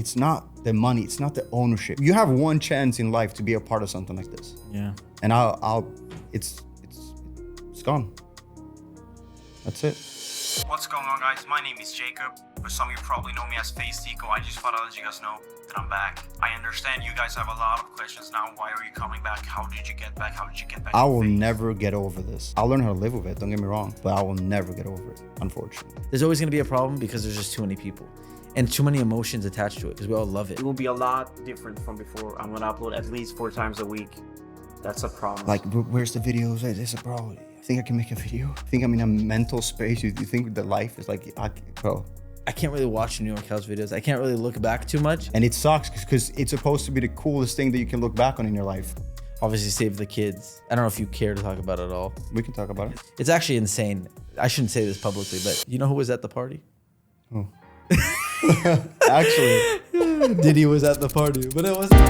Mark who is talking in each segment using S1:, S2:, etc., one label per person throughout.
S1: it's not the money, it's not the ownership. You have one chance in life to be a part of something like this.
S2: Yeah.
S1: And it's gone. That's it.
S3: What's going on, guys? My name is Jacob, but some of you probably know me as FaZe Teeqo. I just thought I'd let you guys know that I'm back. I understand you guys have a lot of questions now. Why are you coming back? How did you get back? How did you get back?
S1: I will never get over this. I'll learn how to live with it, don't get me wrong, but I will never get over it, unfortunately.
S2: There's always going to be a problem because there's just too many people and too many emotions attached to it because we all love it.
S3: It will be a lot different from before. I'm gonna upload at least 4 times a week. That's a promise.
S1: Like, where's the videos? It's a problem. I think I can make a video. I think I'm in a mental space. You think that life is like, bro.
S2: I can't really watch New York House videos. I can't really look back too much.
S1: And it sucks because it's supposed to be the coolest thing that you can look back on in your life.
S2: Obviously, save the kids. I don't know if you care to talk about it at all.
S1: We can talk about it.
S2: It's actually insane. I shouldn't say this publicly, but you know who was at the party?
S1: Oh. Actually,
S2: Diddy was at the party, but it wasn't.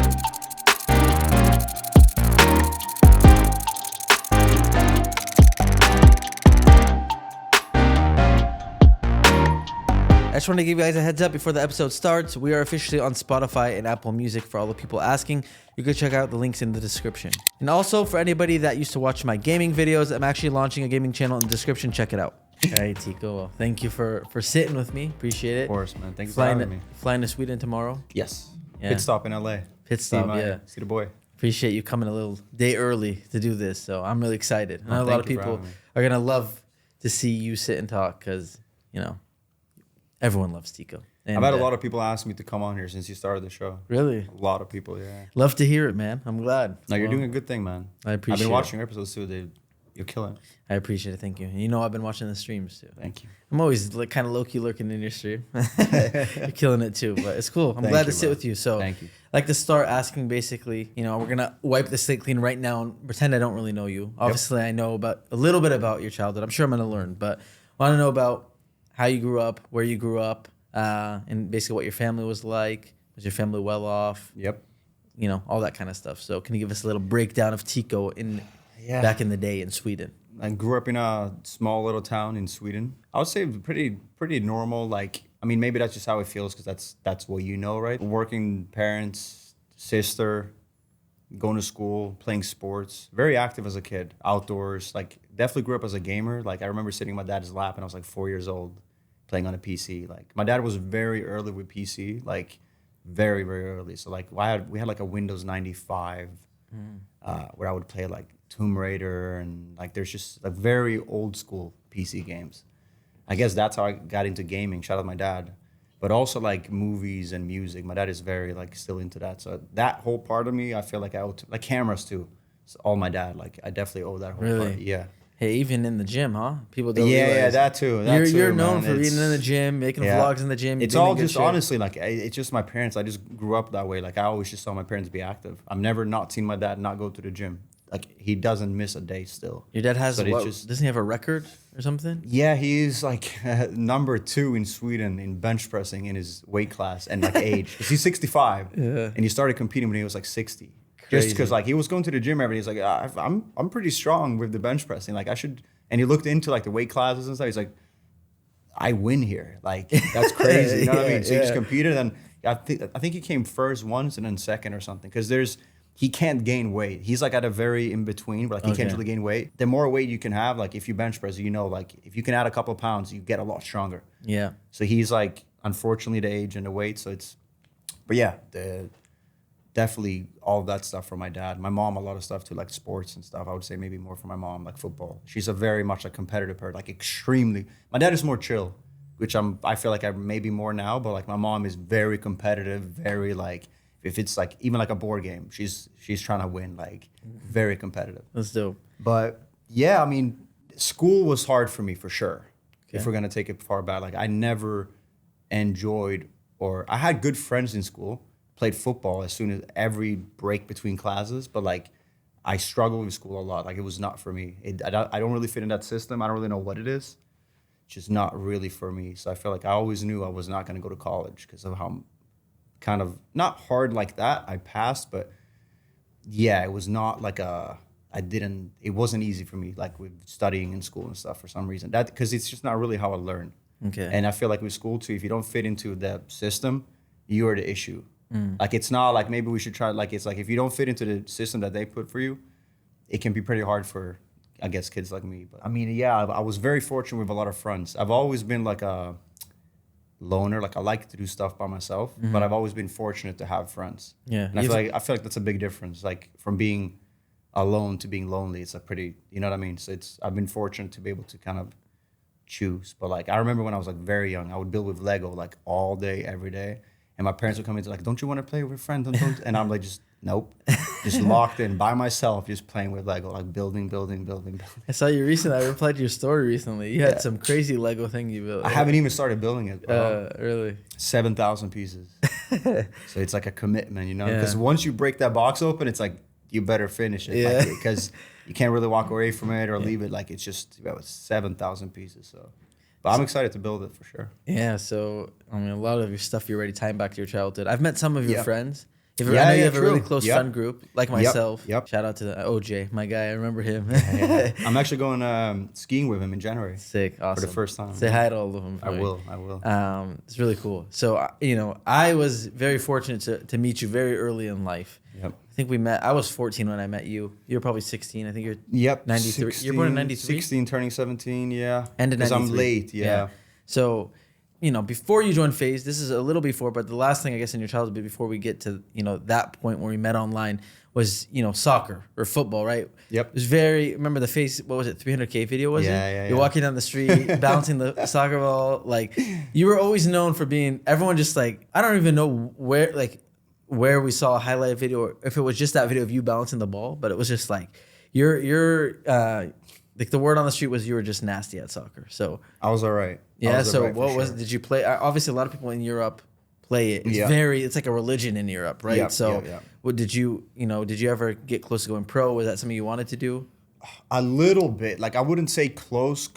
S2: I just want to give you guys a heads up before the episode starts. We are officially on Spotify and Apple Music for all the people asking. You can check out the links in the description. And also for anybody that used to watch my gaming videos, I'm actually launching a gaming channel in the description. Check it out. Hey, Teeqo. Well, thank you for sitting with me. Appreciate it.
S1: Of course, man. Thanks for having me.
S2: Flying to Sweden tomorrow.
S1: Yes.
S2: Yeah.
S1: Pit stop in LA.
S2: Pit stop, yeah.
S1: See the boy.
S2: Appreciate you coming a little day early to do this. So I'm really excited. I know a lot of people are going to love to see you sit and talk because, you know, everyone loves Teeqo.
S1: I've had a lot of people ask me to come on here since you started the show.
S2: Really?
S1: A lot of people, yeah.
S2: Love to hear it, man. I'm glad.
S1: No, you're doing a good thing, man.
S2: I appreciate it.
S1: I've been watching your episodes too. You're killing it.
S2: I appreciate it. Thank you. And you know I've been watching the streams too.
S1: Thank you.
S2: I'm always kind of low-key lurking in your stream. You're killing it too, but it's cool. I'm glad to sit with you. So
S1: thank you.
S2: I like to start asking basically, you know, we're going to wipe the slate clean right now and pretend I don't really know you. Obviously, I know a little bit about your childhood. I'm sure I'm going to learn, but I want to know about how you grew up, where you grew up, and basically what your family was like. Was your family well off?
S1: Yep.
S2: You know, all that kind of stuff. So can you give us a little breakdown of Teeqo back in the day in Sweden?
S1: I grew up in a small little town in Sweden. I would say pretty normal. Like, I mean, maybe that's just how it feels because that's what you know, right? Working parents, sister, going to school, playing sports. Very active as a kid, outdoors. Like, definitely grew up as a gamer. Like, I remember sitting in my dad's lap and I was like 4 years old playing on a PC. Like, my dad was very early with PC, like very, very early. So like we had like a Windows 95 where I would play like Tomb Raider and like there's just like very old school PC games. I guess that's how I got into gaming. Shout out to my dad. But also like movies and music. My dad is very like still into that. So that whole part of me, I feel like I owe to, like cameras too. It's all my dad. Like I definitely owe that whole part. Yeah.
S2: Hey, even in the gym, huh? People don't realize.
S1: Yeah, that too.
S2: You're known for being in the gym, making vlogs in the gym.
S1: It's all just honestly like it's just my parents. I just grew up that way. Like I always just saw my parents be active. I've never not seen my dad not go to the gym. Like he doesn't miss a day still.
S2: Your dad has what? Doesn't he have a record or something?
S1: Yeah, he's like number 2 in Sweden in bench pressing in his weight class and like age. 'Cause he's 65, and he started competing when he was like 60. Just because like he was going to the gym every day. He's like, I'm pretty strong with the bench pressing. Like I should. And he looked into like the weight classes and stuff. He's like, I win here. Like that's crazy. You know what I mean? So he just competed, and I think he came first once and then second or something. Because he can't gain weight. He's like at a very in between, but like he can't really gain weight. The more weight you can have, like if you bench press, you know, like if you can add a couple of pounds, you get a lot stronger.
S2: Yeah.
S1: So he's like, unfortunately, the age and the weight. So but yeah, definitely all of that stuff from my dad. My mom, a lot of stuff too, like sports and stuff. I would say maybe more for my mom, like football. She's a very much a competitive person, like extremely. My dad is more chill, which I feel like I'm maybe more now, but like my mom is very competitive, very like, if it's like, even like a board game, she's trying to win, like very competitive.
S2: That's dope.
S1: But yeah, I mean, school was hard for me for sure. Okay. If we're gonna take it far back, like I never enjoyed, or I had good friends in school, played football as soon as every break between classes, but like I struggled with school a lot. Like it was not for me. I don't really fit in that system. I don't really know what it is. It's just not really for me. So I feel like I always knew I was not going to go to college because of how kind of, not hard like that. I passed, but yeah, it was not like it wasn't easy for me, like with studying in school and stuff for some reason. Because it's just not really how I learn.
S2: Okay.
S1: And I feel like with school too, if you don't fit into the system, you are the issue. Like, it's not like maybe we should try, like, it's like if you don't fit into the system that they put for you, it can be pretty hard for, I guess, kids like me. But I mean, yeah, I was very fortunate with a lot of friends. I've always been like a loner. Like, I like to do stuff by myself, but I've always been fortunate to have friends.
S2: Yeah.
S1: And I feel like that's a big difference. Like, from being alone to being lonely, it's a pretty, you know what I mean? So I've been fortunate to be able to kind of choose. But like, I remember when I was like very young, I would build with Lego like all day, every day. And my parents would come into like, don't you want to play with your friend? Don't. And I'm like, just nope. Just locked in by myself, just playing with Lego, like building.
S2: I saw you recently. I replied to your story recently. You had some crazy Lego thing you built.
S1: I haven't even started building it.
S2: Really?
S1: 7,000 pieces. So it's like a commitment, you know? Because once you break that box open, it's like, you better finish it.
S2: Yeah.
S1: Because you can't really walk away from it or leave it. Like, it's just about 7,000 pieces. So, but I'm excited to build it for sure.
S2: Yeah. So, I mean, a lot of your stuff you're already tying back to your childhood. I've met some of your friends. I know you have a really close friend group, like myself.
S1: Yep.
S2: Shout out to OJ, my guy. I remember him.
S1: I'm actually going skiing with him in January.
S2: Sick. Awesome.
S1: For the first time.
S2: Say hi to all of them.
S1: I will.
S2: It's really cool. So, I was very fortunate to meet you very early in life.
S1: Yep.
S2: I think we met. I was 14 when I met you. You were probably 16. I think you're 93.
S1: 16,
S2: You're born in 93?
S1: 16, turning 17, yeah.
S2: End of 93.
S1: Because I'm late, yeah.
S2: So, before you joined FaZe, this is a little before, but the last thing I guess in your childhood, before we get to, that point where we met online was, soccer or football, right?
S1: Yep.
S2: It was remember the FaZe, what was it, 300K video, was it?
S1: Yeah.
S2: You're walking down the street, bouncing the soccer ball. Like, you were always known for being, everyone just like, I don't even know where we saw a highlight video, or if it was just that video of you balancing the ball, but it was just like, you're like the word on the street was you were just nasty at soccer. So
S1: I was all right.
S2: Yeah. So did you play? Obviously, a lot of people in Europe play it. It's it's like a religion in Europe, right? What did you ever get close to going pro? Was that something you wanted to do?
S1: A little bit. Like, I wouldn't say close,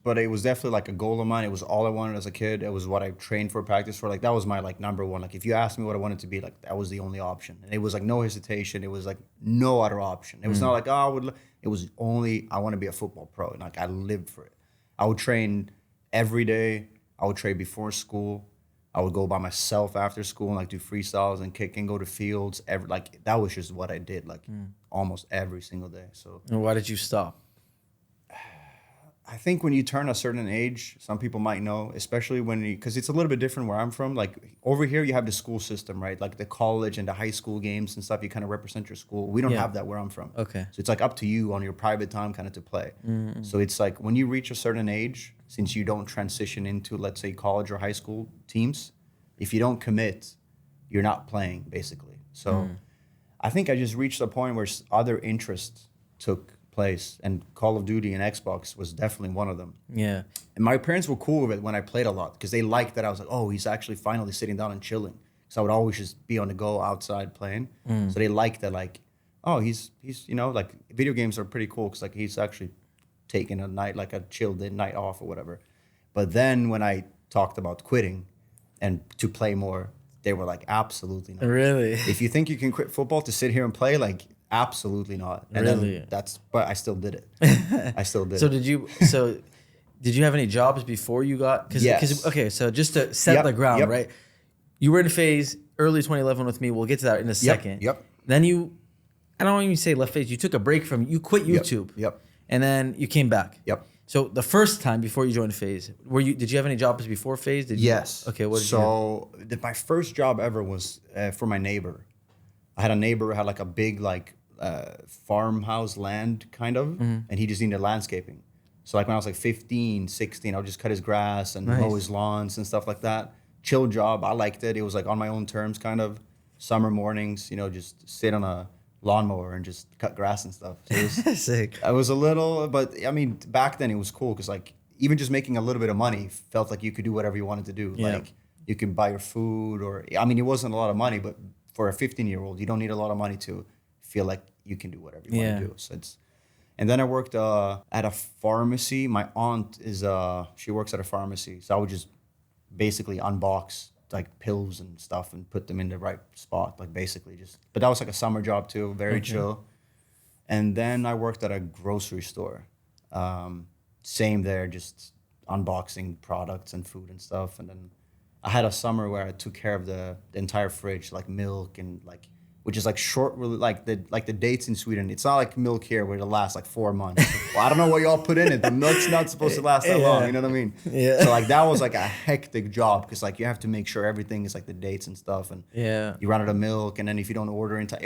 S1: but it was definitely like a goal of mine. It was all I wanted as a kid. It was what I trained for, practice for. Like, that was my like number one. Like, if you asked me what I wanted to be, like, that was the only option. And it was like no hesitation. It was like no other option. It was not like, it was only, I want to be a football pro. And like, I lived for it. I would train every day. I would train before school. I would go by myself after school and like do freestyles and kick and go to fields. That was just what I did almost every single day. So.
S2: And why did you stop?
S1: I think when you turn a certain age, some people might know, especially because it's a little bit different where I'm from. Like, over here, you have the school system, right? Like the college and the high school games and stuff. You kind of represent your school. We don't have that where I'm from.
S2: Okay.
S1: So it's like up to you on your private time kind of to play. Mm-hmm. So it's like when you reach a certain age, since you don't transition into, let's say, college or high school teams, if you don't commit, you're not playing, basically. So I think I just reached a point where other interests took place, and Call of Duty and Xbox was definitely one of them.
S2: Yeah.
S1: And my parents were cool with it when I played a lot because they liked that I was like, oh, he's actually finally sitting down and chilling. So I would always just be on the go outside playing. So they liked that, like, oh, he's like, video games are pretty cool because like he's actually taking a night, like a chilled night off or whatever. But then when I talked about quitting and to play more, they were like, absolutely not.
S2: Really?
S1: If you think you can quit football to sit here and play, like, absolutely not. And
S2: really?
S1: But I still did it. I still did
S2: So
S1: it.
S2: did you have any jobs before you got?
S1: Yes.
S2: Okay, so just to set the ground, right? You were in FaZe early 2011 with me. We'll get to that in a second.
S1: Yep.
S2: Then I don't even say left FaZe. You took a break you quit YouTube.
S1: Yep.
S2: And then you came back.
S1: Yep.
S2: So the first time before you joined FaZe, did you have any jobs before FaZe?
S1: Yes.
S2: Okay, what did you have?
S1: My first job ever was for my neighbor. I had a neighbor who had like a big farmhouse land kind of, and he just needed landscaping. So like when I was like 15, 16, I would just cut his grass and mow his lawns and stuff like that. Chill job. I liked it. It was like on my own terms kind of. Summer mornings, just sit on a lawnmower and just cut grass and stuff. So it was
S2: sick.
S1: I was a little, but I mean, back then it was cool because like even just making a little bit of money felt like you could do whatever you wanted to do.
S2: Yeah.
S1: Like you can buy your food it wasn't a lot of money, but for a 15-year-old, you don't need a lot of money to feel like you can do whatever you want to do. So and then I worked at a pharmacy. My aunt she works at a pharmacy. So I would just basically unbox like pills and stuff and put them in the right spot, like basically but that was like a summer job too, very chill. And then I worked at a grocery store. Same there, just unboxing products and food and stuff. And then I had a summer where I took care of the entire fridge, like milk and like, which is like short, like the dates in Sweden. It's not like milk here where it'll last like 4 months. Well, I don't know what y'all put in it. The milk's not supposed to last that long. You know what I mean?
S2: Yeah.
S1: So like that was like a hectic job because like you have to make sure everything is like the dates and stuff. And you run out of milk, and then if you don't order in time,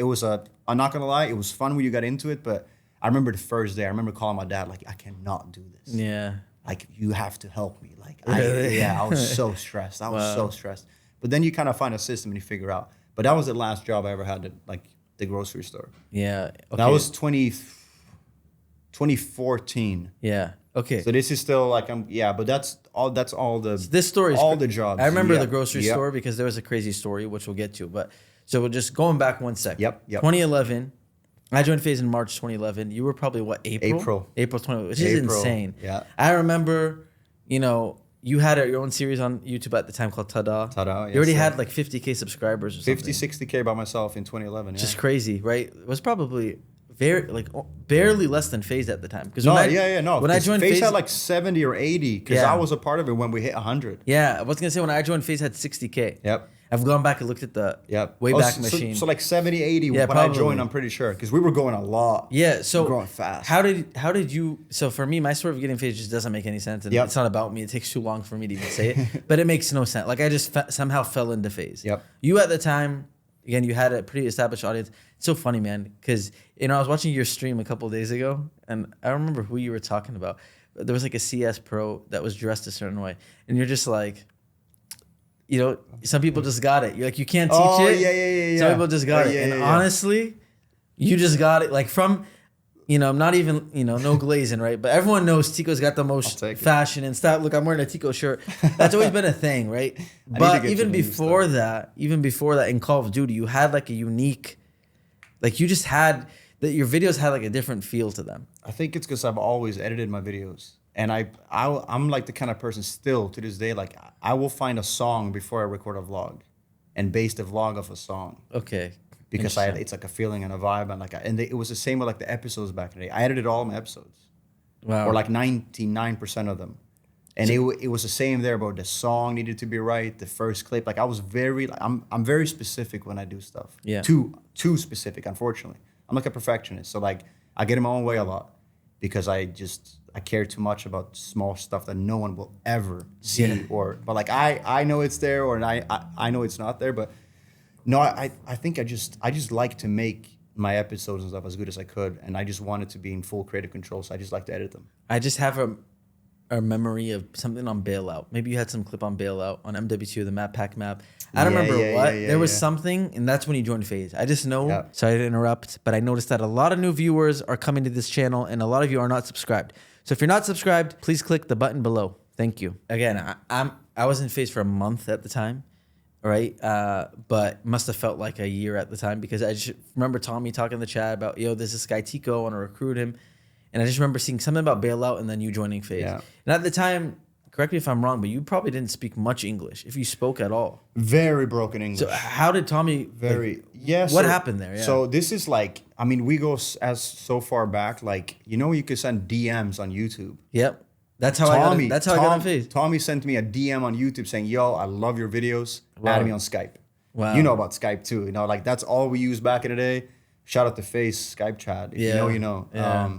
S1: I'm not gonna lie, it was fun when you got into it, but I remember the first day, I remember calling my dad like, I cannot do this.
S2: Yeah.
S1: Like, you have to help me. Like,
S2: Really?
S1: I was so stressed. I was so stressed. But then you kind of find a system and you figure out. But that was the last job I ever had at like the grocery store.
S2: Yeah. Okay.
S1: That was 2014.
S2: Yeah. Okay.
S1: So this is still like but that's all the
S2: This story is
S1: all the jobs.
S2: I remember the grocery store because there was a crazy story which we'll get to. But so we're just going back one sec.
S1: Yep.
S2: 2011. I joined FaZe in March 2011. You were probably what, April 2011, which is insane.
S1: Yeah.
S2: I remember, you had your own series on YouTube at the time called Tada.
S1: Tada.
S2: You already had like 50K subscribers or something.
S1: 60K by myself in 2011.
S2: Just crazy, right? It was probably barely less than FaZe at the time.
S1: When I
S2: joined
S1: FaZe had like 70 or 80 because I was a part of it when we hit 100.
S2: Yeah, I was gonna say when I joined FaZe had 60K.
S1: Yep.
S2: I've gone back and looked at the Wayback Machine.
S1: So like 70, 80 when I joined, I'm pretty sure, because we were going a lot.
S2: Yeah, so
S1: we were going fast.
S2: How did you? So for me, my story of getting FaZe just doesn't make any sense, and it's not about me. It takes too long for me to even say it, but it makes no sense. Like I just somehow fell into FaZe.
S1: Yep.
S2: You at the time, again, you had a pretty established audience. It's so funny, man, because I was watching your stream a couple of days ago, and I don't remember who you were talking about. There was like a CS pro that was dressed a certain way, and you're just like. Some people just got it. You're like, you can't teach it.
S1: Yeah.
S2: Some people just got it. Honestly, you just got it. Like from, I'm not even, no glazing, right? But everyone knows Teeqo's got the most fashion and style. Look, I'm wearing a Teeqo shirt. That's always been a thing, right? But even before that in Call of Duty, you had like a unique, like you just had, that your videos had like a different feel to them.
S1: I think it's because I've always edited my videos. And I'm like the kind of person still to this day, like I will find a song before I record a vlog and base the vlog off a song.
S2: Okay.
S1: Because it's like a feeling and a vibe. And it was the same with like the episodes back in the day. I edited all my episodes.
S2: Wow.
S1: Or like 99% of them. And it was the same there, but the song needed to be right. The first clip, like I was I'm very specific when I do stuff.
S2: Yeah.
S1: Too specific, unfortunately. I'm like a perfectionist. So like I get in my own way a lot because I care too much about small stuff that no one will ever see but like I know it's there or I know it's not there, but no, I think I just like to make my episodes and stuff as good as I could, and I just wanted to be in full creative control, so I just like to edit them.
S2: I just have a memory of something on Bailout. Maybe you had some clip on Bailout on MW2, the map pack map. I don't remember what. There was something, and that's when you joined FaZe. I just know, sorry to interrupt, but I noticed that a lot of new viewers are coming to this channel, and a lot of you are not subscribed. So if you're not subscribed, please click the button below. Thank you. Again, I was in FaZe for a month at the time, right? But must have felt like a year at the time because I just remember Tommy talking in the chat about, there's this guy Teeqo, I want to recruit him. And I just remember seeing something about Bailout and then you joining FaZe.
S1: Yeah.
S2: And at the time, correct me if I'm wrong, but you probably didn't speak much English, if you spoke at all.
S1: Very broken English.
S2: So how did Tommy... What happened there? Yeah.
S1: So this is like, we go as so far back, like, you could send DMs on YouTube.
S2: Yep. That's how I got on FaZe.
S1: Tommy sent me a DM on YouTube saying, yo, I love your videos. Add me on Skype.
S2: Wow.
S1: You know about Skype too. Like that's all we used back in the day. Shout out to FaZe Skype chat. If you know, you know.
S2: Yeah.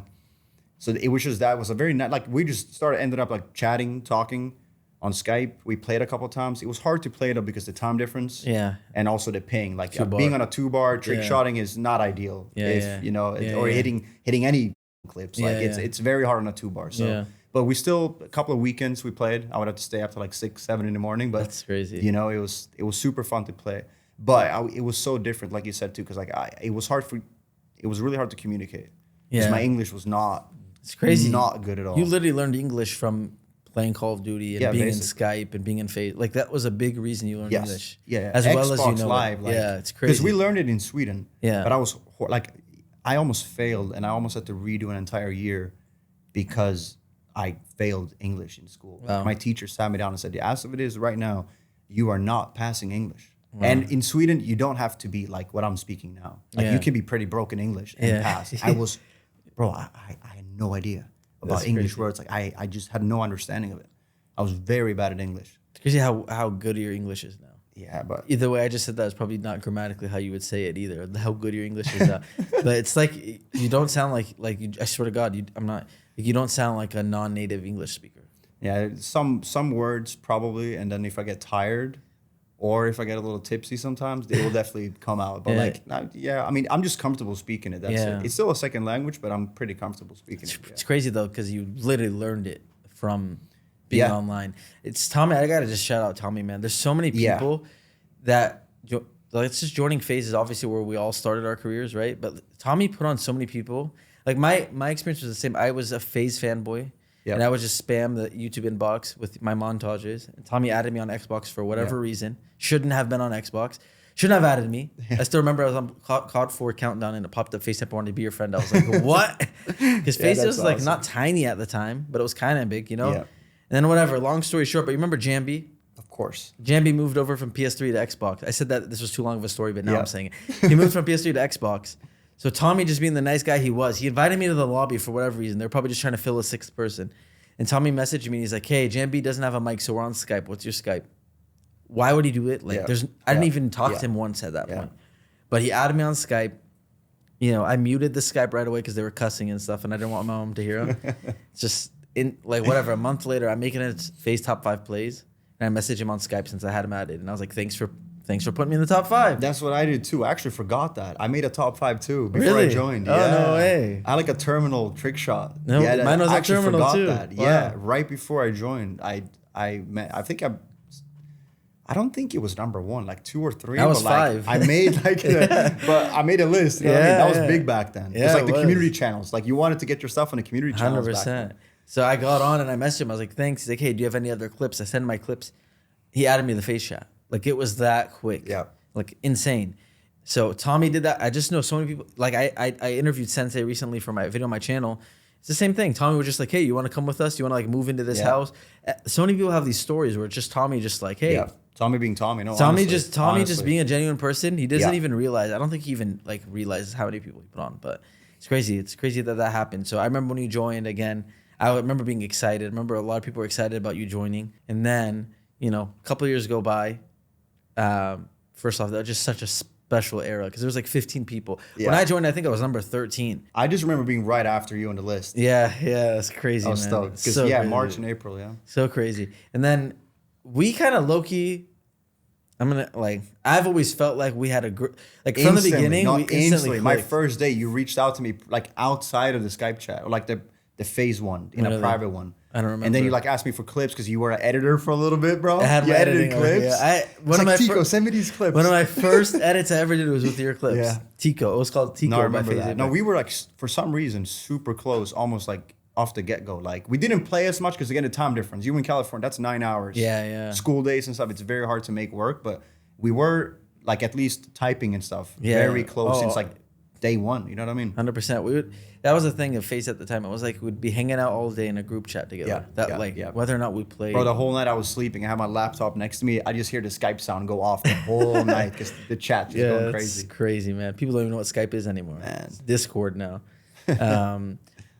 S1: So it was just, that was a very, like we just ended up like chatting, talking on Skype. We played a couple of times. It was hard to play though because the time difference.
S2: Yeah.
S1: And also the ping. Like being on a 2-bar, trick shotting is not ideal. Or hitting any clips. It's very hard on a 2-bar. So, but we still, a couple of weekends we played. I would have to stay up to like 6, 7 in the morning. But
S2: that's crazy.
S1: it was super fun to play. But it was so different, like you said too, because like it was really hard to communicate. Because my English was not. It's crazy. Not good at all.
S2: You literally learned English from playing Call of Duty and being in Skype and being in FaZe. Like that was a big reason you learned English.
S1: Yeah.
S2: As
S1: Xbox
S2: well as you know.
S1: Live, like,
S2: it's crazy.
S1: Because we learned it in Sweden.
S2: Yeah.
S1: But I almost failed, and I almost had to redo an entire year because I failed English in school.
S2: Wow.
S1: My teacher sat me down and said, as it is right now, you are not passing English. Wow. And in Sweden, you don't have to be like what I'm speaking now. Like you can be pretty broken English and pass. I was, I had no idea about English words. Like I just had no understanding of it. I was very bad at English.
S2: It's Crazy how good your English is now.
S1: Yeah, but
S2: Either way, I just said that is probably not grammatically how you would say it either. How good your English is now. But it's like you don't sound like you, I swear to God, I'm not. You don't sound like a non-native English speaker.
S1: yeah, some words probably, and then if I get tired, or if I get a little tipsy, sometimes they will definitely come out. But I mean, I'm just comfortable speaking it. That's it. It's still a second language, but I'm pretty comfortable speaking it.
S2: It's crazy though because you literally learned it from being online. It's Tommy. I gotta just shout out Tommy, man. There's so many people that like it's just joining FaZe is obviously where we all started our careers, right? But Tommy put on so many people. Like my experience was the same. I was a FaZe fanboy. And I would just spam the YouTube inbox with my montages. And Tommy added me on Xbox for whatever reason. Shouldn't have been on Xbox. Shouldn't have added me. I still remember I was on COD 4 countdown and it popped up FaceTime. I wanted to be your friend. I was like, what? Because FaZe was like not tiny at the time, but it was kind of big, you know? And then whatever, long story short, but you remember Jambi?
S1: Of course.
S2: Jambi moved over from PS3 to Xbox. I said that this was too long of a story, but now I'm saying it. He moved from PS3 to Xbox. So Tommy, just being the nice guy he was, he invited me to the lobby for whatever reason. They're probably just trying to fill a sixth person. And Tommy messaged me. And he's like, "Hey, Jambi doesn't have a mic, so we're on Skype. What's your Skype?" Why would he do it? Like, I didn't even talk to him once at that point. But he added me on Skype. You know, I muted the Skype right away because they were cussing and stuff, and I didn't want my mom to hear them. It's just whatever. A month later, I'm making it FaZe top 5 plays, and I messaged him on Skype since I had him added, and I was like, "Thanks for putting me in the top 5."
S1: That's what I did too. I actually forgot that. I made a top 5 too before I joined.
S2: Oh, no way.
S1: I had like a terminal trick shot.
S2: No, mine was a terminal too.
S1: That.
S2: Wow.
S1: Yeah, right before I joined, I don't think it was number 1, like 2 or 3.
S2: That was
S1: but
S2: 5.
S1: I made but I made a list. You know what I mean? That was big back then.
S2: Yeah,
S1: it was like the community channels. Like you wanted to get your stuff on the community channels.
S2: 100%. So I got on and I messaged him. I was like, "Thanks." He's like, "Hey, do you have any other clips?" I sent him my clips. He added me to the FaZe chat. Like it was that quick.
S1: Yeah.
S2: Like insane. So Tommy did that. I just know so many people. Like I interviewed Sensei recently for my video on my channel. It's the same thing. Tommy was just like, "Hey, you want to come with us? You want to like move into this house?" So many people have these stories where it's just Tommy just like, "Hey."
S1: Yeah. Tommy being Tommy. No,
S2: Tommy
S1: honestly.
S2: just being a genuine person. He doesn't even realize. I don't think he even like realizes how many people he put on. But it's crazy. It's crazy that happened. So I remember when you joined again. I remember being excited. I remember a lot of people were excited about you joining. And then, you know, a couple of years go by. First off, that was just such a special era because there was like 15 people. When I joined, I think I was number 13.
S1: I just remember being right after you on the list.
S2: Yeah, that's crazy,
S1: I was
S2: man.
S1: stoked. Because
S2: Crazy.
S1: March and April,
S2: So crazy. And then we kind of low-key, I've always felt like we had a like from the beginning, we instantly
S1: my first day, you reached out to me like outside of the Skype chat or like the FaZe one in a private one.
S2: I don't remember.
S1: And then you like asked me for clips because you were an editor for a little bit, bro.
S2: I had my editing
S1: clips.
S2: Yeah.
S1: Teeqo, send me these clips.
S2: One of my first edits I ever did was with your clips.
S1: Yeah.
S2: Teeqo. It was called Teeqo.
S1: No, I remember that. No, we were like for some reason super close, almost like off the get-go. Like we didn't play as much because again the time difference. You in California, that's 9 hours.
S2: Yeah.
S1: School days and stuff. It's very hard to make work, but we were like at least typing and stuff very close since like day one. You know what I mean?
S2: 100%. That was the thing of FaZe at the time. It was like we'd be hanging out all day in a group chat together. Whether or not we played.
S1: Bro, the whole night I was sleeping. I had my laptop next to me. I just hear the Skype sound go off the whole night because the chat is going crazy.
S2: It's crazy, man. People don't even know what Skype is anymore.
S1: Man.
S2: It's Discord now.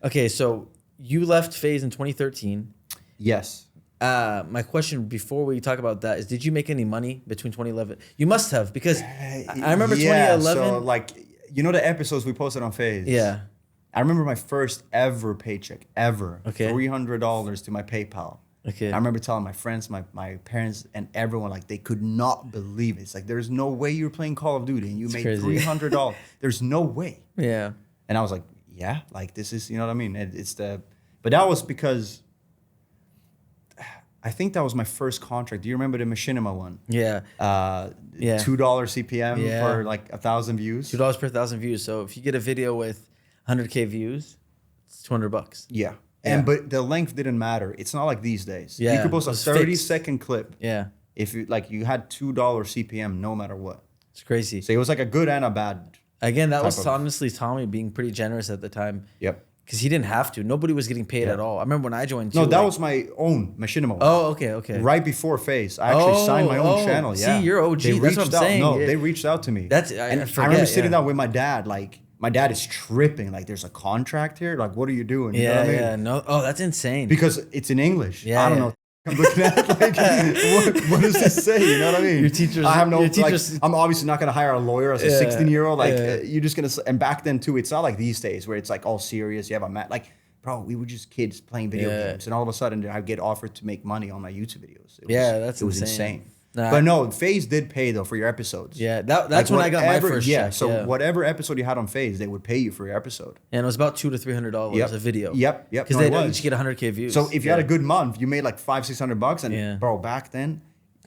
S2: Okay, so you left FaZe in 2013.
S1: Yes.
S2: My question before we talk about that is, did you make any money between 2011? You must have, because I remember 2011.
S1: So like, you know the episodes we posted on FaZe?
S2: Yeah.
S1: I remember my first ever paycheck, ever.
S2: Okay.
S1: $300 to my PayPal.
S2: Okay.
S1: I remember telling my friends, my parents, and everyone, like, they could not believe it. It's like, there's no way you're playing Call of Duty and you made $300. There's no way.
S2: Yeah.
S1: And I was like, yeah, like, this is, you know what I mean? But that was because I think that was my first contract. Do you remember the Machinima one?
S2: Yeah.
S1: $2 CPM for like 1,000 views.
S2: $2 per 1,000 views. So if you get a video with 100K views, it's $200.
S1: Yeah. But the length didn't matter. It's not like these days.
S2: Yeah.
S1: You could post a 30-second clip.
S2: Yeah.
S1: If you had $2 CPM no matter what.
S2: It's crazy.
S1: So it was like a good and a bad.
S2: Again, that was honestly Tommy being pretty generous at the time.
S1: Yep.
S2: Because he didn't have to. Nobody was getting paid at all. I remember when I joined too.
S1: No, that was my own Machinima one.
S2: Oh, okay.
S1: Right before FaZe. I actually signed my own channel. Yeah.
S2: See, you're OG. That's what I'm saying.
S1: No, they reached out to me.
S2: I
S1: remember sitting down with my dad, like, my dad is tripping. Like, there's a contract here. Like, what are you doing? You know what I mean?
S2: No. Oh, that's insane.
S1: Because it's in English.
S2: Yeah,
S1: I don't know I'm looking at it like, what does this say? You know what I mean?
S2: Your teachers.
S1: I have no.
S2: Your teachers,
S1: like, I'm obviously not gonna hire a lawyer as a
S2: Yeah,
S1: 16-year-old. Like
S2: yeah.
S1: you're just gonna. And back then too, it's not like these days where it's like all serious. You have a mat. Like, bro, we were just kids playing video
S2: Yeah.
S1: games, and all of a sudden I get offered to make money on my YouTube videos.
S2: That's
S1: it was
S2: insane.
S1: insane.
S2: Nah.
S1: But no, FaZe did pay though for your episodes.
S2: Yeah, that's when I got my
S1: whatever-
S2: first
S1: Yeah,
S2: check.
S1: so whatever episode you had on FaZe, they would pay you for your episode.
S2: And it was about $200 to $300
S1: Yep.
S2: a video.
S1: Yep.
S2: Because
S1: No,
S2: they
S1: it
S2: don't
S1: was.
S2: each get 100K views.
S1: So if you had a good month, you made like $500-600, and
S2: Yeah.
S1: bro, back then,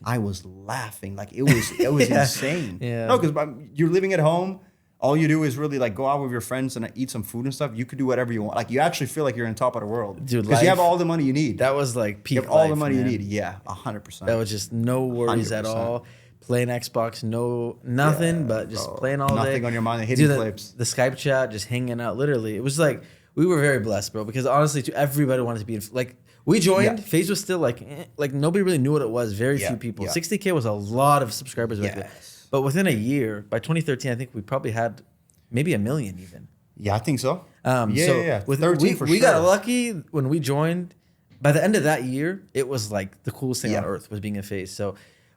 S1: I was laughing like it was
S2: Yeah.
S1: insane.
S2: Yeah.
S1: No, because you're living at home. All you do is really like go out with your friends and eat some food and stuff. You could do whatever you want. Like you actually feel like you're on top of the world,
S2: Dude,
S1: because you have
S2: life-
S1: all the money you need.
S2: that was like peak
S1: You have all
S2: life,
S1: the money
S2: man.
S1: you need. Yeah, 100%.
S2: That was just no worries at
S1: 100%.
S2: all. Playing Xbox, nothing,
S1: Yeah,
S2: but just
S1: bro.
S2: playing all day.
S1: Nothing on your mind, hitting
S2: Dude,
S1: clips.
S2: The Skype chat, just hanging out. Literally, it was like we were very blessed, bro. Because honestly, everybody wanted to be like. We joined.
S1: Yeah.
S2: FaZe was still like nobody really knew what it was. Very
S1: Yeah,
S2: few people.
S1: yeah.
S2: 60K was a lot of subscribers back then.
S1: Yes.
S2: But within a year, by 2013, I think we probably had maybe 1 million even.
S1: Yeah, I think so.
S2: So
S1: With 13 for sure.
S2: we got lucky when we joined. By the end of that year, it was like the coolest thing on
S1: Yeah.
S2: earth was being a FaZe. So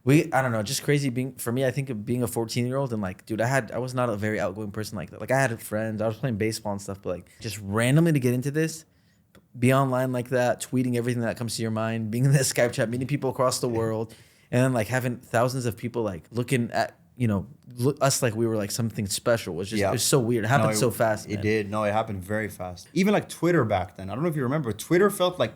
S2: I don't know, just crazy being for me. I think of being a 14-year-old and like, dude, I was not a very outgoing person like that. Like I had friends, I was playing baseball and stuff, but like just randomly to get into this, be online like that, tweeting everything that comes to your mind, being in this Skype chat, meeting people across the world, and then like having thousands of people like looking at us like we were like something special was just it was so weird. It happened so fast.
S1: It
S2: man.
S1: did. No, it happened very fast. Even like Twitter back then. I don't know if you remember. Twitter felt like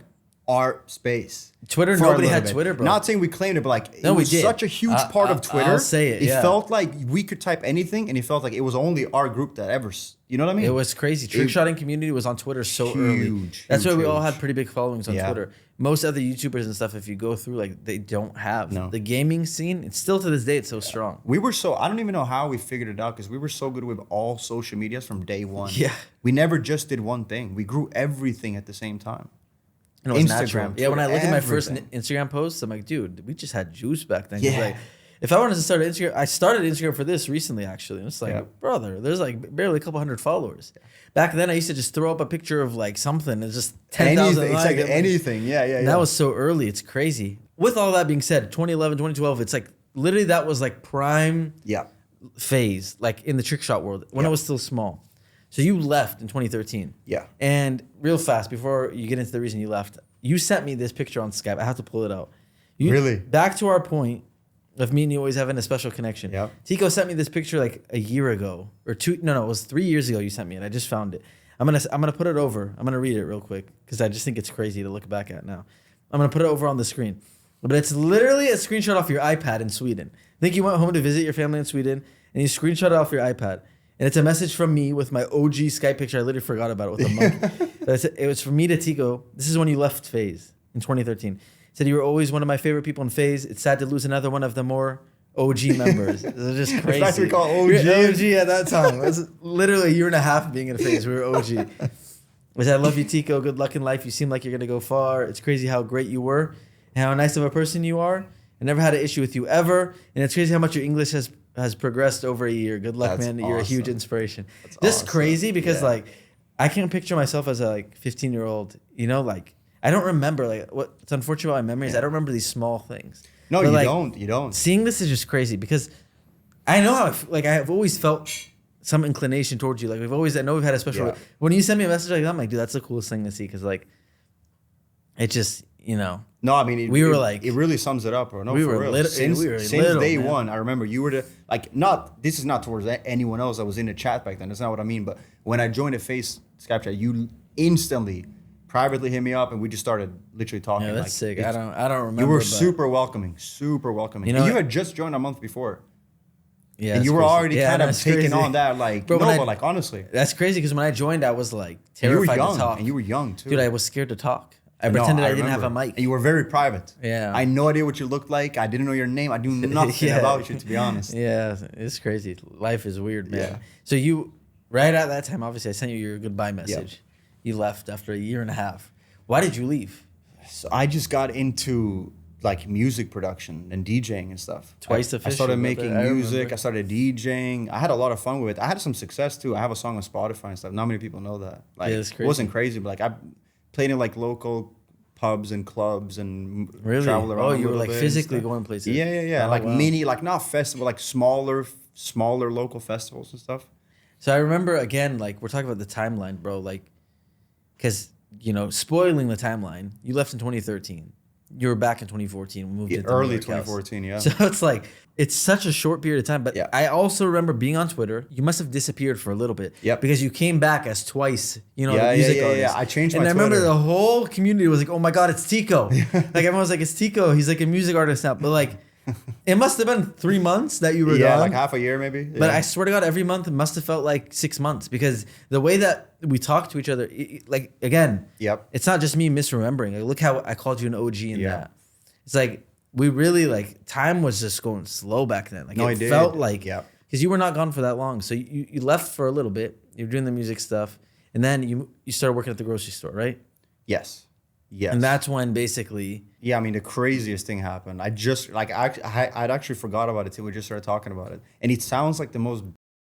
S1: our space.
S2: Twitter,
S1: for a
S2: nobody
S1: little
S2: had
S1: bit.
S2: Twitter, bro.
S1: Not saying we claimed it, but like
S2: No,
S1: it
S2: we
S1: was
S2: did.
S1: such a huge part of Twitter.
S2: I'll say it, yeah.
S1: felt like we could type anything, and it felt like it was only our group that ever. You know what I mean?
S2: It was crazy. Trickshotting community was on Twitter so early.
S1: Huge,
S2: That's why we all
S1: huge.
S2: had pretty big followings on
S1: Yeah.
S2: Twitter. Most other YouTubers and stuff, if you go through, like they don't have
S1: No.
S2: the gaming scene. It's still to this day, it's so strong.
S1: We were so, I don't even know how we figured it out, because we were so good with all social medias from day one.
S2: Yeah.
S1: We never just did one thing. We grew everything at the same time.
S2: And it was
S1: Instagram,
S2: natural. Yeah, when I
S1: Twitter,
S2: look at my first
S1: everything.
S2: Instagram posts, I'm like, dude, we just had juice back then. 'Cause,
S1: Yeah.
S2: Like, if I wanted to start an Instagram, I started Instagram for this recently, actually. And it's like,
S1: Yeah.
S2: brother, there's like barely a couple hundred followers. Back then, I used to just throw up a picture of like something. It's just 10,000
S1: Anything. It's
S2: likes.
S1: like anything. Yeah.
S2: And that was so early. It's crazy. With all that being said, 2011, 2012, it's like literally that was like prime
S1: Yeah.
S2: phase, like in the trick shot world when
S1: Yeah.
S2: it was still small. So you left in 2013.
S1: Yeah.
S2: And real fast, before you get into the reason you left, you sent me this picture on Skype. I have to pull it out.
S1: Really?
S2: Back to our point of me and you always having a special connection.
S1: Yep.
S2: Teeqo sent me this picture like a year ago or two. No, it was 3 years ago you sent me it. I just found it. I'm gonna put it over. I'm gonna read it real quick because I just think it's crazy to look back at now. I'm gonna put it over on the screen. But it's literally a screenshot off your iPad in Sweden. I think you went home to visit your family in Sweden and you screenshot it off your iPad. And it's a message from me with my OG Skype picture. I literally forgot about it with a monkey. But it was from me to Teeqo. This is when you left FaZe in 2013. Said you were always one of my favorite people in FaZe. It's sad to lose another one of the more OG members. It was just crazy.
S1: That's what we call
S2: We
S1: OG.
S2: were OG at that time. It was literally a year and a half being in FaZe. We were OG. I said, I love you, Teeqo. Good luck in life. You seem like you're going to go far. It's crazy how great you were and how nice of a person you are. I never had an issue with you ever. And it's crazy how much your English has progressed over a year. Good luck,
S1: That's
S2: man. You're a huge
S1: awesome.
S2: inspiration.
S1: That's
S2: Just
S1: awesome.
S2: crazy because
S1: Yeah.
S2: like I can't picture myself as a like 15-year-old, like I don't remember like what's unfortunate about my memories. I don't remember these small things.
S1: No,
S2: But,
S1: you
S2: like,
S1: don't. You don't.
S2: Seeing this is just crazy because I know how I've always felt some inclination towards you. Like I know we've had a special.
S1: Yeah.
S2: When you send me a message like that, I'm like, dude, that's the coolest thing to see because like, it just
S1: No, I mean,
S2: We were like-
S1: it really sums it up, bro. No,
S2: we
S1: for
S2: were
S1: real.
S2: lit-
S1: Since,
S2: we were
S1: since
S2: little,
S1: day
S2: man.
S1: one, I remember you were this is not towards anyone else that was in the chat back then. That's not what I mean. But when I joined the FaZe Skype chat, you instantly privately hit me up and we just started literally talking.
S2: Yeah, that's
S1: like,
S2: sick.
S1: it's-
S2: I don't remember.
S1: You were
S2: but-
S1: super welcoming.
S2: You know
S1: you
S2: what?
S1: had just joined a month before.
S2: Yeah,
S1: And
S2: it's
S1: you were
S2: crazy.
S1: already
S2: Yeah,
S1: kind of
S2: that's
S1: taking
S2: crazy.
S1: on that, like,
S2: Bro,
S1: no,
S2: when
S1: but like, honestly.
S2: That's crazy because when I joined, I was like
S1: And you were
S2: terrified
S1: young.
S2: to talk.
S1: And you were young, too.
S2: Dude, I was scared to talk. I
S1: No,
S2: pretended I didn't have a
S1: remember.
S2: mic.
S1: And you were very private.
S2: Yeah.
S1: I had no idea what you looked like. I didn't know your name. I knew nothing
S2: Yeah.
S1: about you, to be honest.
S2: Yeah, it's crazy. Life is weird, man.
S1: Yeah.
S2: So you, right at that time, obviously, I sent you your goodbye message. You left after a year and a half. Why did you leave?
S1: So I just got into like music production and DJing and stuff.
S2: Twice
S1: I
S2: official,
S1: started
S2: brother.
S1: making
S2: I
S1: music.
S2: remember.
S1: I started DJing. I had a lot of fun with it. I had some success too. I have a song on Spotify and stuff. Not many people know that. Like
S2: Yeah, it's
S1: it wasn't crazy, but like I played in like local pubs and clubs and
S2: Really?
S1: travel around.
S2: Oh,
S1: a
S2: you were
S1: little
S2: like
S1: bit and
S2: physically
S1: stuff.
S2: going places.
S1: Yeah.
S2: Oh,
S1: Like
S2: wow.
S1: mini, like not festival, like smaller local festivals and stuff.
S2: So I remember again, like we're talking about the timeline, bro. Like, because spoiling the timeline, you left in 2013. You were back in 2014. We moved into
S1: Early
S2: New York house.
S1: 2014, yeah.
S2: So it's like it's such a short period of time. But
S1: Yeah.
S2: I also remember being on Twitter. You must have disappeared for a little bit.
S1: Yep.
S2: Because you came back as twice.
S1: Yeah,
S2: the music
S1: yeah.
S2: artist.
S1: I changed
S2: and
S1: my
S2: I remember
S1: Twitter.
S2: the whole community was like, "Oh my god, it's Teeqo!" Like everyone was like, "It's Teeqo. He's like a music artist now." But like, it must have been 3 months that you were
S1: Yeah,
S2: gone.
S1: like half a year maybe.
S2: But
S1: Yeah.
S2: I swear to God, every month it must have felt like 6 months because the way that we talk to each other, like again,
S1: Yep.
S2: it's not just me misremembering. Like, look how I called you an OG in
S1: Yeah.
S2: that. It's like we really like time was just going slow back then. Like
S1: No,
S2: it
S1: it
S2: felt
S1: did.
S2: like
S1: Yep.
S2: because you were not gone for that long, so you left for a little bit. You're doing the music stuff, and then you started working at the grocery store, right?
S1: Yes. Yes.
S2: And that's when basically,
S1: Yeah, I mean, the craziest thing happened. I'd actually forgot about it till we just started talking about it. And it sounds like the most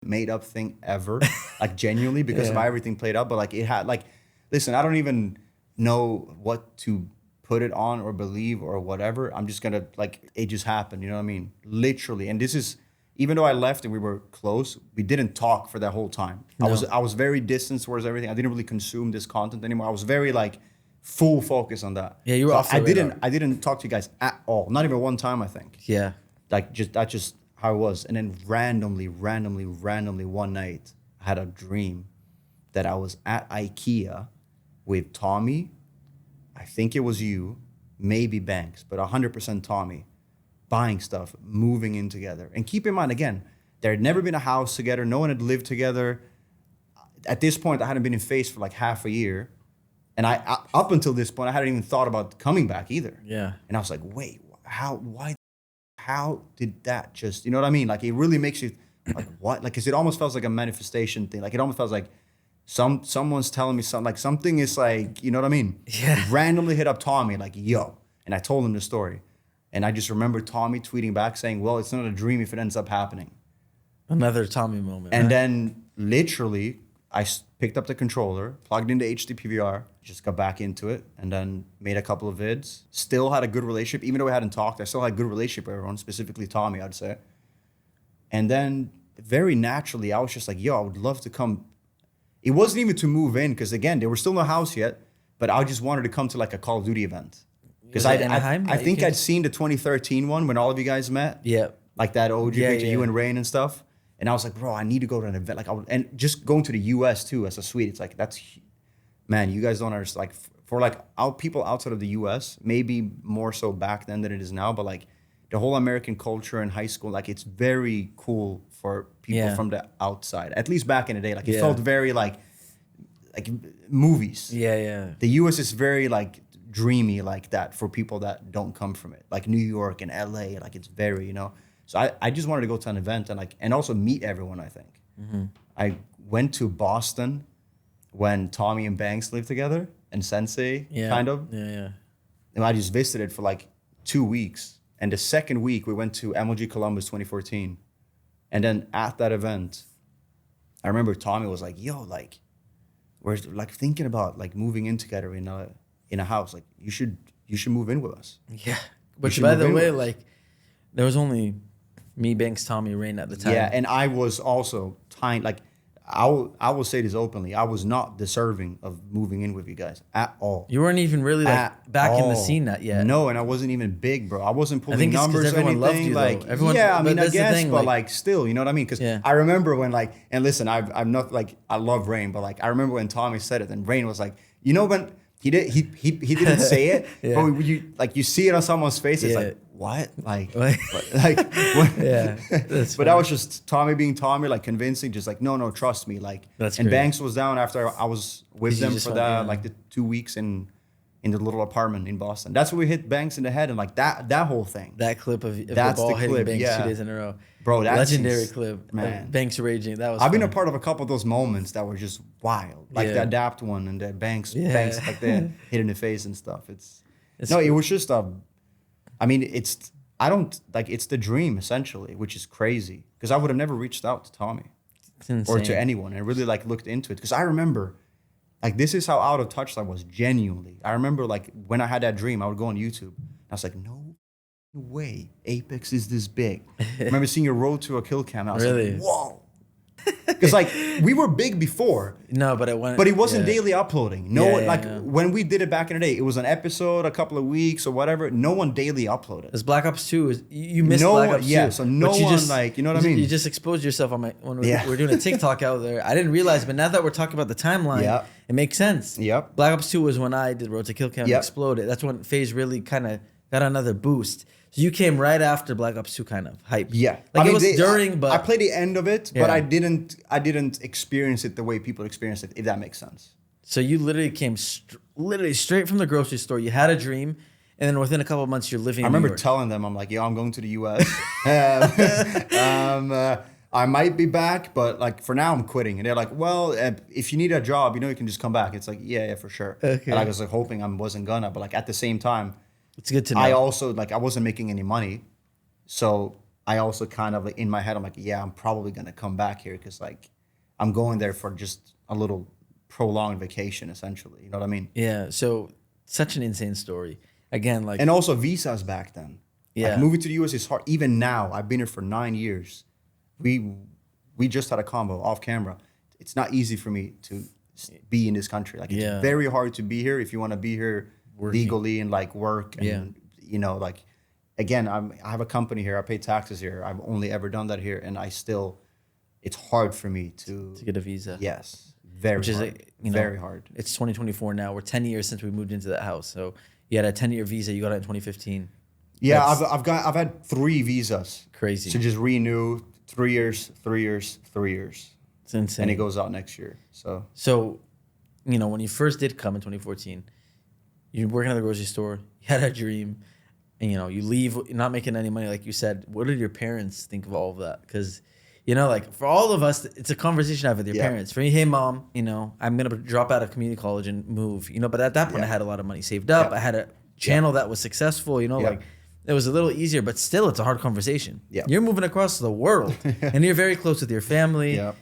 S1: made up thing ever, like genuinely because of
S2: Yeah.
S1: how everything played out. But like it had like, listen, I don't even know what to put it on or believe or whatever. I'm just gonna like, it just happened. You know what I mean? Literally. And this is, even though I left and we were close, we didn't talk for that whole time.
S2: No.
S1: I was very distant towards everything. I didn't really consume this content anymore. I was very like full focus on that.
S2: Yeah, you were off the radar.
S1: I didn't talk to you guys at all. Not even one time, I think.
S2: yeah,
S1: Like that's just how it was. And then randomly one night, I had a dream that I was at IKEA with Tommy. I think it was you, maybe Banks, but 100% Tommy, buying stuff, moving in together. And keep in mind, again, there had never been a house together. No one had lived together. At this point, I hadn't been in FaZe for like half a year. And I up until this point, I hadn't even thought about coming back either.
S2: yeah.
S1: And I was like, wait, how did that just, you know what I mean? Like, it really makes you like, what? Like, cause it almost feels like a manifestation thing. Like, it almost feels like someone's telling me something, like something is like, you know what I mean?
S2: Yeah.
S1: Randomly hit up Tommy, like, yo. And I told him the story. And I just remember Tommy tweeting back saying, well, it's not a dream if it ends up happening.
S2: Another Tommy moment.
S1: And
S2: right?
S1: then literally, picked up the controller, plugged into HDPVR, just got back into it, and then made a couple of vids. Still had a good relationship, even though we hadn't talked. I still had a good relationship with everyone, specifically Tommy, I'd say. And then very naturally, I was just like, yo, I would love to come. It wasn't even to move in, because again, there was still no house yet, but I just wanted to come to like a Call of Duty event. Because
S2: Was it Anaheim
S1: I
S2: that you
S1: think
S2: came
S1: I'd
S2: to?
S1: seen the 2013 one when all of you guys met.
S2: yeah,
S1: Like that OG
S2: Yeah,
S1: picture,
S2: yeah.
S1: you and Rain and stuff. And I was like, bro, I need to go to an event. Like, and just going to the US too as a suite. It's like, man, you guys don't understand. Like, for like people outside of the US, maybe more so back then than it is now, but like the whole American culture in high school, like it's very cool for people
S2: Yeah.
S1: from the outside. At least back in the day, like it
S2: Yeah.
S1: felt very like movies.
S2: yeah.
S1: The US is very like dreamy like that for people that don't come from it. Like New York and LA, like it's very, So I just wanted to go to an event and also meet everyone, I think.
S2: Mm-hmm.
S1: I went to Boston when Tommy and Banks lived together and Sensei,
S2: Yeah.
S1: kind of.
S2: Yeah.
S1: And I just visited for like 2 weeks. And the second week we went to MLG Columbus 2014. And then at that event, I remember Tommy was like, yo, like, we're like thinking about like moving in together in a house. Like you should move in with us.
S2: Yeah. Which,
S1: should
S2: by
S1: move
S2: the
S1: in
S2: way,
S1: with us.
S2: like, there was only me, Banks, Tommy, Rain at the time.
S1: Yeah, and I was also tiny. Like, I will say this openly. I was not deserving of moving in with you guys at all.
S2: You weren't even really like
S1: At
S2: back in the
S1: all.
S2: scene that yet.
S1: No, and I wasn't even big, bro. I wasn't pulling
S2: think it's 'cause
S1: numbers or
S2: everyone
S1: anything.
S2: loved you,
S1: like,
S2: though. Everyone-
S1: yeah, I
S2: but
S1: mean, I
S2: that's the
S1: guess,
S2: thing,
S1: but
S2: like-
S1: like, still, you know what I mean? Because
S2: Yeah.
S1: I remember when like, and listen, I'm not like I love Rain, but like I remember when Tommy said it, and Rain was like, when he didn't say it,
S2: Yeah.
S1: but you see it on someone's face, it's
S2: Yeah.
S1: like what, like,
S2: Like-
S1: what?
S2: Yeah, that's
S1: But that was just Tommy being Tommy, like convincing, just like no, trust me, like.
S2: That's
S1: and
S2: great.
S1: Banks was down after I was with
S2: 'Cause you
S1: them
S2: just
S1: for
S2: went, yeah.
S1: like the 2 weeks in the little apartment in Boston. That's where we hit Banks in the head and like that whole thing.
S2: That clip of the
S1: That's
S2: ball
S1: the
S2: hitting
S1: clip,
S2: Banks
S1: yeah.
S2: 2 days in a row.
S1: Bro, that's
S2: legendary
S1: ins-
S2: clip.
S1: man.
S2: Of Banks raging. That was
S1: I've been a
S2: fun.
S1: part of a couple of those moments that were just wild, like
S2: Yeah.
S1: the Adapt one and the Banks
S2: Yeah.
S1: like the hit in the face and stuff.
S2: It's
S1: It was just I mean, it's the dream essentially, which is crazy because I would have never reached out to Tommy
S2: It's insane.
S1: or to anyone and really like looked into it because I remember Like, this is how out of touch I was, genuinely. I remember, like, when I had that dream, I would go on YouTube. I was like, no way, Apex is this big. I remember seeing your Road to a Kill Cam. I was
S2: Really?
S1: like, whoa. Because, like, we were big before.
S2: No, but it went.
S1: But it wasn't
S2: yeah.
S1: daily uploading. No one, like, when we did it back in the day, it was an episode, a couple of weeks or whatever. No one daily uploaded.
S2: Because Black Ops 2 is you missed
S1: No
S2: Black
S1: one-
S2: Ops 2.
S1: yeah, so no
S2: but you
S1: one,
S2: just,
S1: like, you know what I mean?
S2: You just exposed yourself on when
S1: Yeah.
S2: we're doing a TikTok out there. I didn't realize, but now that we're talking about the timeline,
S1: Yeah.
S2: it makes sense.
S1: Yep.
S2: Black Ops 2 was when I did Road to Kill Cam
S1: Yep.
S2: exploded. That's when FaZe really kind of got another boost. So you came right after Black Ops 2 kind of hype.
S1: Yeah.
S2: Like
S1: I mean,
S2: it was during, but
S1: I played the end of it, but
S2: Yeah.
S1: I didn't experience it the way people experience it, if that makes sense.
S2: so you literally came literally straight from the grocery store. You had a dream, and then within a couple of months, you're living
S1: I
S2: in New
S1: remember
S2: York.
S1: telling them, I'm like, yo, I'm going to the US. I might be back, but like for now I'm quitting. And they're like, well, if you need a job, you can just come back. It's like, yeah, for sure.
S2: Okay.
S1: And I was like hoping I wasn't gonna, but like at the same time,
S2: It's good to know.
S1: I also like I wasn't making any money. So I also kind of like in my head, I'm like, yeah, I'm probably gonna come back here because like I'm going there for just a little prolonged vacation, essentially. You know what I mean?
S2: Yeah. So such an insane story. Again, like
S1: And also visas back then.
S2: Yeah.
S1: Like moving to the US is hard. Even now, I've been here for 9 years. We just had a combo off camera. It's not easy for me to be in this country. Like it's
S2: Yeah.
S1: very hard to be here if you want to be here legally and like work and like again, I have a company here. I pay taxes here. I've only ever done that here, and it's hard for me to
S2: get a visa.
S1: Yes, very
S2: Which is
S1: hard. Very hard.
S2: It's 2024 now. We're 10 years since we moved into that house. So you had a 10-year visa. You got it in 2015.
S1: Yeah,
S2: That's
S1: I've had 3 visas.
S2: crazy.
S1: To just renew 3 years, 3 years, 3 years.
S2: It's insane.
S1: And it goes out next year.
S2: So, when you first did come in 2014, you're working at the grocery store. You had a dream, and you leave, you're not making any money, like you said. What did your parents think of all of that? Because, like for all of us, it's a conversation I have with your parents. For me, hey mom, I'm gonna drop out of community college and move. But at that point, I had a lot of money saved up. I had a channel that was successful. Like it was a little easier, but still, it's a hard conversation.
S1: Yeah.
S2: You're moving across the world, and you're very close with your family.
S1: Yeah.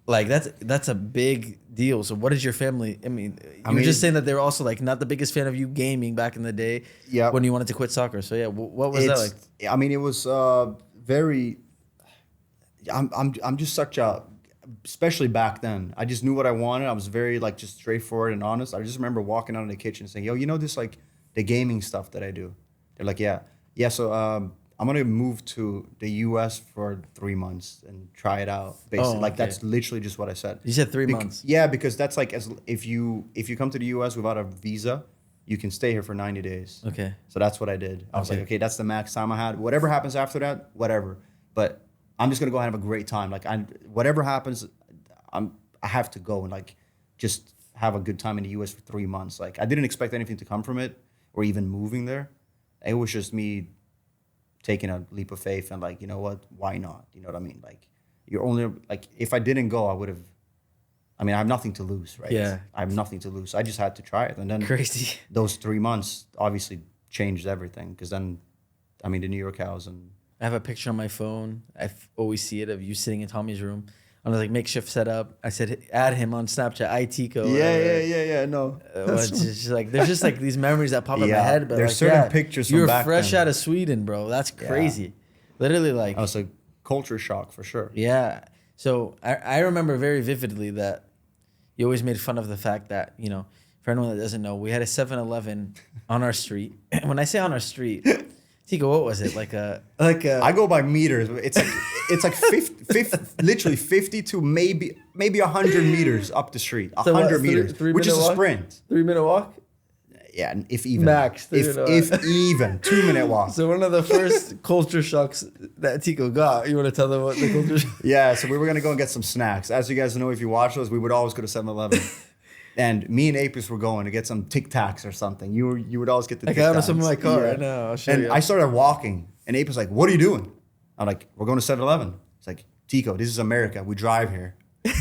S2: Like that's a big deal. So what is your family? I mean, you were just saying that they were also like not the biggest fan of you gaming back in the day.
S1: Yeah.
S2: When you wanted to quit soccer. So yeah, what was that like?
S1: I mean, it was very. I'm just such a, especially back then. I just knew what I wanted. I was very like just straightforward and honest. I just remember walking out of the kitchen saying, "Yo, this like the gaming stuff that I do." They're like, "Yeah." So I'm gonna move to the U.S. for 3 months and try it out. Basically, like that's literally just what I said.
S2: You said 3 months.
S1: Yeah, because that's like if you come to the U.S. without a visa, you can stay here for 90 days.
S2: Okay.
S1: So that's what I did. I was like, okay, that's the max time I had. Whatever happens after that, whatever. But I'm just gonna go and have a great time. Like whatever happens, I have to go and like just have a good time in the U.S. for 3 months. Like I didn't expect anything to come from it or even moving there. It was just me taking a leap of faith and like, you know what, why not? You know what I mean? Like you're only like, if I didn't go, I have nothing to lose, right?
S2: Yeah.
S1: I have nothing to lose. I just had to try it. And then
S2: Crazy.
S1: those 3 months obviously changed everything. Cause then, the New York house and
S2: I have a picture on my phone. I always see it of you sitting in Tommy's room on a like makeshift setup. I said, add him on Snapchat, Teeqo.
S1: yeah, no.
S2: It's just like there's just like these memories that pop in my
S1: Yeah,
S2: head. But
S1: there's
S2: like,
S1: certain pictures from
S2: you were
S1: back
S2: fresh
S1: then.
S2: out of Sweden, bro. That's crazy. Literally, like
S1: I was like culture shock for sure.
S2: yeah. So I remember very vividly that you always made fun of the fact that for anyone that doesn't know, we had a 7-Eleven on our street. And when I say on our street, Teeqo, what was it? Like a
S1: I go by meters. It's like 50, literally 50 to maybe 100 meters up the street. 100 meters, which is a sprint.
S2: 3-minute walk.
S1: Yeah, if even
S2: Max,
S1: if even 2-minute walk.
S2: So one of the first culture shocks that Teeqo got. You want to tell them what the culture shock?
S1: Yeah, so we were gonna go and get some snacks. As you guys know, if you watch those, we would always go to 7-Eleven. And me and Apis were going to get some Tic Tacs or something. You would always get the
S2: I
S1: Tic Tacs.
S2: got some in my car right now. I'll show
S1: And
S2: you.
S1: I started walking, and Apis was like, "What are you doing?" I'm like, "We're going to 7-Eleven." It's like, "Teeqo, this is America. We drive here."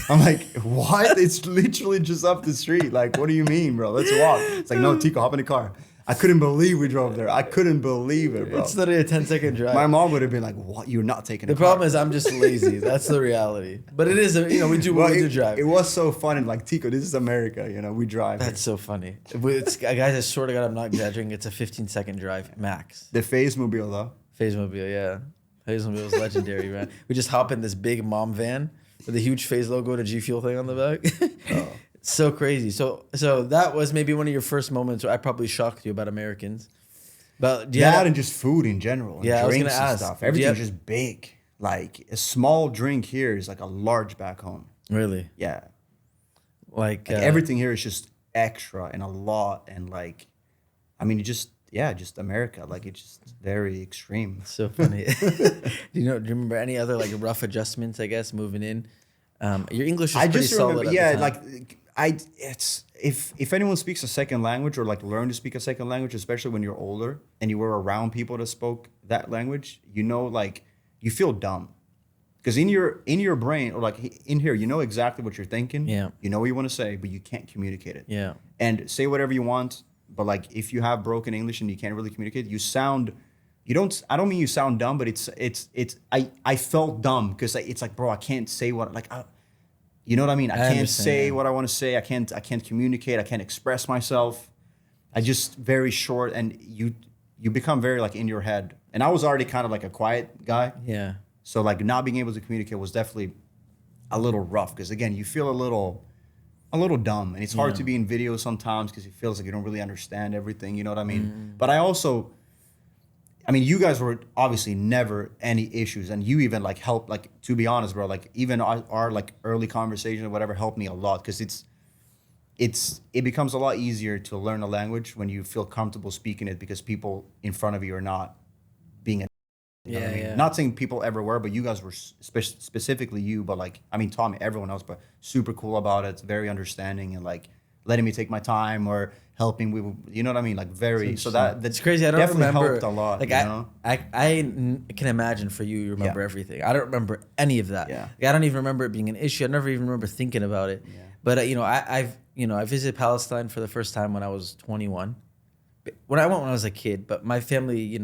S1: I'm like, "What? It's literally just up the street. Like, what do you mean, bro? Let's walk." It's like, "No, Teeqo, hop in the car." I couldn't believe we drove there. I couldn't believe it, bro.
S2: It's literally a 10-second drive.
S1: My mom would have been like, "What? You're not taking
S2: The problem is I'm just lazy. That's the reality. But it is, we do drive.
S1: It was so fun and like Teeqo, this is America, we drive.
S2: That's so funny. Guys, I swear to God, I'm not exaggerating. It's a 15-second drive max.
S1: The FaZe mobile though.
S2: FaZe Mobile, yeah. FaZe Mobile is legendary, man. We just hop in this big mom van with a huge FaZe logo and a G Fuel thing on the back.
S1: Oh.
S2: So crazy. So that was maybe one of your first moments where I probably shocked you about Americans. But
S1: and just food in general. And
S2: Yeah, I was
S1: drinks
S2: gonna
S1: and
S2: ask.
S1: stuff. Everything's just big. Like a small drink here is like a large back home.
S2: Really?
S1: Yeah.
S2: Like
S1: Everything here is just extra and a lot and like, I mean, just America. Like it's just very extreme.
S2: So funny. Do you remember any other like rough adjustments, I guess, moving in? Your English is pretty solid.
S1: It's if anyone speaks a second language or like learn to speak a second language, especially when you're older and you were around people that spoke that language, like you feel dumb. Because in your brain or like in here, you know exactly what you're thinking.
S2: Yeah.
S1: You know what you want to say, but you can't communicate it.
S2: Yeah.
S1: And say whatever you want, but like if you have broken English and you can't really communicate, I don't mean you sound dumb, but I felt dumb because it's like, bro, I can't say you know what I mean? I can't say what I want to say. I can't communicate. I can't express myself. I just very short and you become very like in your head. And I was already kind of like a quiet guy.
S2: Yeah.
S1: So like not being able to communicate was definitely a little rough because again, you feel a little dumb and it's hard to be in videos sometimes because it feels like you don't really understand everything. You know what I mean? But you guys were obviously never any issues, and you even like helped. Like to be honest, bro, like even our like early conversation or whatever helped me a lot because it becomes a lot easier to learn a language when you feel comfortable speaking it because people in front of you are not being a. You know what I mean? Not saying people ever were, but you guys were specifically you. But like Tommy, everyone else, but super cool about it, very understanding and like letting me take my time or helping we you know what I mean, like very so that's
S2: crazy. I don't
S1: definitely
S2: remember
S1: helped a lot.
S2: Like I can imagine for you remember everything. I don't remember any of that.
S1: Yeah.
S2: Like, I don't even remember it being an issue. I never even remember thinking about it.
S1: Yeah.
S2: But I visited Palestine for the first time when I was 21. When I was a kid, but my family,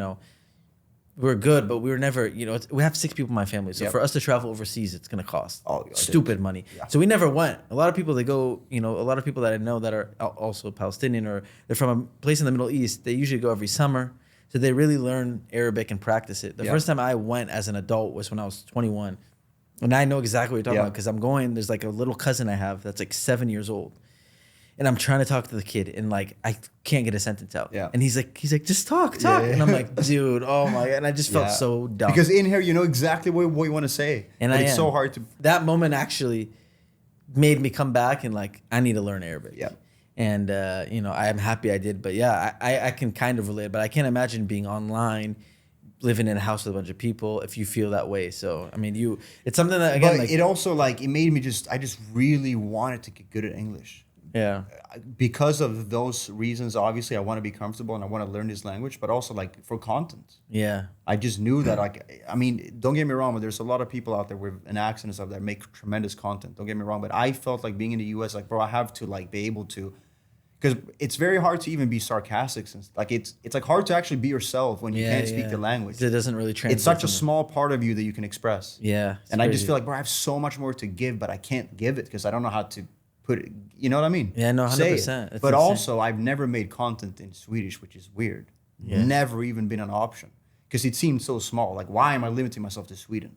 S2: we were good, but we were never, we have 6 people in my family. So for us to travel overseas, it's going to cost stupid money. Yeah. So we never went. A lot of people that go, a lot of people that I know that are also Palestinian or they're from a place in the Middle East, they usually go every summer. So they really learn Arabic and practice it. The first time I went as an adult was when I was 21. And I know exactly what you're talking about because I'm going, there's like a little cousin I have that's like 7 years old. And I'm trying to talk to the kid, and like I can't get a sentence out. Yeah. And he's like, just talk. Yeah. And I'm like, dude, oh my god. And I just felt so dumb.
S1: Because in here, you know exactly what you want to say, and it's so hard to.
S2: That moment actually made me come back and like I need to learn Arabic.
S1: Yeah.
S2: And I'm happy I did. But yeah, I can kind of relate. But I can't imagine being online, living in a house with a bunch of people if you feel that way. So I mean, it's something that again. But
S1: it also like it made me I just really wanted to get good at English.
S2: Yeah.
S1: Because of those reasons, obviously, I want to be comfortable and I want to learn this language, but also like for content.
S2: Yeah.
S1: I just knew that don't get me wrong, but there's a lot of people out there with an accent and stuff that make tremendous content. Don't get me wrong, but I felt like being in the US, like, bro, I have to like be able to, because it's very hard to even be sarcastic. Like it's like hard to actually be yourself when you can't speak the language.
S2: It doesn't really translate.
S1: It's such a small part of you that you can express.
S2: Yeah.
S1: And crazy. I just feel like, bro, I have so much more to give, but I can't give it because I don't know how to put it, you know what I mean?
S2: Yeah, no, 100%. But
S1: insane. Also, I've never made content in Swedish, which is weird. Yeah. Never even been an option because it seemed so small. Like, why am I limiting myself to Sweden?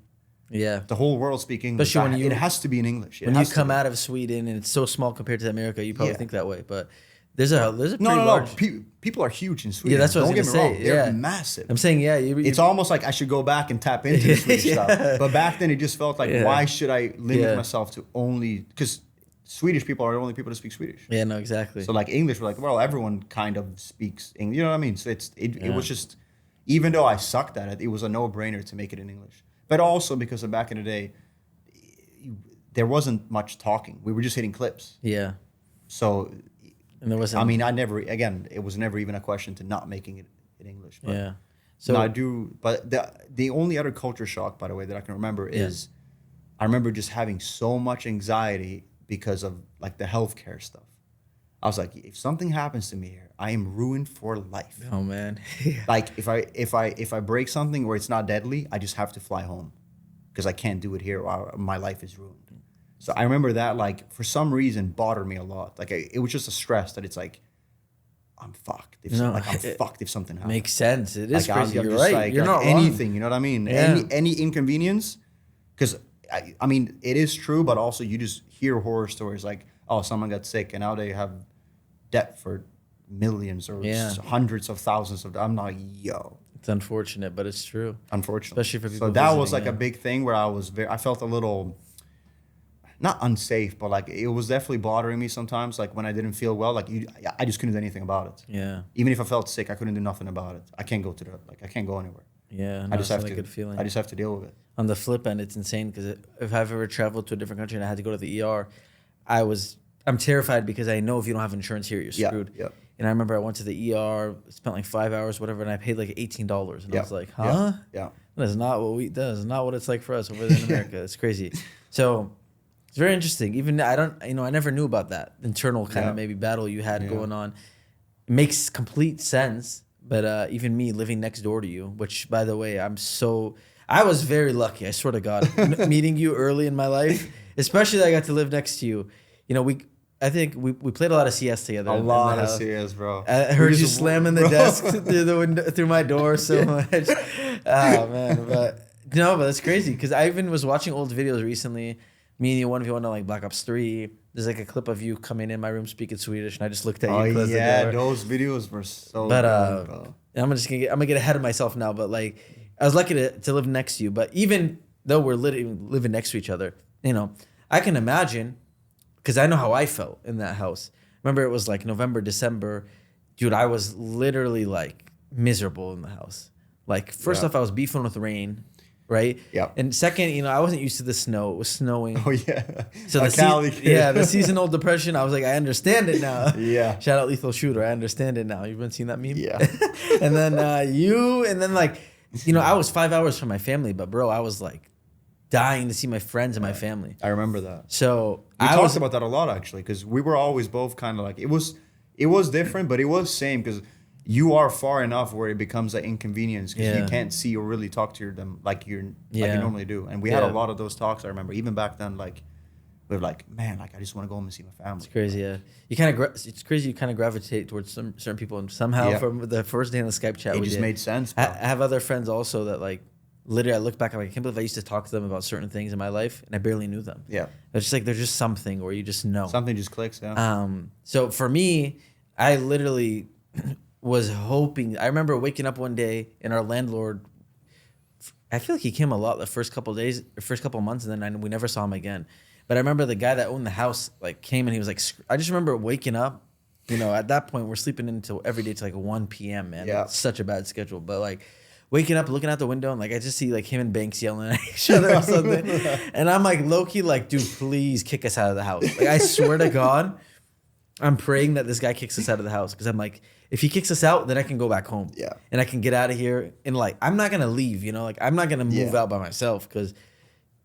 S2: Yeah,
S1: the whole world speaks English. It has to be in English.
S2: When you come out of Sweden and it's so small compared to America, you probably think that way. But there's a pretty large...
S1: People are huge in Sweden.
S2: Yeah, that's what I was gonna say.
S1: They're massive.
S2: I'm saying,
S1: it's almost like I should go back and tap into the Swedish stuff. But back then, it just felt like, why should I limit myself to only because Swedish people are the only people that speak Swedish.
S2: Yeah, no, exactly.
S1: So like English, we're like, well, everyone kind of speaks English. You know what I mean? So it was just, even though I sucked at it, it was a no-brainer to make it in English. But also because of back in the day, there wasn't much talking. We were just hitting clips.
S2: Yeah.
S1: So,
S2: and there wasn't.
S1: It was never even a question to not making it in English. But
S2: yeah.
S1: So I do. But the only other culture shock, by the way, that I can remember is, I remember just having so much anxiety because of like the healthcare stuff. I was like, if something happens to me here, I am ruined for life.
S2: Oh man.
S1: Like if I break something where it's not deadly, I just have to fly home because I can't do it here. Or my life is ruined. So I remember that, like, for some reason bothered me a lot. Like it was just a stress that it's like, I'm fucked. I'm fucked if something happens.
S2: Makes sense. It is
S1: Like,
S2: crazy.
S1: I'm
S2: You're
S1: just
S2: right.
S1: like,
S2: You're not wrong.
S1: anything. You know what I mean?
S2: Yeah.
S1: Any inconvenience, because I mean it is true, but also you just hear horror stories like, oh, someone got sick and now they have debt for millions or hundreds of thousands of. I'm like, yo.
S2: It's unfortunate, but it's true.
S1: Unfortunately,
S2: Especially for people.
S1: So that was
S2: visiting,
S1: like a big thing where I felt a little, not unsafe, but like it was definitely bothering me sometimes. Like when I didn't feel well, like I just couldn't do anything about it.
S2: Yeah.
S1: Even if I felt sick, I couldn't do nothing about it. I can't go I can't go anywhere.
S2: Yeah.
S1: I just have to.
S2: Good feeling.
S1: I just have to deal with it.
S2: On the flip end, it's insane because if I've ever traveled to a different country and I had to go to the ER, I'm terrified because I know if you don't have insurance here, you're screwed.
S1: Yeah.
S2: And I remember I went to the ER, spent like 5 hours, whatever, and I paid like $18. And I was like, huh?
S1: Yeah.
S2: That is not what it's like for us over there in America. It's crazy. So it's very interesting. Even I never knew about that internal kind of maybe battle you had going on. It makes complete sense. But even me living next door to you, which by the way, I was very lucky. I swear to God, meeting you early in my life, especially that I got to live next to you. You know, I think we played a lot of CS together.
S1: A lot of CS, bro.
S2: I heard you slamming the desk through the window, through my door so much. Oh man, but that's crazy because I even was watching old videos recently. Me and you 1v1 on like Black Ops 3. There's like a clip of you coming in my room speaking Swedish, and I just looked at you.
S1: Oh yeah, those videos were so.
S2: But
S1: good, bro.
S2: I'm gonna get ahead of myself now. But like, I was lucky to live next to you. But even though we're living next to each other, I can imagine. Because I know how I felt in that house. Remember, it was like November, December. Dude, I was literally like miserable in the house. Like, first off, I was beefing with rain, right?
S1: Yeah.
S2: And second, I wasn't used to the snow. It was snowing.
S1: Oh, yeah.
S2: So the seasonal depression, I was like, I understand it now.
S1: Yeah.
S2: Shout out Lethal Shooter. I understand it now. You've been seeing that meme?
S1: Yeah.
S2: And then I was 5 hours from my family, but bro, I was like, dying to see my friends and my family.
S1: I remember that.
S2: So
S1: we talked about that a lot actually, because we were always both kind of like it was different, but it was same because you are far enough where it becomes an inconvenience because you can't see or really talk to them like you normally do. And we had a lot of those talks. I remember even back then, like we were like, man, like I just want to go home and see my family.
S2: It's crazy, yeah. It's crazy. You kind of gravitate towards certain people, and somehow from the first day in the Skype chat,
S1: it just made sense.
S2: I have other friends also that like. Literally, I look back, I'm like, I can't believe I used to talk to them about certain things in my life, and I barely knew them.
S1: Yeah.
S2: It's just like, there's just something where you just know.
S1: Something just clicks, yeah.
S2: So for me, I literally was hoping, I remember waking up one day, and our landlord, I feel like he came a lot the first couple of days, or first couple of months, and then we never saw him again. But I remember the guy that owned the house, like, came, and he was like, I just remember waking up, at that point, we're sleeping until every day to like 1 p.m., man.
S1: Yeah.
S2: It's such a bad schedule, but like, waking up, looking out the window, and like I just see like him and Banks yelling at each other or something. And I'm like low-key like, dude, please kick us out of the house. Like I swear to God, I'm praying that this guy kicks us out of the house. Because I'm like, if he kicks us out, then I can go back home.
S1: Yeah.
S2: And I can get out of here. And like, I'm not gonna leave, like I'm not gonna move out by myself because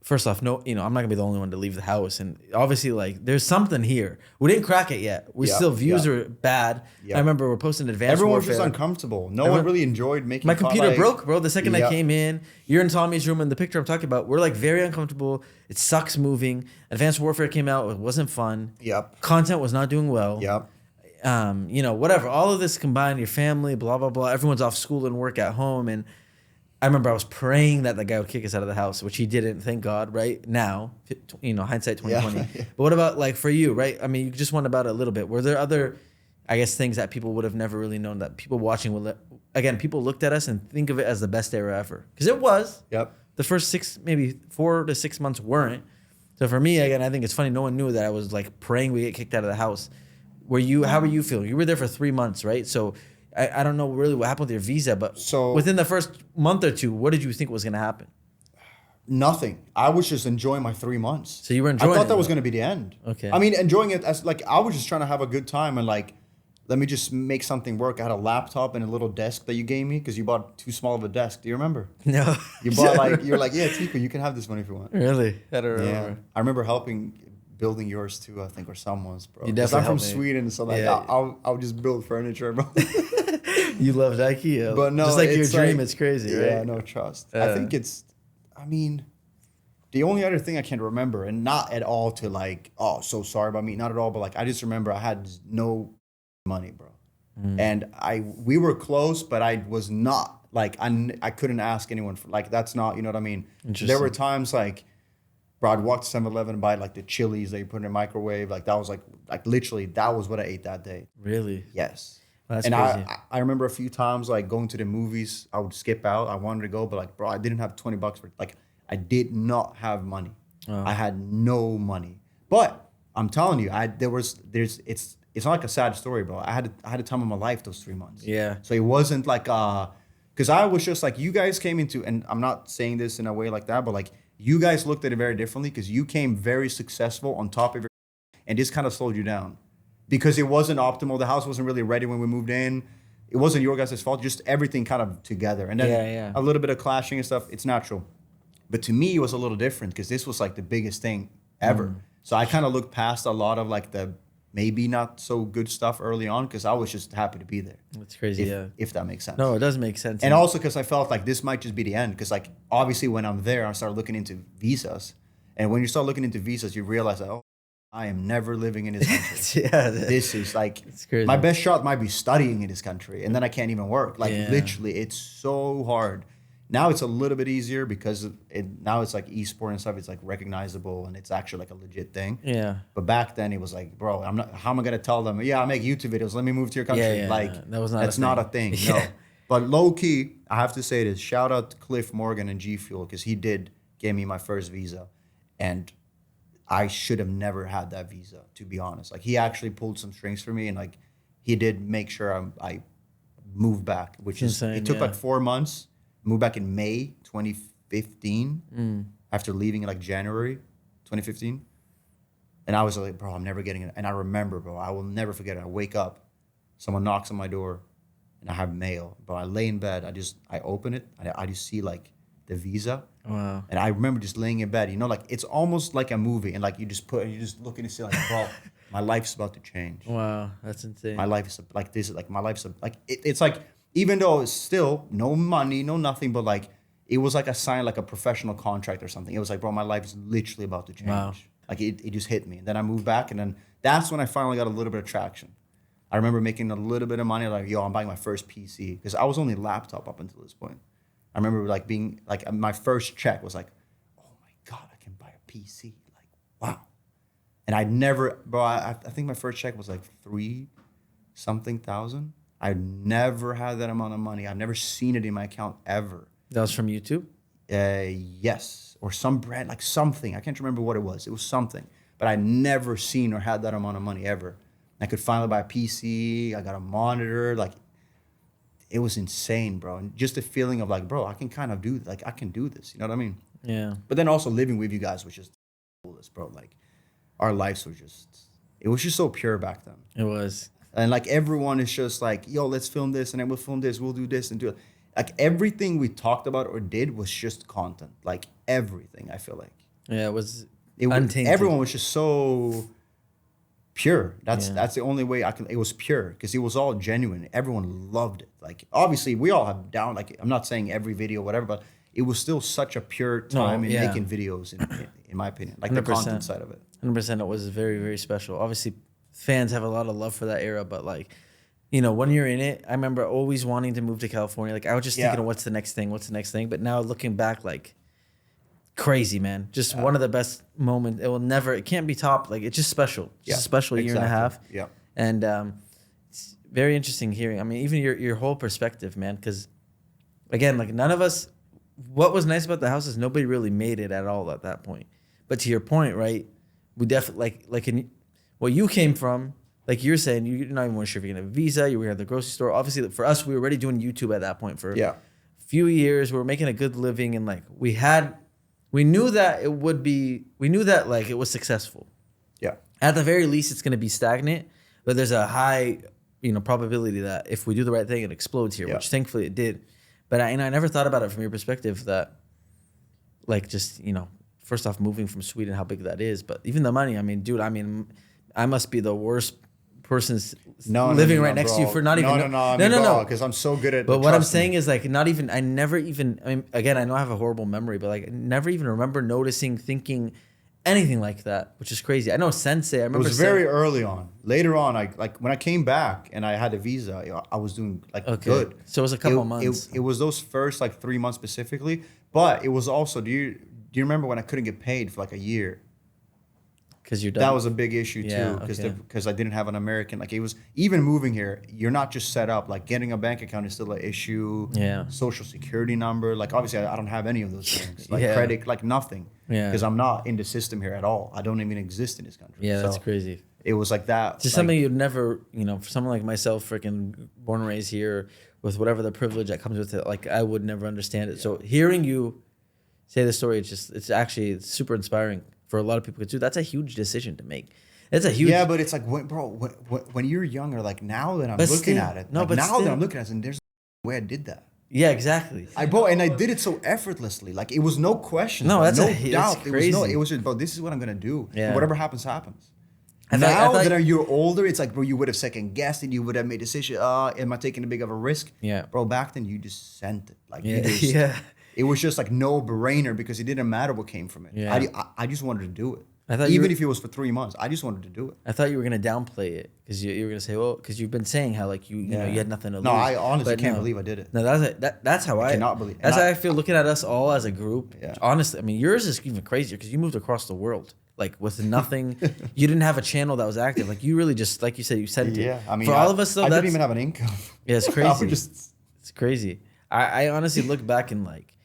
S2: first off, no, I'm not gonna be the only one to leave the house. And obviously, like, there's something here. We didn't crack it yet. Views are bad.
S1: Yeah.
S2: I remember we're posting Advanced
S1: Everyone
S2: Warfare.
S1: was just uncomfortable. No one really enjoyed making.
S2: My computer broke, bro. The second I came in, you're in Tommy's room, and the picture I'm talking about, we're like very uncomfortable. It sucks moving. Advanced Warfare came out. It wasn't fun.
S1: Yep.
S2: Content was not doing well.
S1: Yep.
S2: Whatever. All of this combined, your family, blah blah blah. Everyone's off school and work at home, and I remember I was praying that the guy would kick us out of the house, which he didn't, thank God, right? Now, hindsight 2020.
S1: Yeah.
S2: But what about, like, for you, right? I mean, you just went about it a little bit. Were there other, I guess, things that people would have never really known that people watching would, again, people looked at us and think of it as the best era ever? Because it was.
S1: Yep.
S2: The first 4 to 6 months weren't. So for me, again, I think it's funny. No one knew that I was, like, praying we get kicked out of the house. How were you feeling? You were there for 3 months, right? So I don't know really what happened with your visa, but within the first month or two, what did you think was going to happen?
S1: Nothing. I was just enjoying my 3 months.
S2: So you were enjoying it?
S1: I thought that was going to be the end.
S2: Okay.
S1: I mean, enjoying it as like, I was just trying to have a good time and like, let me just make something work. I had a laptop and a little desk that you gave me because you bought too small of a desk. Do you remember?
S2: No.
S1: You bought you're like, yeah, Teeqo, you can have this one if you want.
S2: Really? I don't remember.
S1: Yeah. I remember helping building yours too, I think, or someone's, bro.
S2: You
S1: Because I'm
S2: definitely
S1: from
S2: helped me.
S1: Sweden, so like
S2: Yeah.
S1: I'll just build furniture, bro.
S2: You love IKEA,
S1: But no,
S2: just like your
S1: it's
S2: dream.
S1: like-
S2: It's crazy, right?
S1: Yeah, no trust. I think it's, I mean, the only other thing I can remember, and not at all to like, oh, so sorry about me, not at all, but like I just remember I had no money, bro. And we were close, but I was not like, I couldn't ask anyone for, like, that's not, you know what I mean? There were times like, bro, I'd walk to 7-Eleven and buy like the chilies that you put in a microwave. Like that was like literally, that was what I ate that day.
S2: Really?
S1: Yes.
S2: That's
S1: And
S2: crazy.
S1: I remember a few times like going to the movies, I would skip out. I wanted to go, but like, bro, I didn't have $20 for, like, I did not have money. I had no money. But I'm telling you, it's not like a sad story, bro. I had a time of my life those 3 months.
S2: Yeah.
S1: So it wasn't like, because I was just like, you guys came into, and I'm not saying this in a way like that, but like, you guys looked at it very differently because you came very successful on top of your, and this kind of slowed you down because it wasn't optimal. The house wasn't really ready when we moved in. It wasn't your guys' fault, just everything kind of together. And then a little bit of clashing and stuff, it's natural. But to me, it was a little different because this was like the biggest thing ever. So I kind of looked past a lot of like the maybe not so good stuff early on because I was just happy to be there.
S2: That's crazy.
S1: If that makes sense.
S2: No, it does make sense.
S1: And also because I felt like this might just be the end. Because like obviously when I'm there, I started looking into visas. And when you start looking into visas, you realize that, oh, I am never living in this country. This is like,
S2: it's crazy.
S1: my best shot might be studying in this country. And then I can't even work. Like literally, it's so hard. Now it's a little bit easier because now it's like esport and stuff. It's like recognizable and it's actually like a legit thing.
S2: Yeah.
S1: But back then it was like, bro, how am I gonna tell them? Yeah, I make YouTube videos. Let me move to your country.
S2: Yeah,
S1: like
S2: that's
S1: not a thing. No. But low key, I have to say this. Shout out to Cliff Morgan and G Fuel because he did give me my first visa, and I should have never had that visa, to be honest. Like he actually pulled some strings for me, and like he did make sure I moved back, which is
S2: insane,
S1: it took like 4 months. Moved back in May 2015 after leaving in like January 2015. And I was like, bro, I'm never getting it. And I remember, bro, I will never forget it. I wake up, someone knocks on my door, and I have mail. Bro, I lay in bed. I open it. I just see like the visa.
S2: Wow.
S1: And I remember just laying in bed, you know, like it's almost like a movie. And like you just look and see like, bro, my life's about to change.
S2: Wow, that's insane.
S1: My life is like this. Like my life's like it's like, even though it's still no money, no nothing, but like it was like a sign, like a professional contract or something. It was like, bro, my life is literally about to change.
S2: Wow.
S1: Like it just hit me. And then I moved back, and then that's when I finally got a little bit of traction. I remember making a little bit of money, like, yo, I'm buying my first PC because I was only laptop up until this point. I remember like being like my first check was like, oh my God, I can buy a PC. Like, wow. And I never, bro, I think my first check was like 3-something thousand. I never had that amount of money. I've never seen it in my account ever.
S2: That was from YouTube?
S1: Yes. Or some brand, like something. I can't remember what it was. It was something. But I never seen or had that amount of money ever. I could finally buy a PC. I got a monitor. Like, it was insane, bro. And just the feeling of like, bro, I can kind of do, like, I can do this. You know what I mean?
S2: Yeah.
S1: But then also living with you guys was just the coolest, bro. Like, our lives were just, it was just so pure back then.
S2: It was.
S1: And like everyone is just like, yo, let's film this, and then we'll film this, we'll do this and do it. Like everything we talked about or did was just content. Like everything, I feel like.
S2: Yeah, it was
S1: Untainted. Everyone was just so pure. That's the only way I can. It was pure because it was all genuine. Everyone loved it. Like obviously we all have down. Like I'm not saying every video, whatever, but it was still such a pure time in making videos. In my opinion, like 100%. The content side of it.
S2: 100%. It was very, very special. Obviously, fans have a lot of love for that era, but like, you know, when you're in it, I remember always wanting to move to California. Like I was just thinking of what's the next thing. But now looking back, like crazy, man. Just one of the best moments. It can't be topped. Like it's just special. Just a special year and a half.
S1: Yeah.
S2: And it's very interesting hearing. I mean, even your whole perspective, man. Because again, like none of us, what was nice about the house is nobody really made it at all at that point. But to your point, right? We definitely like in what you came from, like you're saying, you're not even sure if you're gonna have a visa. You were at the grocery store. Obviously, for us, we were already doing YouTube at that point for a few years. We were making a good living, and like we knew that it would be. We knew that like it was successful.
S1: Yeah.
S2: At the very least, it's gonna be stagnant, but there's a high, probability that if we do the right thing, it explodes here, which thankfully it did. But I never thought about it from your perspective that, like, just first off, moving from Sweden, how big that is, but even the money. I mean, dude, I mean, I must be the worst person living right next to you for not even.
S1: No. Because I'm so good at.
S2: But what I'm saying is like not even. I never even. I mean, again, I know I have a horrible memory, but like I never even remember noticing, thinking anything like that, which is crazy. I know Sensei. I remember
S1: it was very early on. Later on, I like when I came back and I had a visa, I was doing like good.
S2: So it was a couple months.
S1: It was those first like 3 months specifically, but it was also. Do you remember when I couldn't get paid for like a year?
S2: Because you're done.
S1: That was a big issue too, because I didn't have an American. Like it was even moving here. You're not just set up. Like getting a bank account is still an issue.
S2: Yeah.
S1: Social security number. Like obviously I don't have any of those things. Like credit. Like nothing.
S2: Yeah.
S1: Because I'm not in the system here at all. I don't even exist in this country.
S2: Yeah, that's crazy.
S1: It was like that.
S2: Just something you'd never, for someone like myself, freaking born and raised here, with whatever the privilege that comes with it, like I would never understand it. Yeah. So hearing you say the story, it's actually super inspiring for a lot of people. Too. That's a huge decision to make. It's a huge.
S1: Yeah, but it's like, when you're younger, like now that I'm looking at it, that I'm looking at it, and there's no way I did that.
S2: Yeah, exactly.
S1: I did it so effortlessly. Like it was no question.
S2: No, that's
S1: no
S2: doubt.
S1: That's crazy. It was just, bro, this is what I'm gonna do.
S2: Yeah.
S1: And whatever happens, happens.
S2: I
S1: Now
S2: thought
S1: that you're older, it's like, bro, you would have second guessed it. You would have made a decision. Am I taking a big of a risk?
S2: Yeah.
S1: Bro, back then you just sent it. Like
S2: yeah.
S1: It was just like no brainer because it didn't matter what came from it.
S2: Yeah.
S1: I just wanted to do it.
S2: Even
S1: if it was for 3 months, I just wanted to do it.
S2: I thought you were gonna downplay it because you were gonna say, well, because you've been saying how like you had nothing to lose.
S1: No, I honestly can't believe I did it.
S2: No, that's how I
S1: cannot believe.
S2: That's how I feel looking at us all as a group.
S1: Yeah.
S2: Honestly, I mean, yours is even crazier because you moved across the world like with nothing. You didn't have a channel that was active. Like you really just, like you said, you sent it.
S1: Yeah, I mean,
S2: for all of us though,
S1: I didn't even have an income.
S2: Yeah, it's crazy. It's crazy. I honestly look back and like,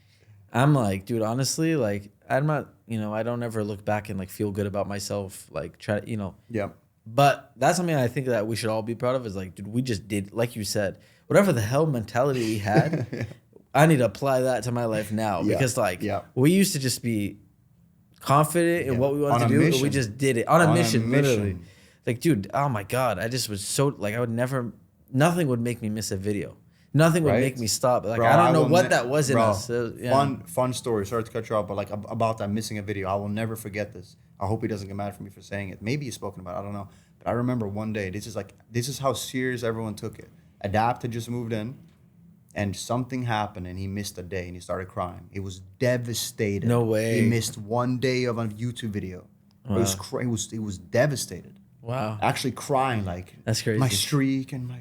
S2: I'm like, dude, honestly, like I'm not, I don't ever look back and like feel good about myself, like try,
S1: Yeah.
S2: But that's something I think that we should all be proud of is like, dude, we just did, like you said, whatever the hell mentality we had, I need to apply that to my life now because like we used to just be confident in what we wanted to do, and we just did it on a mission, literally. Like, dude, oh my God, I just was so like, nothing would make me miss a video. Nothing would make me stop. Like, bro, I don't know what that was in us.
S1: Fun story. Sorry to cut you off, but like about that missing a video, I will never forget this. I hope he doesn't get mad for me for saying it. Maybe he's spoken about it, I don't know. But I remember one day, this is how serious everyone took it. Adapt had just moved in, and something happened, and he missed a day, and he started crying. He was devastated.
S2: No way.
S1: He missed one day of a YouTube video. Wow. He was devastated.
S2: Wow.
S1: Actually crying, like,
S2: that's crazy.
S1: My streak and my,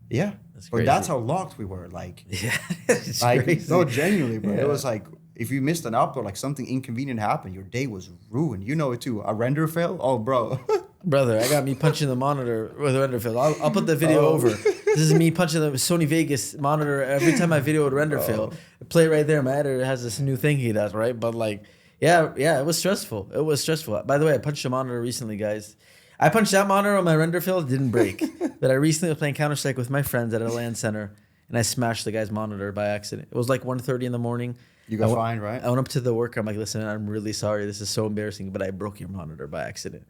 S1: yeah. But that's how locked we were. Like,
S2: yeah, it's
S1: like
S2: crazy.
S1: No, genuinely, bro. Yeah. It was like if you missed an upload, like something inconvenient happened, your day was ruined. You know it too. A render fail, oh, bro.
S2: Brother, I got me punching the monitor with a render fail. I'll put the video over. This is me punching the Sony Vegas monitor every time my video would render fail. Play it right there. My editor has this new thing he does, right? But like, yeah, it was stressful. It was stressful. By the way, I punched a monitor recently, guys. I punched that monitor on my render fill, it didn't break. But I recently was playing Counter-Strike with my friends at a LAN center, and I smashed the guy's monitor by accident. It was like 1:30 in the morning.
S1: You got fined, right?
S2: I went up to the worker. I'm like, listen, I'm really sorry. This is so embarrassing, but I broke your monitor by accident.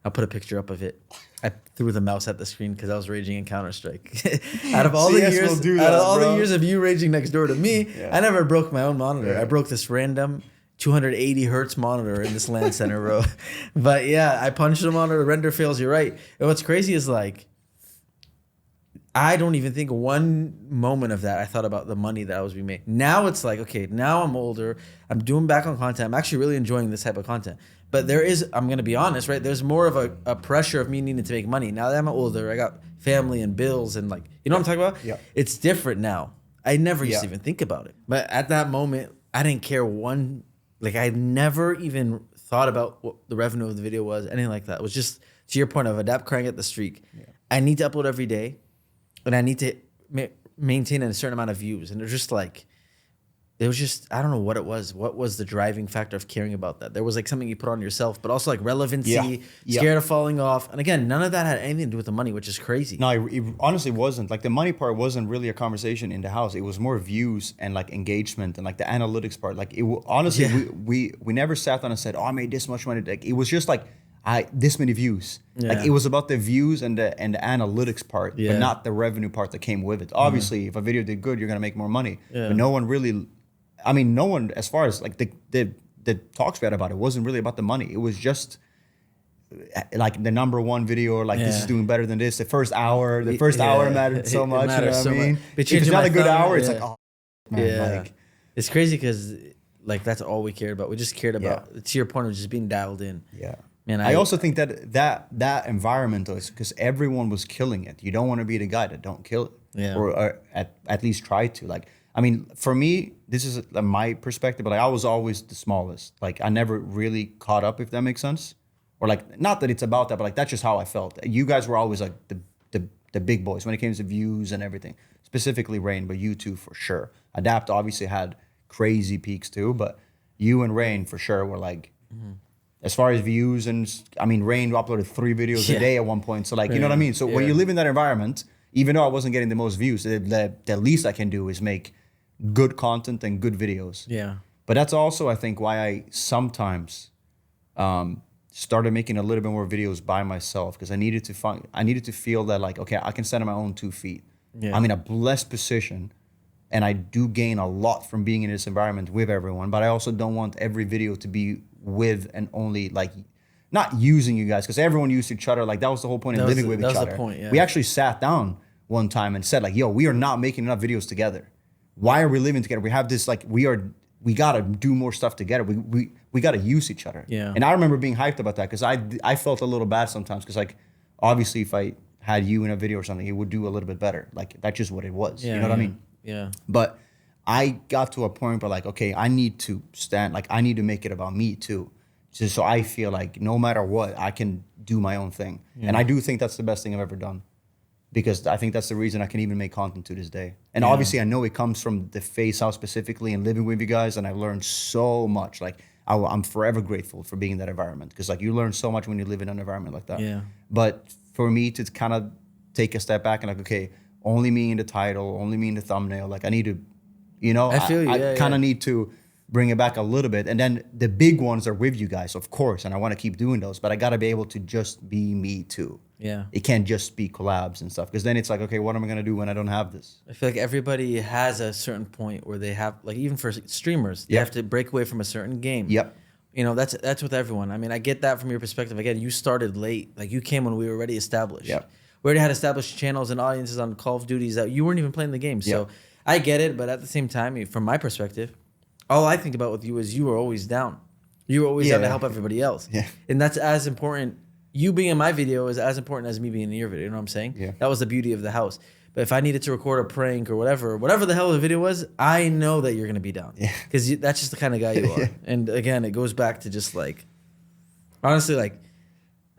S2: I'll put a picture up of it. I threw the mouse at the screen because I was raging in Counter-Strike. Out of all the years of you raging next door to me, I never broke my own monitor. Yeah. I broke this random 280 hertz monitor in this LAN center, bro. But yeah, I punched the monitor, the render fails, you're right. And what's crazy is like, I don't even think one moment of that I thought about the money that I was being made. Now it's like, okay, now I'm older, I'm doing back on content, I'm actually really enjoying this type of content. But there is, I'm gonna be honest, right? There's more of a pressure of me needing to make money. Now that I'm older, I got family and bills and like, you know what I'm talking about?
S1: Yeah.
S2: It's different now. I never used to even think about it. But at that moment, I didn't care like I never even thought about what the revenue of the video was, anything like that. It was just, to your point of adapt, crying at the streak. Yeah. I need to upload every day, and I need to maintain a certain amount of views. And it was just, I don't know what it was. What was the driving factor of caring about that? There was like something you put on yourself, but also like relevancy, scared of falling off. And again, none of that had anything to do with the money, which is crazy.
S1: No, it honestly wasn't. Like the money part wasn't really a conversation in the house. It was more views and like engagement and like the analytics part. Like honestly, we never sat down and said, oh, I made this much money. Like it was just like, this many views. Yeah. Like it was about the views and the analytics part, but not the revenue part that came with it. Obviously, if a video did good, you're gonna make more money. Yeah. But no one, as far as like the the talks we had about it wasn't really about the money. It was just like the number one video, or like this is doing better than this. The first hour mattered so much. You know what I mean? If it's not a good hour, it's like, oh man, like
S2: it's crazy because like that's all we cared about. We just cared about to your point of just being dialed in.
S1: Yeah.
S2: Man,
S1: I also think that environment is because everyone was killing it. You don't want to be the guy that don't kill it, or at least try to. Like, I mean, for me, this is my perspective, but like, I was always the smallest. Like, I never really caught up, if that makes sense. Or like, not that it's about that, but like that's just how I felt. You guys were always like the big boys when it came to views and everything. Specifically Rain, but you two for sure. Adapt obviously had crazy peaks too, but you and Rain for sure were like. As far as views, and I mean, Rain uploaded 3 videos a day at one point. So like, you know what I mean? So when you live in that environment, even though I wasn't getting the most views, the least I can do is make good content and good videos.
S2: Yeah.
S1: But that's also, I think, why I sometimes started making a little bit more videos by myself, because I needed to feel that like, okay, I can stand on my own 2 feet. Yeah. I'm in a blessed position, and I do gain a lot from being in this environment with everyone. But I also don't want every video to be with and only like not using you guys, because everyone used each other. Like that was the whole point of living with each other. That was the point, yeah. We actually sat down one time and said like, yo, we are not making enough videos together. Why are we living together? We have this like, we gotta do more stuff together. We gotta use each other.
S2: Yeah.
S1: And I remember being hyped about that, because I felt a little bad sometimes, because like obviously if I had you in a video or something, it would do a little bit better. Like that's just what it was. You know what I mean?
S2: Yeah.
S1: But I got to a point where like, okay, I need to stand, like I need to make it about me too. So I feel like no matter what, I can do my own thing. Yeah. And I do think that's the best thing I've ever done, because I think that's the reason I can even make content to this day. And obviously I know it comes from the FaZe house specifically and living with you guys. And I learned so much. Like I'm forever grateful for being in that environment, because like you learn so much when you live in an environment like that.
S2: Yeah.
S1: But for me to kind of take a step back and like, okay, only me in the title, only me in the thumbnail. Like I need to, you know, I kind of need to bring it back a little bit. And then the big ones are with you guys, of course. And I want to keep doing those, but I got to be able to just be me too.
S2: Yeah.
S1: It can't just be collabs and stuff, because then it's like, okay, what am I going to do when I don't have this?
S2: I feel like everybody has a certain point where they have, like even for streamers, they have to break away from a certain game.
S1: Yep.
S2: You know, that's with everyone. I mean, I get that from your perspective. Again, you started late. Like you came when we were already established.
S1: Yep.
S2: We already had established channels and audiences on Call of Duties that you weren't even playing the game. So
S1: Yep.
S2: I get it, but at the same time, from my perspective, all I think about with you is you were always down. You were always down to help everybody else.
S1: Yeah.
S2: And that's as important. You being in my video is as important as me being in your video. You know what I'm saying?
S1: Yeah.
S2: That was the beauty of the house. But if I needed to record a prank or whatever the hell the video was, I know that you're going to be down.
S1: Yeah.
S2: Because that's just the kind of guy you are. Yeah. And again, it goes back to just like, honestly, like,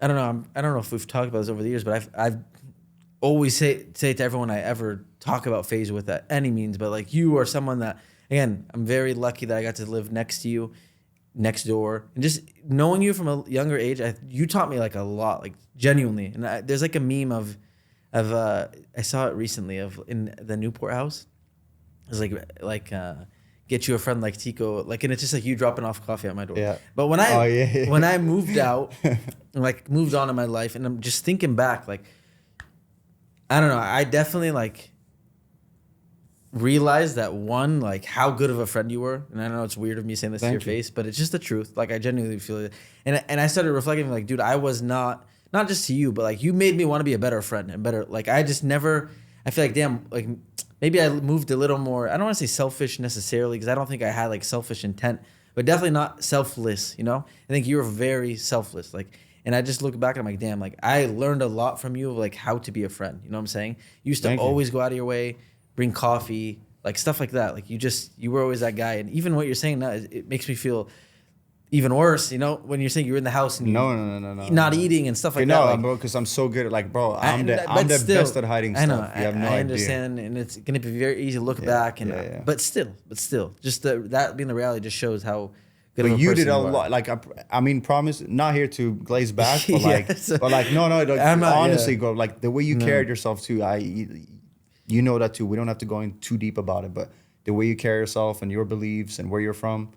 S2: I don't know if we've talked about this over the years, but I've always say to everyone I ever talk about FaZe with at any means, but like you are someone that, again, I'm very lucky that I got to live next to you, next door, and just knowing you from a younger age, you taught me like a lot, like genuinely. And there's like a meme of I saw it recently of in the Newport house. It's like get you a friend like Teeqo, like, and it's just like you dropping off coffee at my door.
S1: Yeah.
S2: But when I moved out and like moved on in my life, and I'm just thinking back, like, I don't know, I definitely like realized that one, like how good of a friend you were. And I know it's weird of me saying this to your face, but it's just the truth. Like I genuinely feel it. And I started reflecting like, dude, I was not just to you, but like you made me want to be a better friend and better. Like I just never, I feel like, damn, like maybe I moved a little more. I don't want to say selfish necessarily, because I don't think I had like selfish intent, but definitely not selfless, you know? I think you were very selfless. Like, and I just look back and I'm like, damn, like I learned a lot from you of like how to be a friend. You know what I'm saying? You used to always go out of your way, bring coffee, like stuff like that. Like you were always that guy. And even what you're saying now, it makes me feel even worse, you know, when you're saying you're in the house and not eating and stuff like that. No,
S1: like, bro, because I'm so good at like, bro, I'm the best at hiding stuff. I have no idea.
S2: I understand, and it's gonna be very easy to look back and but still, just that being the reality just shows how good of a person you did a lot.
S1: Like I mean, promise, not here to glaze back, but like, no, like, honestly, bro, like the way you carried yourself too, you know that too. We don't have to go in too deep about it, but the way you carry yourself and your beliefs and where you're from,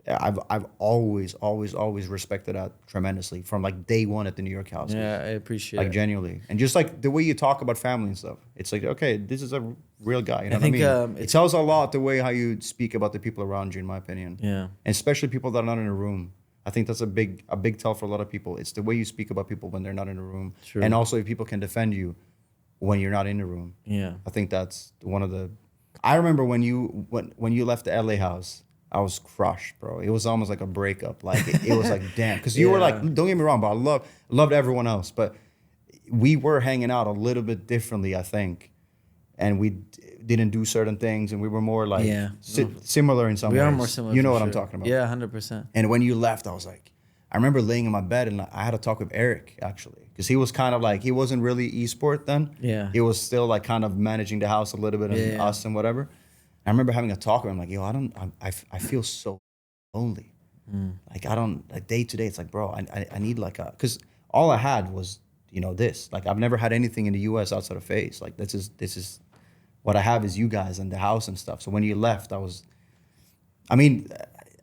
S1: I've always respected that tremendously from like day one at the New York house.
S2: Yeah, I appreciate
S1: Like
S2: it.
S1: genuinely, and just like the way you talk about family and stuff, it's like, okay, this is a real guy. You know
S2: think,
S1: what I mean? It
S2: it's-
S1: tells a lot the way how you speak about the people around you, in my opinion.
S2: Yeah.
S1: And especially people that are not in a room. I think that's a big tell for a lot of people. It's the way you speak about people when they're not in a room,
S2: True.
S1: and also if people can defend you when you're not in the room.
S2: Yeah.
S1: I think that's one of the. I remember when you left the LA house, I was crushed, bro. It was almost like a breakup. Like it was like, damn, because you were
S2: Yeah.
S1: like, don't get me wrong, but I loved everyone else, but we were hanging out a little bit differently, I think, and we didn't do certain things, and we were more like
S2: Yeah.
S1: similar in some
S2: We
S1: ways.
S2: are more similar.
S1: You know
S2: for
S1: what I'm
S2: sure.
S1: talking about?
S2: Yeah, 100%.
S1: And when you left, I was like, I remember laying in my bed and I had a talk with Eric actually, because he was kind of like, he wasn't really esport then.
S2: Yeah.
S1: He was still like kind of managing the house a little bit and
S2: Yeah.
S1: us and whatever. I remember having a talk with him like, yo, I feel so lonely. Like I don't, like day to day, it's like, bro, I need like because all I had was, this. Like I've never had anything in the US outside of FaZe. Like this is what I have is you guys and the house and stuff. So when you left, I mean,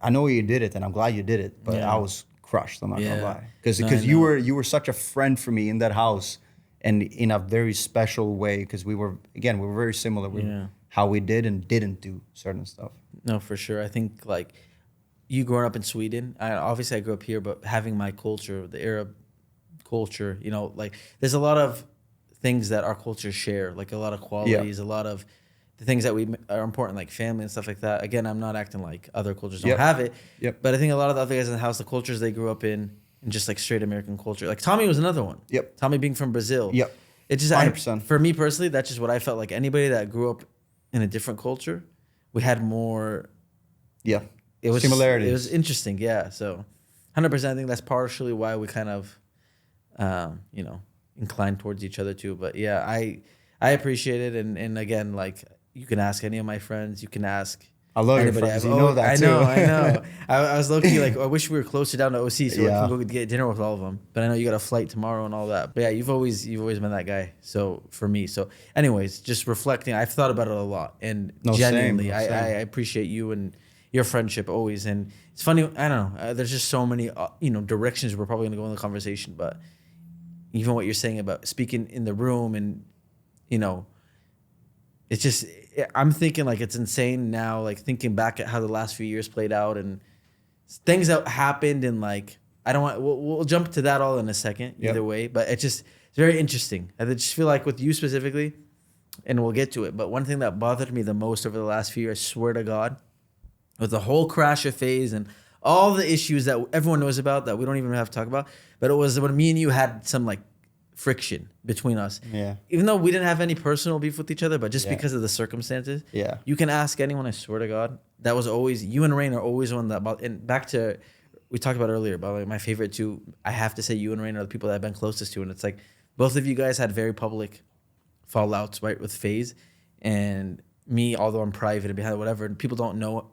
S1: I know you did it and I'm glad you did it, but
S2: Yeah.
S1: I was crushed. I'm not
S2: Yeah.
S1: gonna lie, because
S2: No, I
S1: you
S2: know.
S1: were such a friend for me in that house, and in a very special way, because we were very similar with
S2: Yeah.
S1: how we did and didn't do certain stuff.
S2: No, for sure. I think like you growing up in Sweden, obviously I grew up here, but having my culture, the Arab culture, like there's a lot of things that our cultures share, like a lot of qualities, a lot of the things that are important, like family and stuff like that. Again, I'm not acting like other cultures don't
S1: Yep.
S2: have it,
S1: Yep.
S2: but I think a lot of the other guys in the house, the cultures they grew up in, and just like straight American culture. Like Tommy was another one.
S1: Yep.
S2: Tommy being from Brazil.
S1: Yep.
S2: It just
S1: 100%.
S2: for me personally, that's just what I felt like. Anybody that grew up in a different culture, we had more.
S1: Yeah,
S2: It was
S1: similarities.
S2: It was interesting, yeah. So, 100%. I think that's partially why we kind of, inclined towards each other too. But yeah, I appreciate it, and again, like you can ask any of my friends, you can ask.
S1: I love your
S2: anybody.
S1: friends. You know that too.
S2: I know. I was low key like, I wish we were closer down to OC so
S1: Yeah.
S2: I can go get dinner with all of them. But I know you got a flight tomorrow and all that. But yeah, you've always been that guy. So for me, anyways, just reflecting, I've thought about it a lot, and
S1: No,
S2: genuinely,
S1: same.
S2: I appreciate you and your friendship always. And it's funny, I don't know. There's just so many directions we're probably gonna go in the conversation, but even what you're saying about speaking in the room and it's just, I'm thinking like it's insane now, like thinking back at how the last few years played out and things that happened, and like I don't want, we'll jump to that all in a second
S1: Yep.
S2: either way, but it's very interesting. I just feel like with you specifically, and we'll get to it, but one thing that bothered me the most over the last few years, I swear to God, with the whole crash of FaZe and all the issues that everyone knows about that we don't even have to talk about, but it was when me and you had some like friction between us.
S1: Yeah.
S2: Even though we didn't have any personal beef with each other, but just
S1: Yeah.
S2: because of the circumstances.
S1: Yeah.
S2: You can ask anyone, I swear to God. That was always, you and Rain are always on that. And back to, we talked about earlier, about like my favorite two, I have to say you and Rain are the people that I've been closest to. And it's like, both of you guys had very public fallouts, right, with FaZe. And me, although I'm private and behind whatever, and people don't know,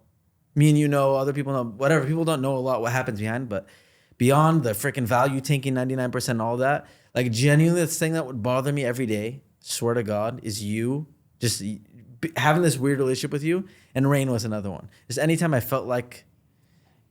S2: me and you know, other people know, whatever, people don't know a lot what happens behind, but beyond the freaking value tanking 99% and all that, like genuinely the thing that would bother me every day, swear to God, is you just having this weird relationship with you, and Rain was another one. Just anytime I felt like,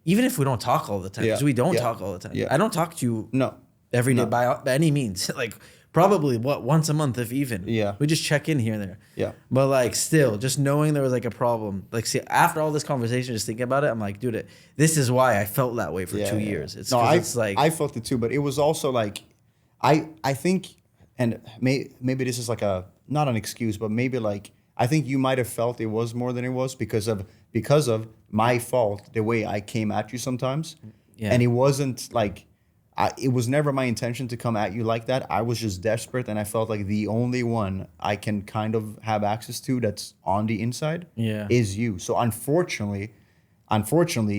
S2: even if we don't talk all the time, because
S1: Yeah.
S2: we don't
S1: Yeah.
S2: talk all the time.
S1: Yeah.
S2: I don't talk to you
S1: No.
S2: every day
S1: No.
S2: by any means. Like probably once a month, if even.
S1: Yeah.
S2: We just check in here and there.
S1: Yeah.
S2: But like still, just knowing there was like a problem. Like see, after all this conversation, just thinking about it, I'm like, dude, this is why I felt that way for 2 years. It's
S1: no,
S2: 'cause it's like
S1: I felt it too, but it was also like, I think, and maybe this is like not an excuse, but maybe like I think you might have felt it was more than it was because of my fault, the way I came at you sometimes,
S2: Yeah.
S1: and it wasn't like. It was never my intention to come at you like that. I was just desperate, and I felt like the only one I can kind of have access to that's on the inside is you. So unfortunately,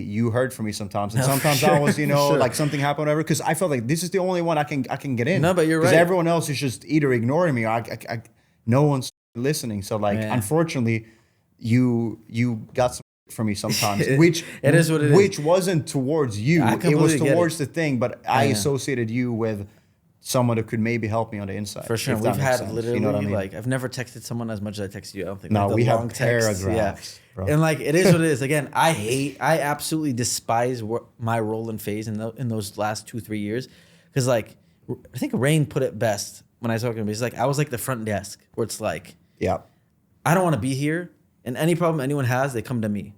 S1: you heard from me sometimes, and sometimes I was,
S2: Sure.
S1: like something happened, whatever. Because I felt like this is the only one I can get in.
S2: No, but you're right.
S1: Because everyone else is just either ignoring me or no one's listening. So like,
S2: Yeah.
S1: unfortunately, you got some from me sometimes, which
S2: It is what it is.
S1: which wasn't towards you.
S2: I
S1: It was
S2: completely get
S1: towards the thing, but I associated you with someone that could maybe help me on the inside.
S2: For sure.
S1: if that
S2: We've
S1: makes
S2: had
S1: sense.
S2: literally
S1: You know what I mean?
S2: like I've never texted someone as much as I texted you. I don't think.
S1: No,
S2: Like, the
S1: we have
S2: long texts,
S1: paragraphs, bro.
S2: And like it is what it is. Again, I absolutely despise my role in FaZe in those last 2-3 years, because like I think Rain put it best when I was talking to him. He's like, I was like the front desk where it's like,
S1: Yeah.
S2: I don't want to be here, and any problem anyone has, they come to me.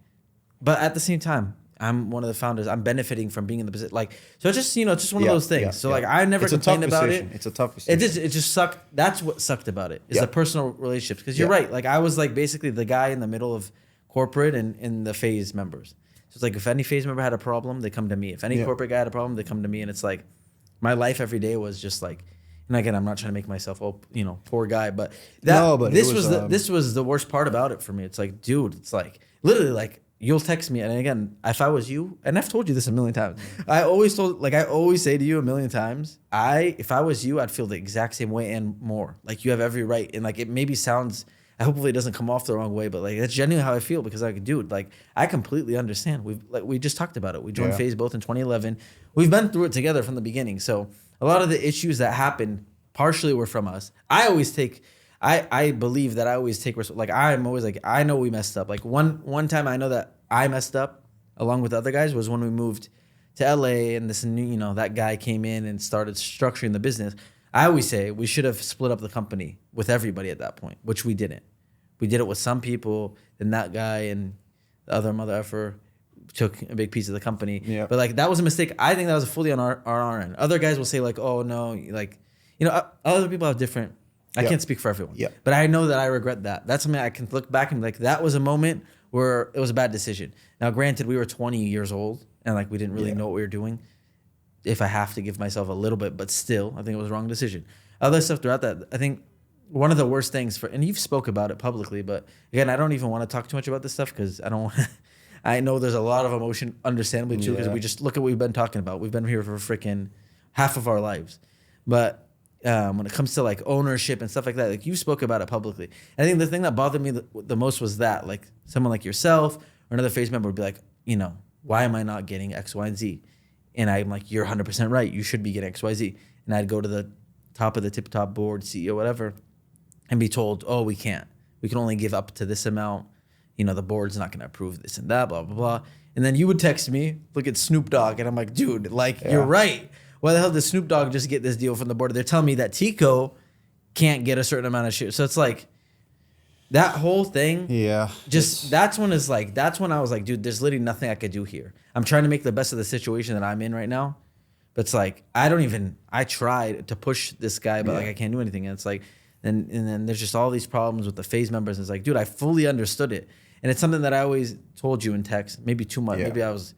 S2: But at the same time, I'm one of the founders. I'm benefiting from being in the position. Like, so it's just, it's just one of those things. So like, I never complained about it.
S1: It's a tough decision.
S2: It just sucked. That's what sucked about it, is the personal relationships. Because you're right. Like, I was like basically the guy in the middle of corporate and the FaZe members. So it's like, if any FaZe member had a problem, they come to me. If any corporate guy had a problem, they come to me. And it's like, my life every day was just like, and again, I'm not trying to make myself, poor guy, but this was the worst part about it for me. It's like, dude, it's like literally like, you'll text me, and again, if I was you, and I've told you this a million times, I always say to you a million times, if I was you, I'd feel the exact same way and more. Like, you have every right, and like, it maybe sounds, hopefully it doesn't come off the wrong way, but like, that's genuinely how I feel, because like, dude, like, I completely understand. We just talked about it. We joined FaZe both in 2011. We've been through it together from the beginning. So a lot of the issues that happened partially were from us. I believe that I always take like, I'm always like, I know we messed up. Like one time I know that I messed up along with other guys was when we moved to LA, and this new, that guy came in and started structuring the business. I always say we should have split up the company with everybody at that point, which we didn't. We did it with some people, then that guy and the other mother effer took a big piece of the company.
S1: Yeah.
S2: But like, that was a mistake. I think that was fully on our end. Other guys will say like, oh no, like, other people have different. I can't speak for everyone. But I know that I regret that. That's something I can look back and be like, that was a moment where it was a bad decision. Now, granted, we were 20 years old and like, we didn't really know what we were doing. If I have to give myself a little bit, but still, I think it was a wrong decision. Other stuff throughout that, I think one of the worst things and you've spoke about it publicly, but again, I don't even want to talk too much about this stuff because I don't want I know there's a lot of emotion, understandably too, because we just look at what we've been talking about. We've been here for freaking half of our lives. But when it comes to like ownership and stuff like that, like you spoke about it publicly. And I think the thing that bothered me the most was that like someone like yourself or another FaZe member would be like, why am I not getting X, Y, and Z? And I'm like, you're 100% right. You should be getting X, Y, Z. And I'd go to the top of the tip-top board, CEO, whatever, and be told, oh, we can't. We can only give up to this amount. The board's not going to approve this and that, blah, blah, blah. And then you would text me, look at Snoop Dogg, and I'm like, dude, like, you're right. Why the hell did Snoop Dogg just get this deal from the board? They're telling me that Teeqo can't get a certain amount of shit. So it's like that whole thing. Yeah. That's when I was like, dude, there's literally nothing I could do here. I'm trying to make the best of the situation that I'm in right now. But it's like, I tried to push this guy, but like, I can't do anything. And it's like, and then there's just all these problems with the FaZe members. And it's like, dude, I fully understood it. And it's something that I always told you in text, maybe too much. Maybe I was,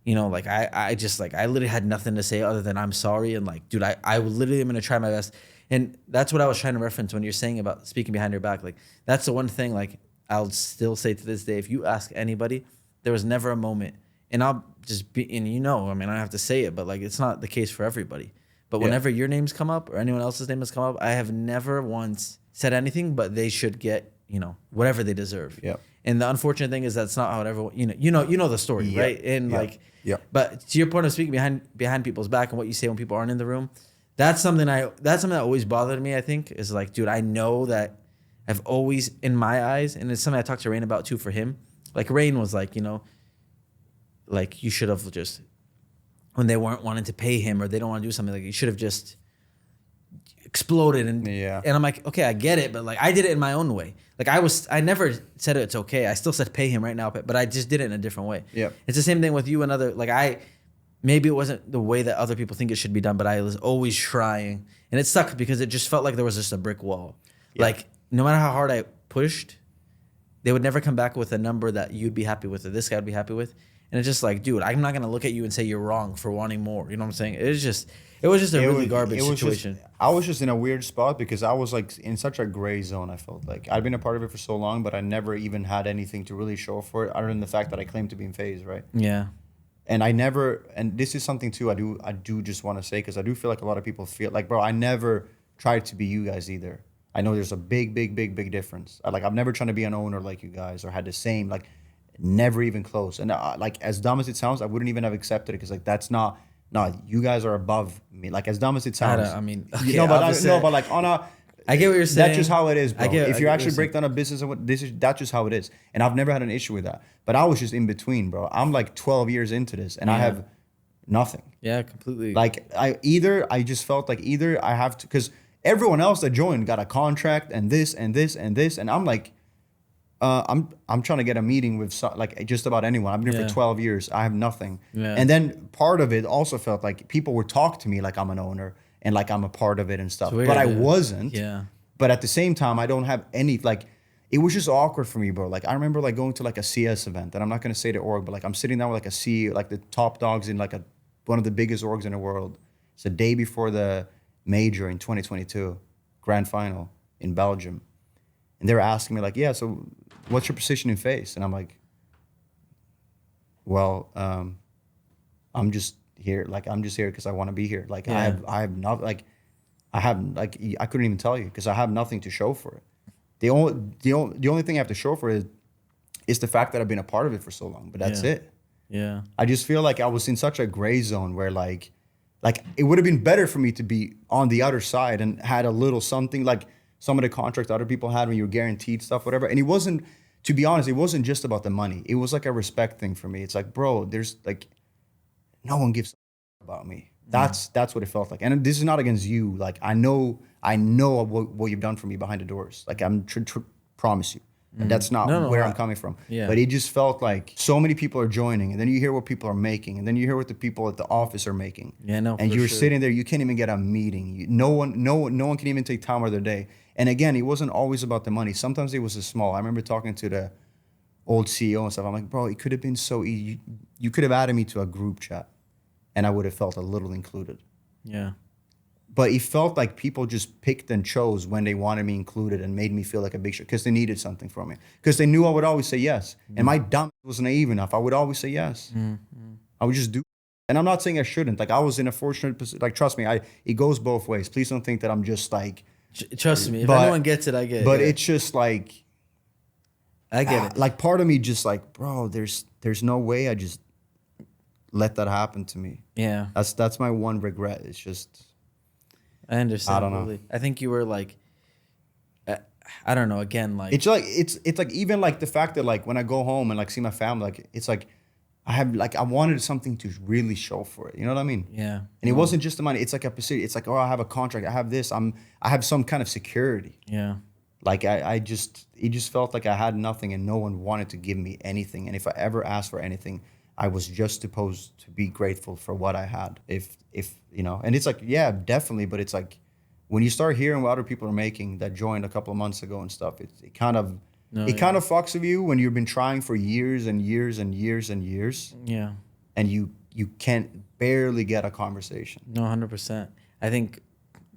S2: like I literally had nothing to say other than I'm sorry. And like, dude, I literally am going to try my best. And that's what I was trying to reference when you're saying about speaking behind your back. Like, that's the one thing, like, I'll still say to this day, if you ask anybody, there was never a moment, and I'll just be, and I don't have to say it, but like, it's not the case for everybody. But whenever your name's come up or anyone else's name has come up, I have never once said anything, but they should get, whatever they deserve. Yeah. And the unfortunate thing is that's not how it ever, you know the story, right? And but to your point of speaking behind people's back and what you say when people aren't in the room, that's something that always bothered me. I think is like, dude, I know that I've always, in my eyes, and it's something I talked to Rain about too. For him, like Rain was like, like you should have just, when they weren't wanting to pay him or they don't want to do something, like you should have just exploded. And I'm like, okay, I get it, but like I did it in my own way. Like I never said it's okay. I still said pay him right now, but I just did it in a different way. Yeah, it's the same thing with you and other. Like maybe it wasn't the way that other people think it should be done, but I was always trying, and it sucked because it just felt like there was just a brick wall. Yeah. Like no matter how hard I pushed, they would never come back with a number that you'd be happy with or this guy would be happy with. And it's just like, dude, I'm not gonna look at you and say you're wrong for wanting more. You know what I'm saying? It was just a really garbage situation.
S1: I was just in a weird spot because I was like in such a gray zone. I felt like I'd been a part of it for so long, but I never even had anything to really show for it, other than the fact that I claimed to be in FaZe, right? Yeah. And and this is something too I do just want to say, because I do feel like a lot of people feel like, bro, I never tried to be you guys either. I know there's a big difference. I've never tried to be an owner like you guys or had the same, like, never even close. And like, as dumb as it sounds, I wouldn't even have accepted it because like that's not no, you guys are above me. Like as dumb as it sounds.
S2: I mean,
S1: You
S2: okay,
S1: know, but
S2: opposite.
S1: but like on a,
S2: I get what you're saying.
S1: that's just how it is, bro.
S2: I get
S1: If you
S2: what
S1: actually
S2: you're
S1: break down a business and that's just how it is. And I've never had an issue with that. But I was just in between, bro. I'm like 12 years into this, and I have nothing.
S2: Yeah, completely.
S1: Like I just felt like either I have to, because everyone else that joined got a contract and this and this and this, and I'm like, I'm trying to get a meeting with like just about anyone. I've been here for 12 years. I have nothing.
S2: Yeah.
S1: And then part of it also felt like people would talk to me like I'm an owner and like I'm a part of it and stuff.
S2: weird,
S1: But I
S2: yeah.
S1: wasn't.
S2: Yeah.
S1: But at the same time, I don't have any, like, it was just awkward for me, bro. Like I remember like going to like a CS event, and I'm not gonna say the org, but like I'm sitting down with like a CEO, like the top dogs in like one of the biggest orgs in the world. It's the day before the major in 2022, grand final in Belgium. And they were asking me like, yeah, so what's your position in FaZe? And I'm like, well, I'm just here. Like, I'm just here because I want to be here. Like, I have not, like, I couldn't even tell you because I have nothing to show for it. The only thing I have to show for it is the fact that I've been a part of it for so long, but that's it.
S2: Yeah.
S1: I just feel like I was in such a gray zone where like it would have been better for me to be on the other side and had a little something like some of the contracts other people had when you were guaranteed stuff, whatever. And it wasn't, to be honest, it wasn't just about the money. It was like a respect thing for me. It's like, bro, there's like, no one gives a about me. That's what it felt like. And this is not against you. Like, I know what you've done for me behind the doors. Like, I'm promise you. And that's not where I'm coming from.
S2: Yeah.
S1: But it just felt like so many people are joining, and then you hear what people are making, and then you hear what the people at the office are making.
S2: Yeah, no,
S1: and
S2: for
S1: you're
S2: sure.
S1: sitting there, you can't even get a meeting. No one can even take time out of their day. And again, it wasn't always about the money. Sometimes it was a small. I remember talking to the old CEO and stuff. I'm like, bro, it could have been so easy. You could have added me to a group chat, and I would have felt a little included.
S2: Yeah.
S1: But it felt like people just picked and chose when they wanted me included and made me feel like a big shot because they needed something from me. Because they knew I would always say yes. And my dumb was naive enough. I would always say yes. I would just do. And I'm not saying I shouldn't. Like, I was in a fortunate position. Like, trust me, it goes both ways. Please don't think that I'm just like.
S2: Trust me. If
S1: But-
S2: anyone gets it, I get it.
S1: But
S2: yeah.
S1: it's just like.
S2: I get it.
S1: Like, part of me just like, bro, there's no way I just let that happen to me.
S2: Yeah.
S1: That's my one regret. It's just.
S2: I understand.
S1: I don't know.
S2: Completely. I think you were like, I don't know. Again, like
S1: It's like even like the fact that like when I go home and like see my family, like it's like I wanted something to really show for it. You know what I mean?
S2: yeah.
S1: And it wasn't just the money. It's like a pursuit. It's like, oh, I have a contract. I have this. I have some kind of security.
S2: Yeah.
S1: Like it just felt like I had nothing and no one wanted to give me anything. And if I ever asked for anything, I was just supposed to be grateful for what I had. If you know, and it's like, yeah, definitely. But it's like when you start hearing what other people are making that joined a couple of months ago and stuff, it kind of fucks with you when you've been trying for years and years and years and years,
S2: Yeah.
S1: and you can't barely get a conversation.
S2: No, 100%. I think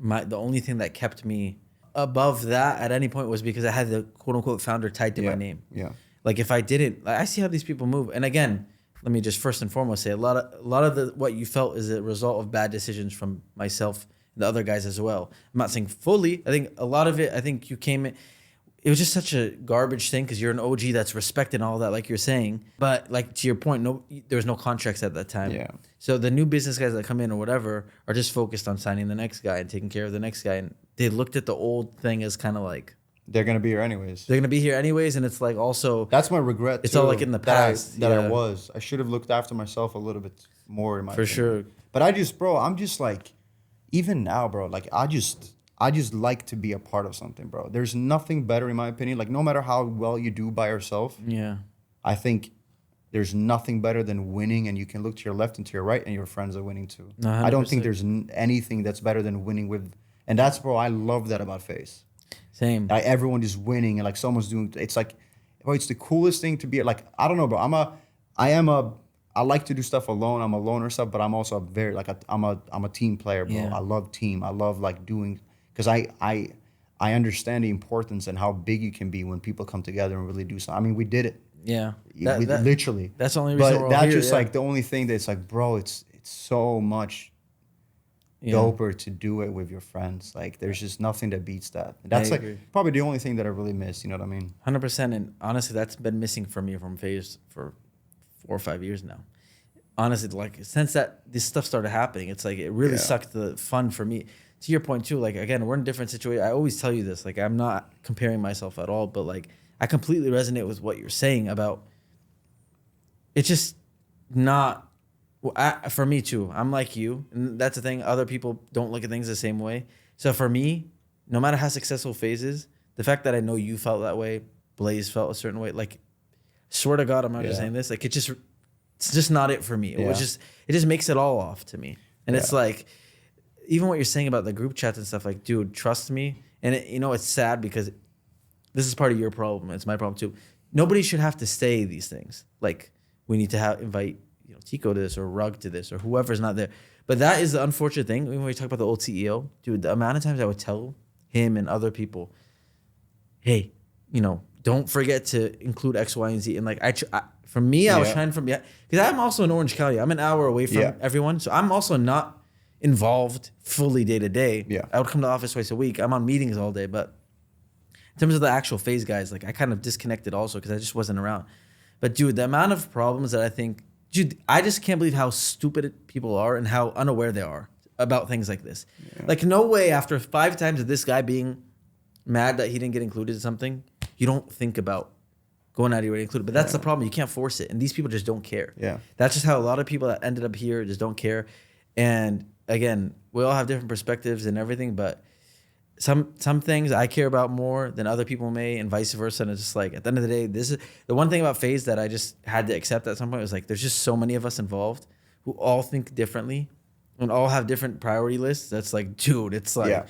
S2: the only thing that kept me above that at any point was because I had the quote unquote founder tied to my name.
S1: Yeah.
S2: Like if I didn't, like, I see how these people move. And again, let me just first and foremost say a lot of what you felt is a result of bad decisions from myself and the other guys as well. I'm not saying fully. I think a lot of it, I think you came in, it was just such a garbage thing because you're an OG that's respected and all that, like you're saying. But like to your point, there was no contracts at that time.
S1: Yeah.
S2: So the new business guys that come in or whatever are just focused on signing the next guy and taking care of the next guy. And they looked at the old thing as kind of like,
S1: They're gonna be here anyways.
S2: they're going to be here anyways. And it's like also,
S1: That's my regret.
S2: It's
S1: too,
S2: all like in the past,
S1: that I
S2: yeah.
S1: was. I should have looked after myself a little bit more in my
S2: for
S1: opinion.
S2: sure.
S1: But I'm just like, even now, bro, like I just like to be a part of something, bro. There's nothing better in my opinion. Like no matter how well you do by yourself,
S2: Yeah.
S1: I think there's nothing better than winning, and you can look to your left and to your right and your friends are winning too.
S2: No,
S1: I don't think
S2: 100%.
S1: there's anything that's better than winning with, and that's, bro, I love that about FaZe.
S2: Same.
S1: Like everyone is winning and like someone's doing, it's like, bro, it's the coolest thing to be like, I don't know, bro. I like to do stuff alone. I'm a loner stuff, but I'm also a very I'm a team player, bro.
S2: Yeah.
S1: I love team. I love like doing, because I understand the importance and how big you can be when people come together and really do something. I mean, we did it.
S2: Yeah.
S1: Literally.
S2: That's the only reason
S1: But
S2: we're all
S1: that's
S2: here,
S1: just
S2: yeah.
S1: like the only thing that's like, bro, it's so much
S2: Yeah.
S1: doper to do it with your friends. Like there's just nothing that beats that. That's like
S2: agree.
S1: probably the only thing that I really miss. You know what I mean?
S2: 100%. And honestly, that's been missing from me from FaZe for 4 or 5 years now. honestly, like since that this stuff started happening, it's like it really sucked the fun for me. To your point too, like again, we're in different situations. I always tell you this, like I'm not comparing myself at all, but like I completely resonate with what you're saying about. It's just not. For me too, I'm like you, and that's the thing. Other people don't look at things the same way. So for me, no matter how successful FaZe is, the fact that I know you felt that way, Blaze felt a certain way, like, swear to God, I'm not just saying this. Like, it's just not it for me. It just makes it all off to me. And it's like, even what you're saying about the group chats and stuff, like, dude, trust me. And it's sad because this is part of your problem. It's my problem too. Nobody should have to say these things. Like, we need to invite Teeqo to this or Rug to this or whoever's not there. But that is the unfortunate thing. When we talk about the old CEO, dude, the amount of times I would tell him and other people, hey, don't forget to include X, Y, and Z. And like, for me, I was trying from, because I'm also in Orange County. I'm an hour away from everyone. So I'm also not involved fully day to day. Yeah. I would come to the office twice a week. I'm on meetings all day. But in terms of the actual FaZe guys, like I kind of disconnected also because I just wasn't around. But dude, the amount of problems that I think, dude, I just can't believe how stupid people are and how unaware they are about things like this. Yeah. Like, no way after 5 times of this guy being mad that he didn't get included in something, you don't think about going out of your way to include it. But that's the problem. You can't force it. And these people just don't care. Yeah. That's just how a lot of people that ended up here just don't care. And again, we all have different perspectives and everything, but some things I care about more than other people may, and vice versa. And it's just like, at the end of the day, this is the one thing about FaZe that I just had to accept at some point was like, there's just so many of us involved who all think differently and all have different priority lists. That's like, dude, it's like,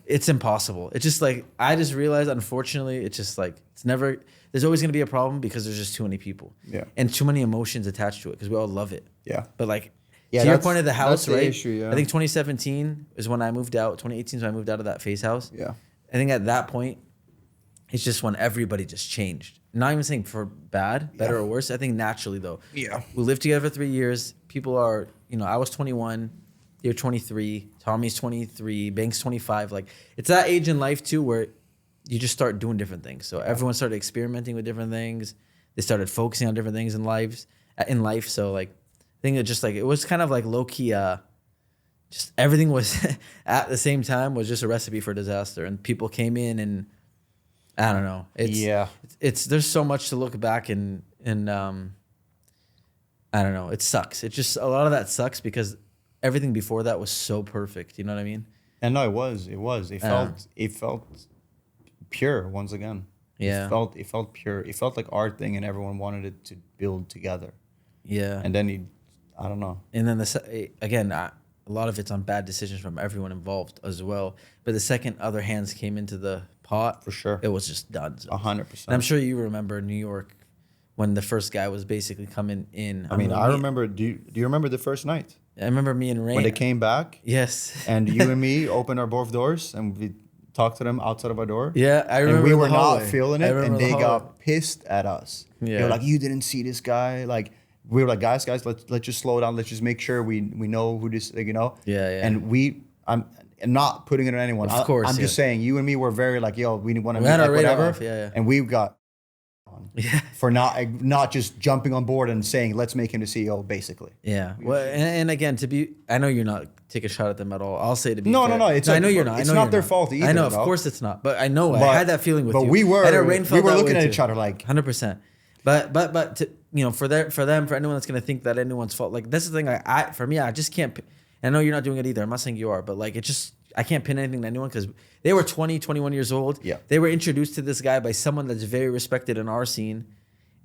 S2: it's impossible. It's just like, I just realized, unfortunately, it's just like, there's always going to be a problem because there's just too many people and too many emotions attached to it because we all love it. Yeah. But like, to your point of the house, right? I think 2017 is when I moved out. 2018 is when I moved out of that FaZe house. Yeah. I think at that point, it's just when everybody just changed. Not even saying for bad, better or worse. I think naturally though. Yeah. We lived together for 3 years. People are, I was 21, you're 23, Tommy's 23, Bank's 25. Like, it's that age in life too where you just start doing different things. So everyone started experimenting with different things. They started focusing on different things in life. So like, I think it was kind of like low key, just everything was at the same time was just a recipe for disaster. And people came in and I don't know. There's so much to look back and I don't know. It sucks. It just, a lot of that sucks because everything before that was so perfect. You know what I mean?
S1: And no, it was. It felt pure once again. Yeah. It felt pure. It felt like our thing and everyone wanted it to build together. Yeah. And then I don't know.
S2: And then again, a lot of it's on bad decisions from everyone involved as well. But the second other hands came into the pot, for sure, it was just done.
S1: 100%.
S2: And I'm sure you remember New York when the first guy was basically coming in.
S1: I mean, I remember. Do you remember the first night?
S2: I remember me and Rain
S1: when they came back.
S2: Yes.
S1: And you and me opened our both doors and we talked to them outside of our door.
S2: Yeah, I remember.
S1: And we were not feeling it, and they got pissed at us. Yeah. They were like, "You didn't see this guy." Like, we were like, guys, let's just slow down. Let's just make sure we know who this, like, Yeah, yeah. And I'm not putting it on anyone. Of course, I'm just saying, you and me were very like, yo, we want to meet, like, whatever. Yeah. And we got for not just jumping on board and saying, let's make him the CEO, basically.
S2: Yeah. Well, and again, I know you're not taking a shot at them at all. I'll say to be
S1: no.
S2: I know you're not.
S1: It's not their fault either.
S2: I know, of course it's not. But I know I had that feeling with you.
S1: But we were looking at each other like
S2: 100%. But to, for them, for anyone that's gonna think that anyone's fault, like that's the thing. For me, I just can't. I know you're not doing it either. I'm not saying you are, but like I can't pin anything to anyone because they were 20, 21 years old. Yeah. They were introduced to this guy by someone that's very respected in our scene.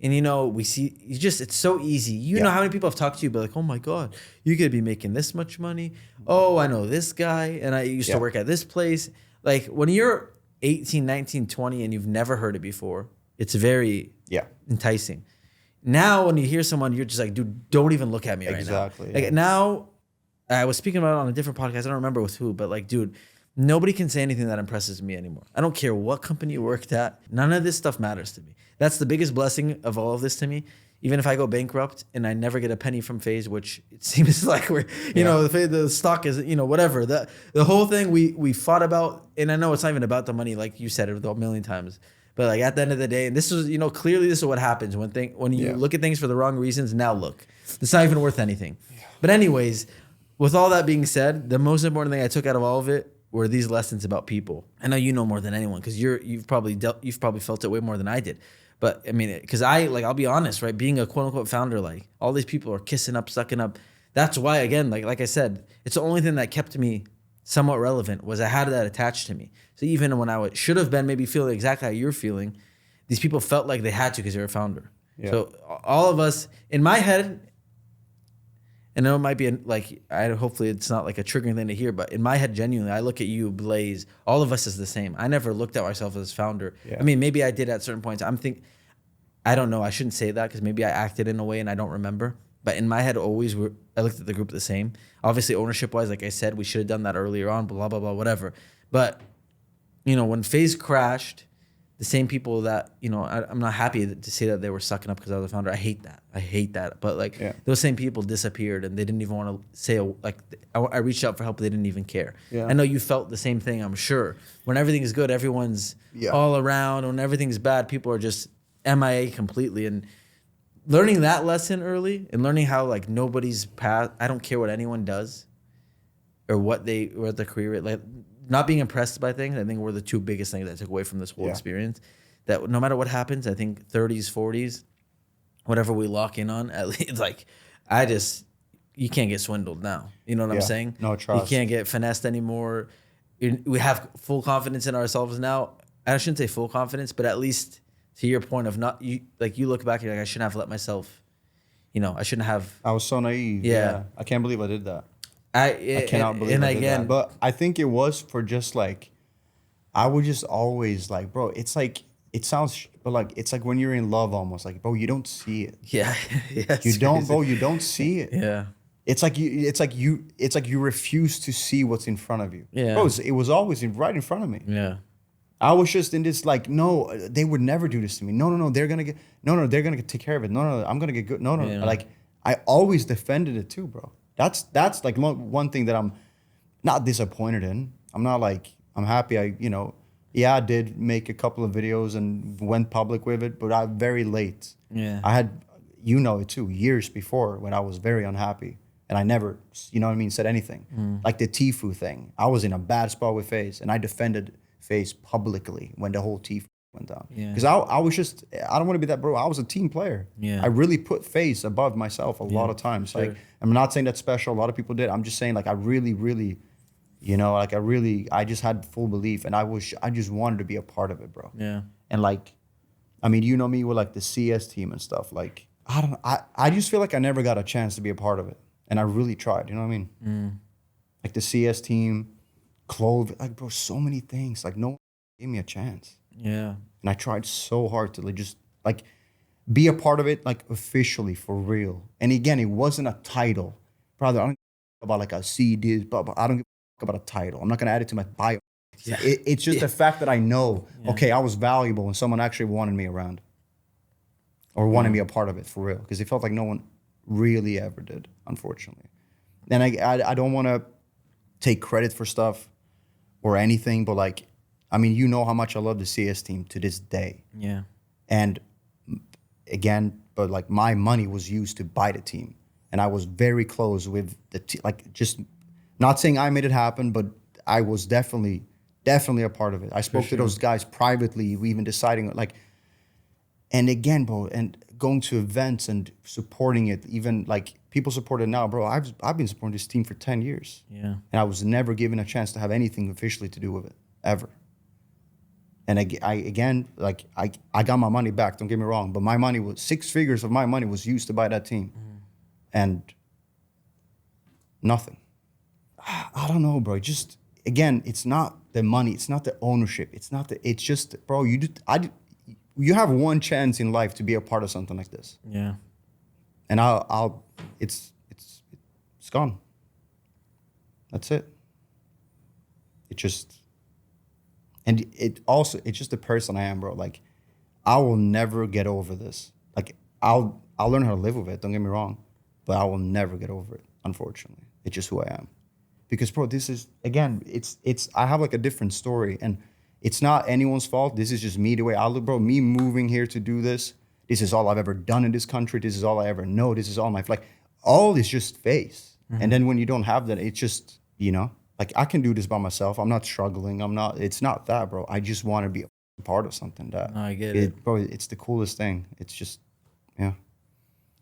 S2: And we see it's so easy. You know how many people have talked to you, but like, oh my God, you could be making this much money. Oh, I know this guy, and I used to work at this place. Like when you're 18, 19, 20, and you've never heard it before, it's very enticing. Now, when you hear someone, you're just like, dude, don't even look at me right now. Exactly. Like now, I was speaking about it on a different podcast. I don't remember with who, but like, dude, nobody can say anything that impresses me anymore. I don't care what company you worked at. None of this stuff matters to me. That's the biggest blessing of all of this to me. Even if I go bankrupt and I never get a penny from FaZe, which it seems like the stock is, whatever. The whole thing we fought about, and I know it's not even about the money, like you said it a million times, But like at the end of the day, and this is, you know, clearly this is what happens when you look at things for the wrong reasons. Now look, it's not even worth anything. But anyways, with all that being said, the most important thing I took out of all of it were these lessons about people. I know you know more than anyone because you've probably felt it way more than I did. But I mean, because I'll be honest, right? Being a quote unquote founder, like all these people are kissing up, sucking up. That's why, again, like I said, it's the only thing that kept me somewhat relevant was I had that attached to me. So even when I should have been maybe feeling exactly how you're feeling, these people felt like they had to because they're a founder. Yeah. So all of us, in my head, and it might be hopefully it's not like a triggering thing to hear, but in my head, genuinely, I look at you, Blaze, all of us as the same. I never looked at myself as founder. Yeah. I mean, maybe I did at certain points. I don't know. I shouldn't say that because maybe I acted in a way and I don't remember. But in my head, always I looked at the group the same. Obviously, ownership-wise, like I said, we should have done that earlier on, blah, blah, blah, whatever. But, you know, when FaZe crashed, the same people that, you know, I'm not happy to say that they were sucking up because I was a founder. I hate that. But, like, those same people disappeared and they didn't even want to say, I reached out for help, but they didn't even care. Yeah. I know you felt the same thing, I'm sure. When everything is good, everyone's all around. When everything's bad, people are just MIA completely. And learning that lesson early and learning how like nobody's path, I don't care what anyone does or what their career, like not being impressed by things, I think were the two biggest things that I took away from this whole experience. That no matter what happens, I think 30s, 40s, whatever we lock in on, at least like you can't get swindled now. You know what I'm saying?
S1: No trust.
S2: You can't get finessed anymore. We have full confidence in ourselves now. I shouldn't say full confidence, but at least to your point of not you look back and you're like, I shouldn't have let myself, you know, I shouldn't have.
S1: I was so naive. Yeah. I can't believe I did that. I cannot believe I did that. But I think it was for just like, I would just always like, bro, it's like, it sounds, but like, it's like when you're in love almost like, bro, you don't see it.
S2: Yeah.
S1: You don't, bro, you don't see it.
S2: Yeah.
S1: It's like you refuse to see what's in front of you.
S2: Yeah.
S1: Bro, it was always right in front of me.
S2: Yeah.
S1: I was just in this like, no, they would never do this to me. No, they're gonna take care of it. No, I'm gonna get good. No. Yeah. Like I always defended it too, bro. That's like one thing that I'm not disappointed in. I'm not like, I'm happy. I did make a couple of videos and went public with it, but I'm very late.
S2: Yeah.
S1: I had, it too, years before when I was very unhappy and I never, said anything. Like the Tfue thing. I was in a bad spot with FaZe and I defended FaZe publicly when the whole Tfue went down. Because I was just, I don't want to be that bro. I was a team player.
S2: Yeah.
S1: I really put FaZe above myself a lot of times. Sure. Like, I'm not saying that's special. A lot of people did. I'm just saying like I really, really, I just had full belief and I just wanted to be a part of it, bro.
S2: Yeah.
S1: And like, I mean, you know me with like the CS team and stuff. Like, I just feel like I never got a chance to be a part of it. And I really tried, you know what I mean? Like the CS team, clothes, like bro, so many things. Like no one gave me a chance.
S2: Yeah.
S1: And I tried so hard to like just like be a part of it, like officially for real. And again, it wasn't a title. Brother, I don't give about like a CD, but I don't give about a title. I'm not gonna add it to my bio. Yeah. It's just the fact that I know, okay, I was valuable and someone actually wanted me around. Or wanted me a part of it for real. Because it felt like no one really ever did, unfortunately. And I don't wanna take credit for stuff or anything, but like, I mean, you know how much I love the CS team to this day.
S2: Yeah.
S1: And again, but like my money was used to buy the team. And I was very close with like just not saying I made it happen, but I was definitely a part of it. I spoke to those guys privately, we even deciding like, and again, bro, and going to events and supporting it, even like people support it now, bro. I've been supporting this team for 10 years.
S2: Yeah. And
S1: I was never given a chance to have anything officially to do with it, ever. And I got my money back, don't get me wrong, but my money was, 6 figures of my money was used to buy that team. And nothing. I don't know, bro. Just, again, it's not the money, it's not the ownership, it's just, bro, you have one chance in life to be a part of something like this.
S2: Yeah.
S1: And it's gone. That's it. It's just the person I am, bro. Like, I will never get over this. Like, I'll learn how to live with it, don't get me wrong, but I will never get over it, unfortunately. It's just who I am. Because, bro, this is, again, I have like a different story. And it's not anyone's fault. This is just me, the way I look, bro. Me moving here to do this. This is all I've ever done in this country. This is all I ever know. This is all my, like, all is just FaZe. And then when you don't have that, it's just, you know, like, I can do this by myself. I'm not struggling. It's not that, bro. I just want to be a part of something that.
S2: No, I get it.
S1: Bro, it's the coolest thing. It's just, yeah.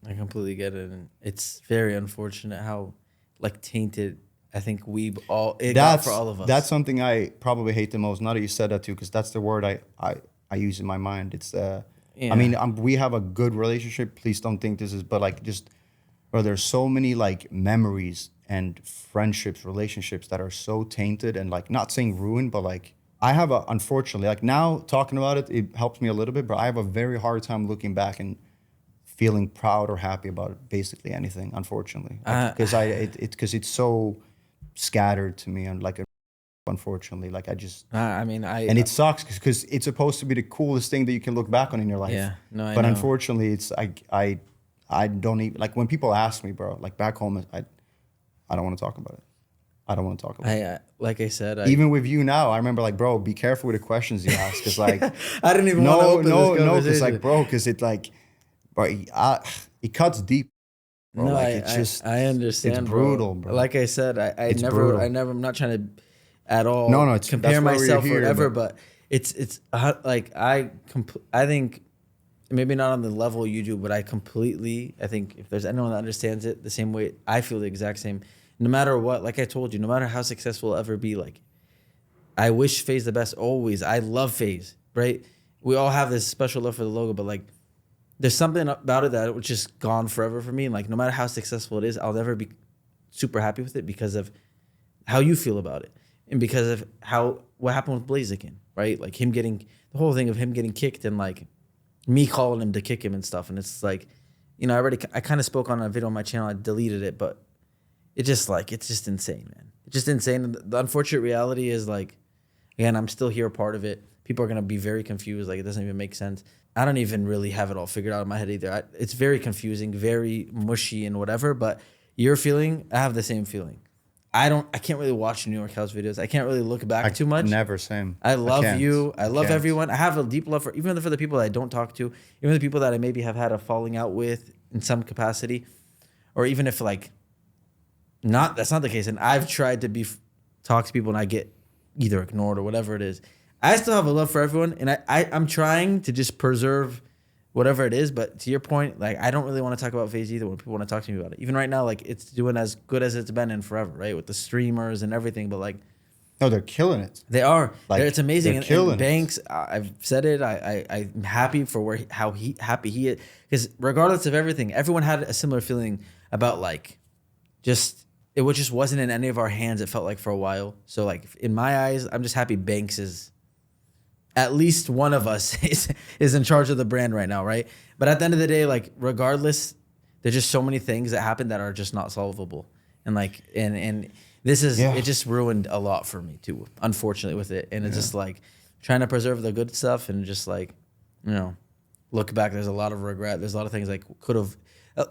S2: I completely get it. And it's very unfortunate how, like, tainted I think got for all of us.
S1: That's something I probably hate the most. Now that you said that too, because that's the word I use in my mind. It's I mean, we have a good relationship. Please don't think this is, but like, just, bro, there's so many like memories and friendships, relationships that are so tainted and, like, not saying ruined, but like, I have unfortunately, like, now talking about it, it helps me a little bit, but I have a very hard time looking back and feeling proud or happy about basically anything, unfortunately, because it's so scattered to me, and like, unfortunately, like, and it sucks because it's supposed to be the coolest thing that you can look back on in your life.
S2: Yeah, no, I
S1: but
S2: know.
S1: Unfortunately, it's I don't even, like, when people ask me, bro, like, back home, I don't want to talk about it. I don't want to talk about it.
S2: Like I said,
S1: Even with you now, I remember, like, bro, be careful with the questions you ask, because like,
S2: I didn't even want to open this conversation.
S1: because like, bro, because it like, bro, it cuts deep. Bro.
S2: No,
S1: like, it's just,
S2: I understand.
S1: It's brutal, bro.
S2: Like I said, I'm not trying to at all compare
S1: that's why we're
S2: myself or
S1: here,
S2: whatever, but it's like I think maybe not on the level you do, but I think if there's anyone that understands it the same way, I feel the exact same. No matter what, like I told you, no matter how successful I'll ever be, like, I wish FaZe the best always. I love FaZe, right? We all have this special love for the logo, but like, there's something about it that was just gone forever for me. And like, no matter how successful it is, I'll never be super happy with it because of how you feel about it. And because of what happened with Blaziken, right? Like, the whole thing of him getting kicked and like me calling him to kick him and stuff. And it's like, you know, I kind of spoke on a video on my channel. I deleted it, but it's just insane, man. It's just insane. And the unfortunate reality is, like, again, I'm still here, part of it. People are going to be very confused. Like, it doesn't even make sense. I don't even really have it all figured out in my head either. It's very confusing, very mushy and whatever, but your feeling, I have the same feeling. I can't really watch New York House videos. I can't really look back too much.
S1: Never, same.
S2: I love you. I love everyone. I have a deep love even for the people that I don't talk to, even the people that I maybe have had a falling out with in some capacity, or even if like, that's not the case. And I've tried to talk to people and I get either ignored or whatever it is. I still have a love for everyone, and I'm trying to just preserve whatever it is. But to your point, like, I don't really want to talk about FaZe either when people want to talk to me about it. Even right now, like, it's doing as good as it's been in forever, right? With the streamers and everything. But like,
S1: no, they're killing it.
S2: They are.
S1: Like,
S2: it's amazing.
S1: They're killing
S2: and Banks, I've said it. I'm happy for how happy he is, because regardless of everything, everyone had a similar feeling about like, it just wasn't in any of our hands. It felt like for a while. So like, in my eyes, I'm just happy Banks is. At least one of us is in charge of the brand right now, right? But at the end of the day, like, regardless, there's just so many things that happen that are just not solvable. And like, and this is, it just ruined a lot for me too, unfortunately, with it. And it's just like trying to preserve the good stuff and just like, you know, look back, there's a lot of regret. There's a lot of things like could have,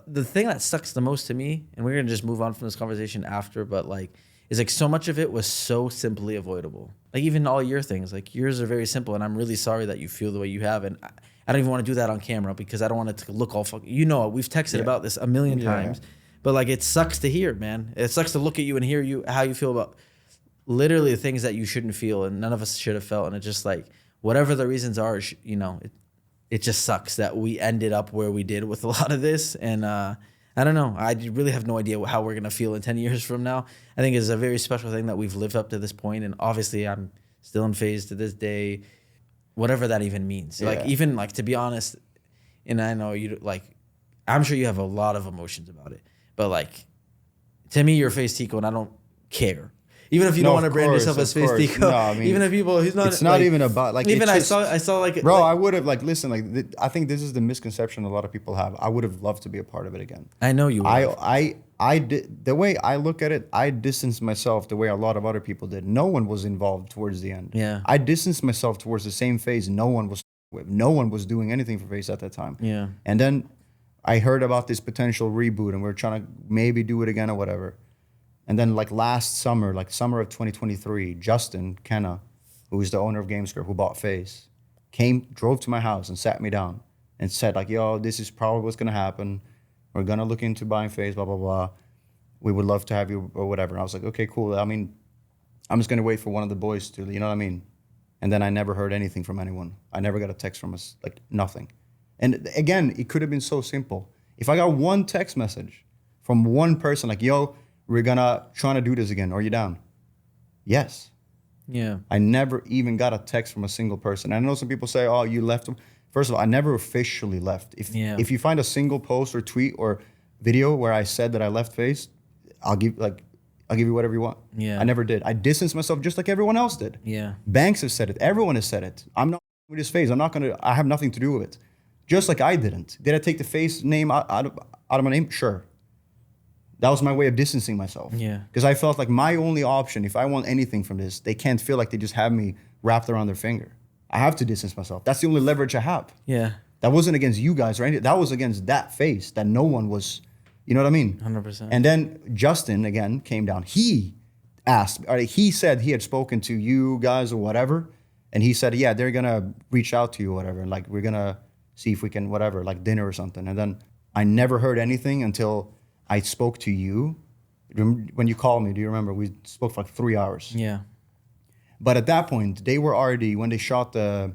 S2: the thing that sucks the most to me, and we're going to just move on from this conversation after, but like, is like so much of it was so simply avoidable. Like, even all your things, like, yours are very simple, and I'm really sorry that you feel the way you have. And I don't even want to do that on camera because I don't want it to look all fucking, you know, we've texted about this a million times, but like, it sucks to hear, man. It sucks to look at you and hear how you feel about literally the things that you shouldn't feel and none of us should have felt. And it's just like, whatever the reasons are, you know, it just sucks that we ended up where we did with a lot of this. And I don't know. I really have no idea how we're going to feel in 10 years from now. I think it's a very special thing that we've lived up to this point. And obviously, I'm still in FaZe to this day, whatever that even means. Yeah. Like, even like, to be honest, and I know you, like, I'm sure you have a lot of emotions about it. But like, to me, you're FaZe Teeqo, and I don't care. Even if you don't want to brand yourself as FaZe Teeqo, no, I mean, even if people, he's not.
S1: It's not like, even about like.
S2: Even
S1: just,
S2: I saw like.
S1: Bro,
S2: like,
S1: I would have like listen like I think this is the misconception a lot of people have. I would have loved to be a part of it again.
S2: I know you.
S1: I did the way I look at it. I distanced myself the way a lot of other people did. No one was involved towards the end. Yeah. I distanced myself towards the same phase. No one was with. No one was doing anything for FaZe at that time. Yeah. And then I heard about this potential reboot, and we are trying to maybe do it again or whatever. And then like last summer, like summer of 2023, Justin Kenna who is the owner of GameScript, who bought FaZe, drove to my house and sat me down and said like, yo, this is probably what's gonna happen. We're gonna look into buying FaZe, blah, blah, blah. We would love to have you or whatever. And I was like, okay, cool. I mean, I'm just gonna wait for one of the boys to, you know what I mean? And then I never heard anything from anyone. I never got a text from us, like nothing. And again, it could have been so simple. If I got one text message from one person like, yo, we're trying to do this again. Are you down? Yes.
S2: Yeah.
S1: I never even got a text from a single person. I know some people say, oh, you left. First of all, I never officially left. If you find a single post or tweet or video where I said that I left FaZe, I'll give you whatever you want.
S2: Yeah.
S1: I never did. I distanced myself just like everyone else did.
S2: Yeah.
S1: Banks have said it. Everyone has said it. I'm not with this FaZe. I have nothing to do with it. Just like I didn't. Did I take the FaZe name out of my name? Sure. That was my way of distancing myself.
S2: Yeah.
S1: Because I felt like my only option, if I want anything from this, they can't feel like they just have me wrapped around their finger. I have to distance myself. That's the only leverage I have.
S2: Yeah.
S1: That wasn't against you guys or anything. That was against that FaZe that no one was, you know what I mean?
S2: 100%.
S1: And then Justin, again, came down. He said he had spoken to you guys or whatever. And he said, yeah, they're going to reach out to you or whatever. And like, we're going to see if we can, whatever, like dinner or something. And then I never heard anything until I spoke to you. When you called me, do you remember? We spoke for like 3 hours.
S2: Yeah.
S1: But at that point, they were already, when they shot the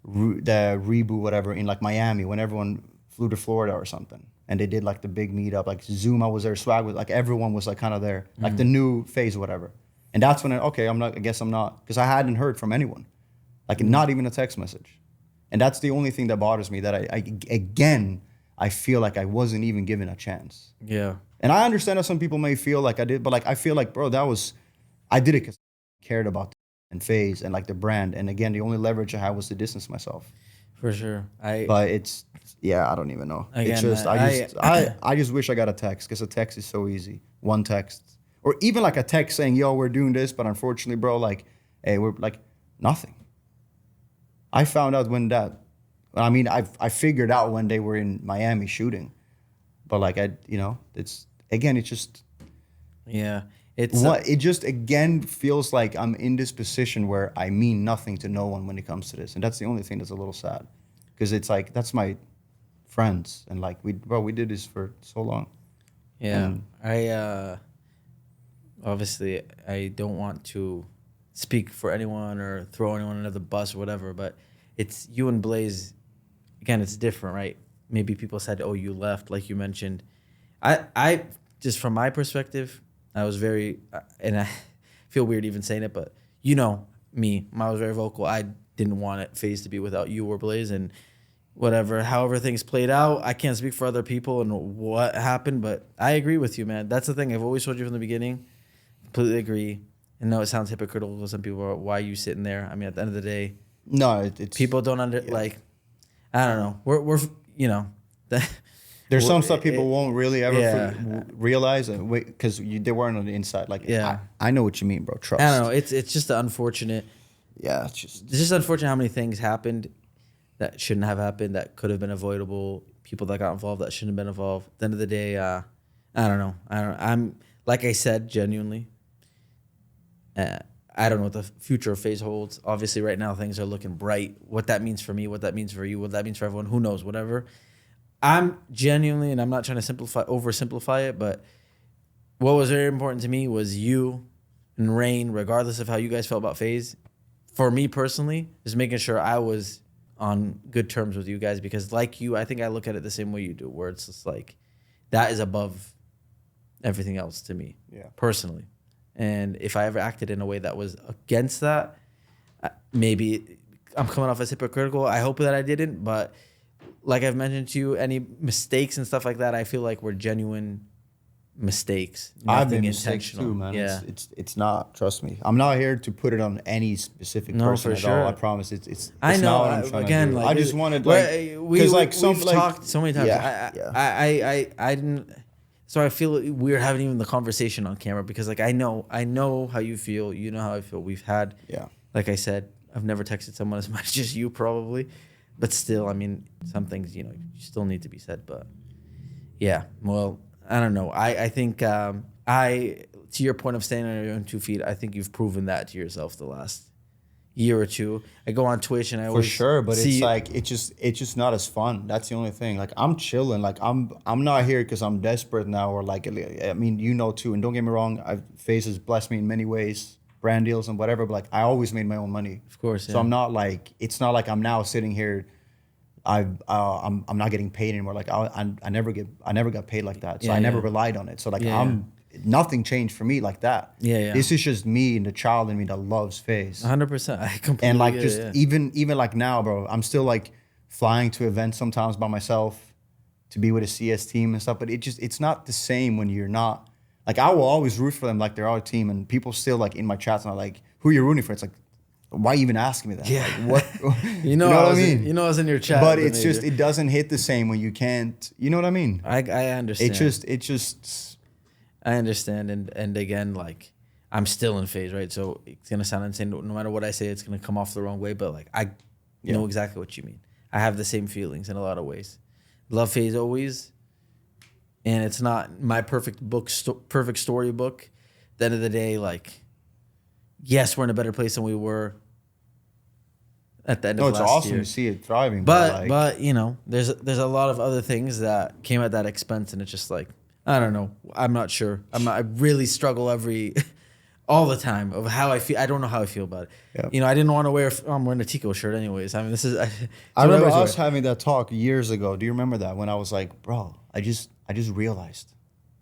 S1: reboot, whatever, in like Miami, when everyone flew to Florida or something. And they did like the big meetup, like Zoom, I was there, Swag was, like everyone was like kind of there, like the new phase or whatever. And that's when, I guess I'm not, because I hadn't heard from anyone. Like not even a text message. And that's the only thing that bothers me, that I feel like I wasn't even given a chance.
S2: Yeah.
S1: And I understand how some people may feel like I did, but like I feel like, bro, I did it because I cared about and FaZe and like the brand. And again, the only leverage I had was to distance myself.
S2: For sure.
S1: But I don't even know.
S2: Again,
S1: it's just, I just wish I got a text, because a text is so easy. One text. Or even like a text saying, yo, we're doing this, but unfortunately, bro, like, hey, we're like, nothing. I found out I figured out when they were in Miami shooting. But like, it's just.
S2: Yeah.
S1: It just again feels like I'm in this position where I mean nothing to no one when it comes to this. And that's the only thing that's a little sad. Because it's like, that's my friends. And like, we did this for so long.
S2: Yeah. Obviously, I don't want to speak for anyone or throw anyone under the bus or whatever, but it's you and Blaze. Again, it's different, right? Maybe people said, oh, you left, like you mentioned. I just from my perspective, I was very, and I feel weird even saying it, but you know me, I was very vocal. I didn't want FaZe to be without you or Blaze, and however things played out, I can't speak for other people and what happened, but I agree with you, man. That's the thing. I've always told you from the beginning. Completely agree. And no, it sounds hypocritical to some people. Why are you sitting there? I mean, at the end of the day,
S1: no, it's
S2: people don't like. I don't know. We're
S1: there's some stuff people won't really ever realize, because they weren't on the inside. Like, I know what you mean, bro. Trust.
S2: I don't know. It's just unfortunate.
S1: Yeah,
S2: it's just unfortunate how many things happened that shouldn't have happened, that could have been avoidable. People that got involved that shouldn't have been involved. At the end of the day, I don't know. I'm like I said, genuinely. I don't know what the future of FaZe holds. Obviously, right now things are looking bright. What that means for me, what that means for you, what that means for everyone, who knows? Whatever. I'm genuinely, and I'm not trying to oversimplify it, but what was very important to me was you and Rain, regardless of how you guys felt about FaZe. For me personally, is making sure I was on good terms with you guys, because like you, I think I look at it the same way you do, where it's just like that is above everything else to me, personally. And if I ever acted in a way that was against that, maybe I'm coming off as hypocritical. I hope that I didn't, but like I've mentioned to you, any mistakes and stuff like that, I feel like were genuine mistakes.
S1: I've been intentional too, man.
S2: Yeah.
S1: It's not. Trust me. I'm not here to put it on any specific person at all. I promise. It's
S2: I know.
S1: Not what I'm trying
S2: again,
S1: to do.
S2: like
S1: I just wanted because
S2: we've talked so many times. I didn't. So I feel we're having even the conversation on camera, because like I know how you feel. You know how I feel. We've had like I said, I've never texted someone as much as you probably, but still, I mean, some things you still need to be said. But yeah, well, I don't know. I think to your point of standing on your own 2 feet, I think you've proven that to yourself the last year or two. I go on Twitch and I
S1: For
S2: always
S1: sure, but
S2: see
S1: it's like it's just not as fun. That's the only thing. Like I'm chilling. Like I'm not here because I'm desperate now or like I mean you know too. And don't get me wrong, FaZe has blessed me in many ways, brand deals and whatever. But like I always made my own money.
S2: Of course,
S1: So
S2: yeah.
S1: I'm not like it's not like I'm now sitting here. I'm not getting paid anymore. Like I never got paid like that. So
S2: Yeah,
S1: I never
S2: yeah.
S1: relied on it. So like
S2: Yeah,
S1: nothing changed for me like that.
S2: Yeah, yeah.
S1: This is just me and the child in me that loves FaZe.
S2: 100%. I completely
S1: And like
S2: get
S1: just
S2: it, yeah.
S1: even like now, bro, I'm still like flying to events sometimes by myself to be with a CS team and stuff. But it's not the same when you're not like I will always root for them like they're our team, and people still like in my chats and are like, who are you rooting for? It's like, why even asking me that?
S2: Yeah.
S1: Like, what
S2: You know,
S1: what
S2: I
S1: I
S2: was
S1: mean?
S2: you know I was in your chat.
S1: But
S2: the
S1: it's just
S2: major.
S1: it doesn't hit the same when you can't. You know what I mean?
S2: I understand.
S1: It just
S2: I understand, and again, like I'm still in FaZe, right? So it's gonna sound insane. No matter what I say, it's gonna come off the wrong way. But like I know exactly what you mean. I have the same feelings in a lot of ways. Love FaZe always, and it's not my perfect book, perfect storybook. At the end of the day, like yes, we're in a better place than we were at the end
S1: no.
S2: of
S1: It's
S2: last
S1: awesome
S2: year.
S1: to see it thriving.
S2: But you know, there's a lot of other things that came at that expense, and it's just like I don't know. I'm not sure. I really struggle all the time of how I feel. I don't know how I feel about it.
S1: Yeah.
S2: You know, I didn't want to wear. I'm wearing a Teeqo shirt anyways. I mean, this is.
S1: I remember
S2: always
S1: us
S2: wear.
S1: having that talk years ago. Do you remember that when I was like, bro, I just realized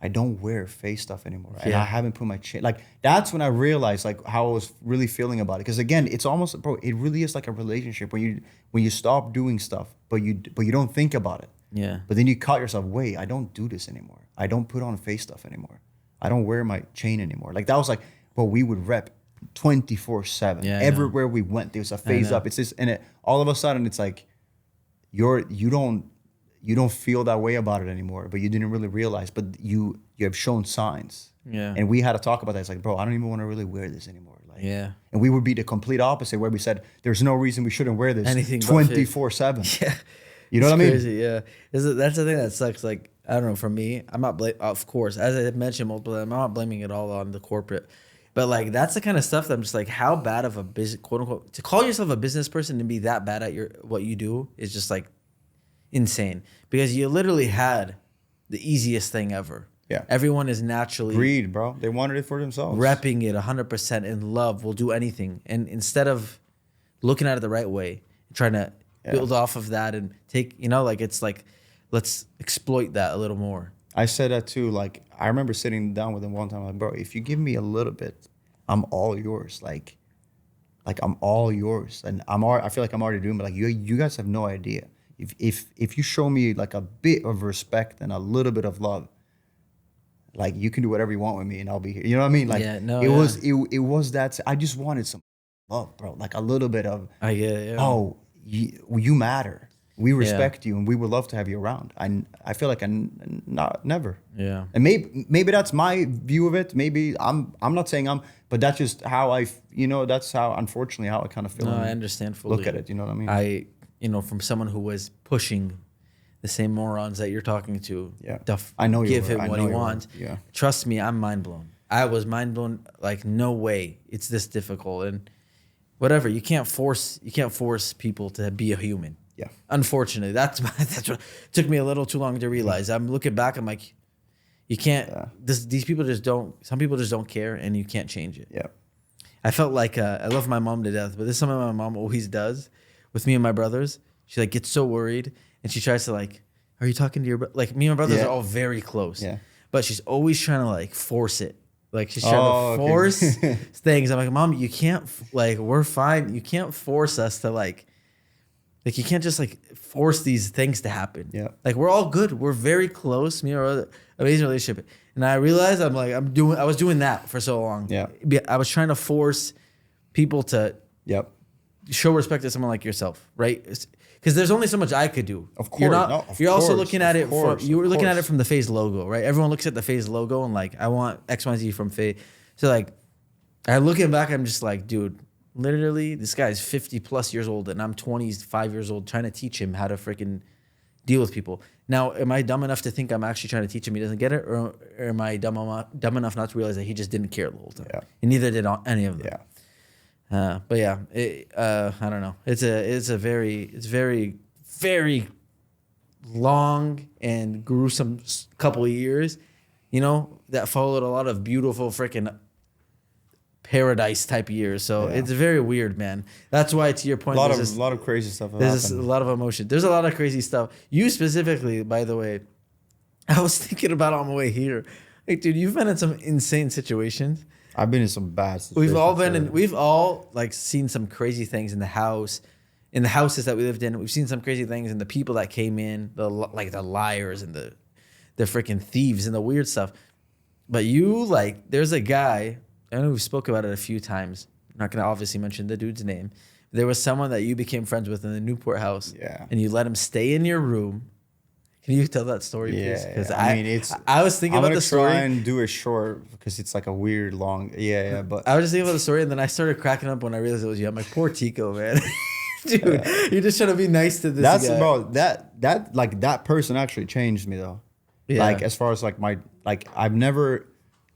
S1: I don't wear FaZe stuff anymore, and
S2: Yeah.
S1: I haven't put my chain. Like that's when I realized like how I was really feeling about it. Because again, it's almost bro, it really is like a relationship when you stop doing stuff, but you don't think about it.
S2: Yeah.
S1: But then you caught yourself, wait, I don't do this anymore. I don't put on FaZe stuff anymore. I don't wear my chain anymore. Like that was like, but we would rep 24/7.
S2: Yeah, I know.
S1: Everywhere we went, there was a FaZe
S2: know.
S1: up. It's this, and all of a sudden, it's like you don't feel that way about it anymore. But you didn't really realize. But you have shown signs.
S2: Yeah.
S1: And we had to talk about that. It's like, bro, I don't even want to really wear this anymore. Like,
S2: Yeah.
S1: And we would be the complete opposite, where we said, there's no reason we shouldn't wear this
S2: Anything but FaZe.
S1: 24/7.
S2: Yeah.
S1: You know what I mean?
S2: Crazy, yeah. That's the thing that sucks. Like, I don't know, for me, I'm not of course, as I mentioned multiple times, I'm not blaming it all on the corporate. But like that's the kind of stuff that I'm just like, how bad of a business, quote unquote, to call yourself a business person and be that bad at what you do is just like insane. Because you literally had the easiest thing ever.
S1: Yeah.
S2: Everyone is naturally
S1: Greed, bro. They wanted it for themselves.
S2: repping it 100% in love, will do anything. And instead of looking at it the right way, trying to build off of that and take, you know, like it's like, let's exploit that a little more.
S1: I said that too. Like I remember sitting down with him one time. Like, bro, if you give me a little bit, I'm all yours. Like I'm all yours, and I feel like I'm already doing. But like you guys have no idea. If you show me like a bit of respect and a little bit of love, like you can do whatever you want with me, and I'll be here. You know what I mean? Like
S2: Yeah, no,
S1: it
S2: yeah.
S1: was that. I just wanted some love, bro. Like a little bit of.
S2: I get it. Yeah.
S1: Oh, you matter. We respect you, and we would love to have you around. I feel like never.
S2: Yeah.
S1: And maybe that's my view of it. Maybe I'm not saying but that's just how that's how, unfortunately, how I kind of feel.
S2: No,
S1: and
S2: I understand fully.
S1: Look at it. You know what I mean?
S2: From someone who was pushing the same morons that you're talking to.
S1: Yeah.
S2: I know
S1: you
S2: give
S1: were.
S2: him
S1: I
S2: what
S1: know
S2: he
S1: you were.
S2: wants.
S1: Yeah.
S2: Trust me, I'm mind blown. I was mind blown. Like, no way it's this difficult. And whatever, you can't force people to be a human.
S1: Yeah.
S2: Unfortunately, that's what took me a little too long to realize. I'm looking back, I'm like, you can't.
S1: Yeah.
S2: These people just don't. Some people just don't care, and you can't change it.
S1: Yeah.
S2: I felt like I love my mom to death, but this is something my mom always does with me and my brothers. She like gets so worried, and she tries to like, are you talking to your like? Me and my brothers
S1: Yeah.
S2: are all very close.
S1: Yeah.
S2: But she's always trying to like force it. Like she's trying to force things. I'm like, Mom, you can't. Like we're fine. You can't force us to like you can't just like force these things to happen.
S1: Yeah.
S2: Like we're all good. We're very close. Me and our brother, amazing relationship. And I realized I was doing that for so long.
S1: Yeah.
S2: I was trying to force people to
S1: Yep.
S2: show respect to someone like yourself, right? Because there's only so much I could do.
S1: Of course.
S2: You're not.
S1: No, of
S2: you're also
S1: course,
S2: looking at
S1: of
S2: it
S1: course,
S2: from. You were
S1: of
S2: looking at it
S1: course.
S2: from the FaZe logo, right? Everyone looks at the FaZe logo and like, I want X, Y, Z from FaZe. So like, I looking back, I'm just like, dude, literally, this guy's 50 plus years old, and I'm 25 years old, trying to teach him how to freaking deal with people. Now, am I dumb enough to think I'm actually trying to teach him he doesn't get it, or am I dumb enough not to realize that he just didn't care the whole time?
S1: Yeah.
S2: And neither did any of them.
S1: Yeah.
S2: But yeah, I don't know. It's very long and gruesome couple of years, that followed a lot of beautiful freaking paradise type years. So it's very weird, man. That's why, to your point,
S1: A lot of crazy stuff.
S2: there's a lot of emotion. There's a lot of crazy stuff. You specifically, by the way, I was thinking about it on my way here. Like, dude, you've been in some insane situations.
S1: I've been in some bad situations.
S2: We've all like seen some crazy things in the houses that we lived in. We've seen some crazy things in the people that came in, the liars and the freaking thieves and the weird stuff. But there's a guy, I know we spoke about it a few times. I'm not gonna obviously mention the dude's name. There was someone that you became friends with in the Newport house.
S1: Yeah.
S2: And you let him stay in your room. Can you tell that story, please? Because I was thinking about the story.
S1: I'm gonna try and do it short because it's like a weird long. Yeah. But
S2: I was just thinking about the story, and then I started cracking up when I realized it was you. I'm like, poor Teeqo, man. Dude, you're just trying to be nice to this guy.
S1: Bro. That person actually changed me though.
S2: Yeah.
S1: Like as far as I've never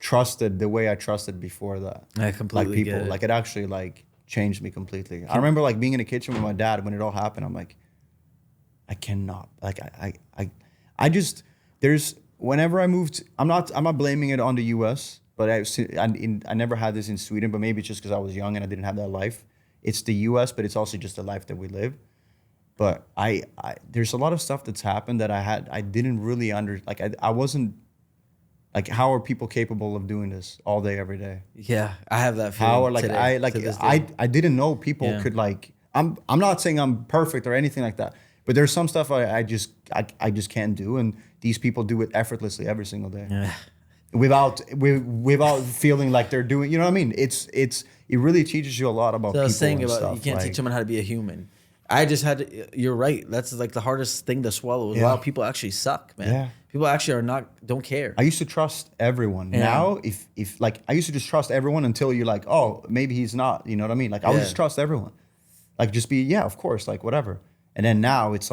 S1: trusted the way I trusted before that.
S2: I completely get it.
S1: Like it actually changed me completely. I remember being in the kitchen with my dad when it all happened. I'm like, I cannot. I just whenever I moved, I'm not blaming it on the U.S., but I never had this in Sweden, but maybe it's just because I was young and I didn't have that life. It's the U.S., but it's also just the life that we live. But there's a lot of stuff that's happened that I didn't really I wasn't how are people capable of doing this all day every day?
S2: Yeah, I have that feeling.
S1: How are I didn't know people could I'm not saying I'm perfect or anything like that. But there's some stuff I just can't do, and these people do it effortlessly every single day, without feeling like they're doing. You know what I mean? It really teaches you a lot about.
S2: So I was saying
S1: people and
S2: about
S1: stuff.
S2: You can't teach someone how to be a human. I just had to, you're right. That's the hardest thing to swallow. Is wow, people actually suck, man.
S1: Yeah.
S2: People actually don't care.
S1: I used to trust everyone. Yeah. Now, if I used to just trust everyone until you're like, oh, maybe he's not. You know what I mean? I would just trust everyone. Just be of course, whatever. And then now it's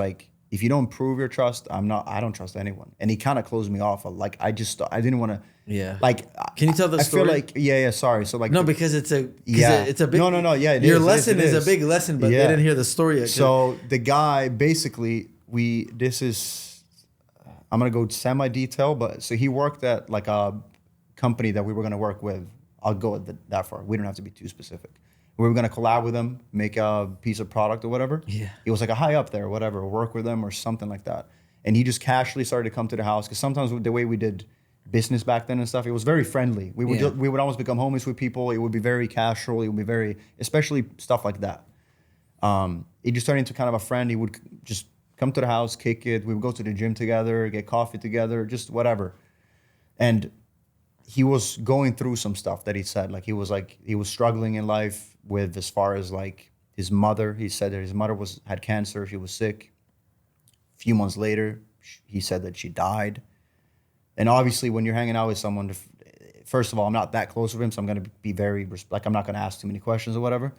S1: if you don't prove your trust, I don't trust anyone. And he kind of closed me off. I didn't want to.
S2: Yeah. Can you tell the story?
S1: I feel sorry. So
S2: no, because it's a big.
S1: No. Yeah.
S2: Your lesson is a big lesson, but they didn't hear the story yet.
S1: So the guy basically I'm gonna go semi-detail, but so he worked at a company that we were gonna work with. I'll go that far. We don't have to be too specific. We were gonna collab with them, make a piece of product or whatever.
S2: Yeah.
S1: He was a high up there, or whatever, or work with them or something like that. And he just casually started to come to the house because sometimes the way we did business back then and stuff, it was very friendly. We would almost become homies with people. It would be very casual. It would be very, especially stuff like that. It just turned into kind of a friend. He would just come to the house, kick it. We would go to the gym together, get coffee together, just whatever. And he was going through some stuff that he said. He was struggling in life with as far as his mother. He said that his mother had cancer. She was sick. A few months later, he said that she died. And obviously, when you're hanging out with someone, first of all, I'm not that close with him, so I'm going to be very, I'm not going to ask too many questions or whatever.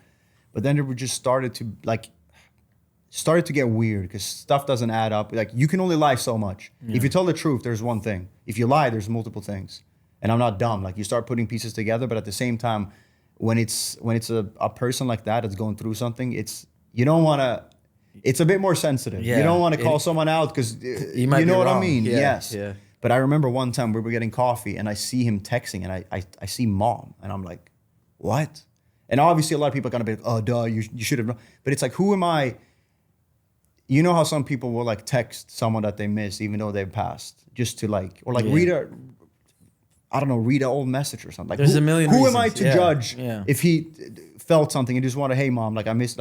S1: But then it just started to get weird because stuff doesn't add up. You can only lie so much. Yeah. If you tell the truth, there's one thing. If you lie, there's multiple things. And I'm not dumb. You start putting pieces together, but at the same time, when it's a person like that that's going through something, you don't want to. It's a bit more sensitive. Yeah. You don't want to call someone out because you know what I mean.
S2: Yeah.
S1: Yes.
S2: Yeah.
S1: But I remember one time we were getting coffee and I see him texting and I see mom and I'm like, what? And obviously a lot of people are gonna be like, oh duh, you should have known. But it's who am I? You know how some people will text someone that they miss even though they've passed, just to read an old message or something.
S2: There's a million
S1: Who
S2: reasons.
S1: am I to judge if he felt something and just want to, hey mom, I missed,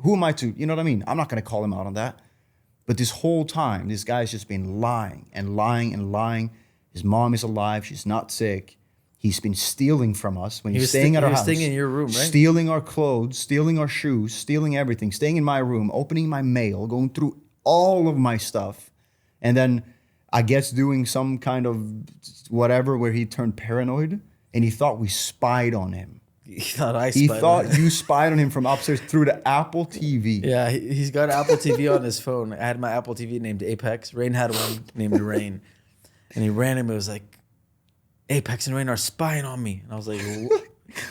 S1: who am I to, you know what I mean? I'm not gonna call him out on that. But this whole time, this guy's just been lying and lying and lying. His mom is alive, she's not sick. He's been stealing from us when he's staying at our house.
S2: He was staying in your room, right?
S1: Stealing our clothes, stealing our shoes, stealing everything, staying in my room, opening my mail, going through all of my stuff. And then I guess doing some kind of whatever where he turned paranoid and he thought we spied on him.
S2: He thought
S1: you spied on him from upstairs through the Apple TV.
S2: Yeah, he's got Apple TV on his phone. I had my Apple TV named Apex. Rain had one named Rain. And he randomly was like, Apex and Rain are spying on me. And I was like,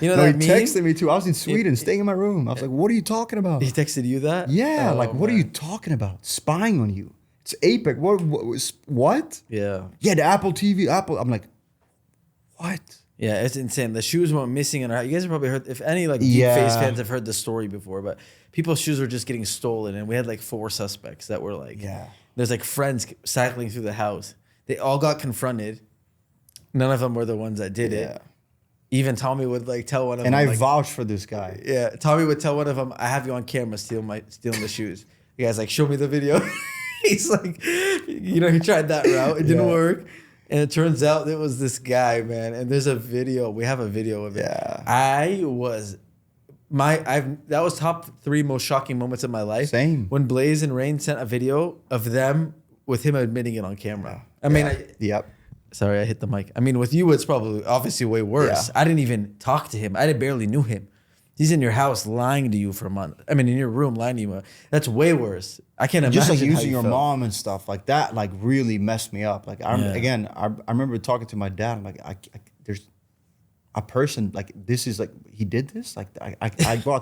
S2: You know
S1: No, he
S2: that meme?
S1: texted me too. I was in Sweden, staying in my room. I was like, "What are you talking about?"
S2: He texted you that?
S1: Yeah,
S2: Oh,
S1: like, what are
S2: man.
S1: you talking about? Spying on you. It's Apex. What?
S2: Yeah.
S1: Yeah, the Apple TV. Apple. I'm like, what?
S2: Yeah, it's insane. The shoes went missing in our. You guys have probably heard, if any like deep
S1: Yeah.
S2: FaZe fans have heard the story before, but people's shoes were just getting stolen, and we had like 4 suspects that were like,
S1: Yeah.
S2: there's like friends cycling through the house. They all got confronted. None of them were the ones that did
S1: Yeah.
S2: it. Even Tommy would like tell one of
S1: And
S2: them.
S1: I
S2: like,
S1: vouch for this guy.
S2: yeah, Tommy would tell one of them, "I have you on camera stealing the shoes." You guys like, show me the video. He's like, you know, he tried that route. It didn't
S1: Yeah.
S2: work. And it turns out it was this guy, man. And there's a video. We have a video of it.
S1: Yeah.
S2: That was top 3 most shocking moments of my life.
S1: Same.
S2: When Blaze and Rain sent a video of them with him admitting it on camera. I mean,
S1: Yep.
S2: sorry, I hit the mic. I mean, with you, it's probably obviously way worse.
S1: Yeah.
S2: I didn't even talk to him. I barely knew him. He's in your house lying to you for a month. I mean, in your room lying to you. That's way worse. I can't imagine.
S1: Just like
S2: how
S1: using
S2: you
S1: your
S2: felt.
S1: mom and stuff like that, like really messed me up. Like I remember talking to my dad. I'm like, there's a person like this is like he did this. Like I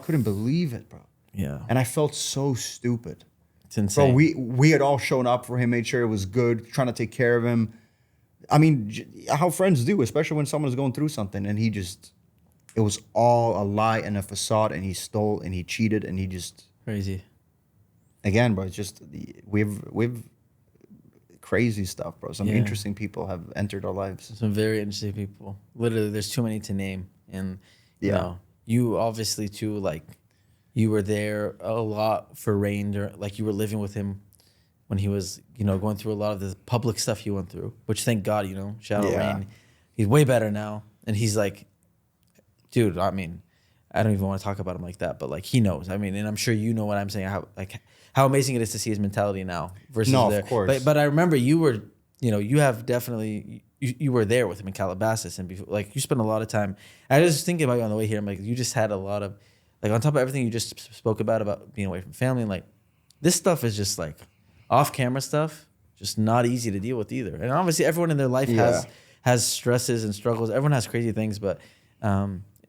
S1: couldn't believe it, bro.
S2: Yeah,
S1: And I felt so stupid.
S2: it's insane.
S1: Bro, we had all shown up for him, made sure it was good, trying to take care of him. I mean, how friends do, especially when someone's going through something, and it was all a lie and a facade, and he stole and he cheated and he just.
S2: Crazy.
S1: Again, bro, it's just we've crazy stuff, bro. Some
S2: Yeah.
S1: interesting people have entered our lives.
S2: Some very interesting people. Literally, there's too many to name. And you
S1: Yeah.
S2: know, you obviously too, like you were there a lot for Rain, like you were living with him when he was, you know, going through a lot of the public stuff he went through. Which thank God, you know, shout out
S1: Yeah.
S2: Rain. He's way better now, and he's like, dude. I mean, I don't even want to talk about him like that, but like he knows. I mean, and I'm sure you know what I'm saying. How amazing it is to see his mentality now versus
S1: No, of
S2: there.
S1: course.
S2: But I remember you were, you know, you have definitely you were there with him in Calabasas, and before, like you spent a lot of time. I was just thinking about you on the way here. I'm like, you just had a lot of, like on top of everything you just spoke about being away from family, and like this stuff is just like off camera stuff, just not easy to deal with either. And obviously everyone in their life has stresses and struggles. Everyone has crazy things, but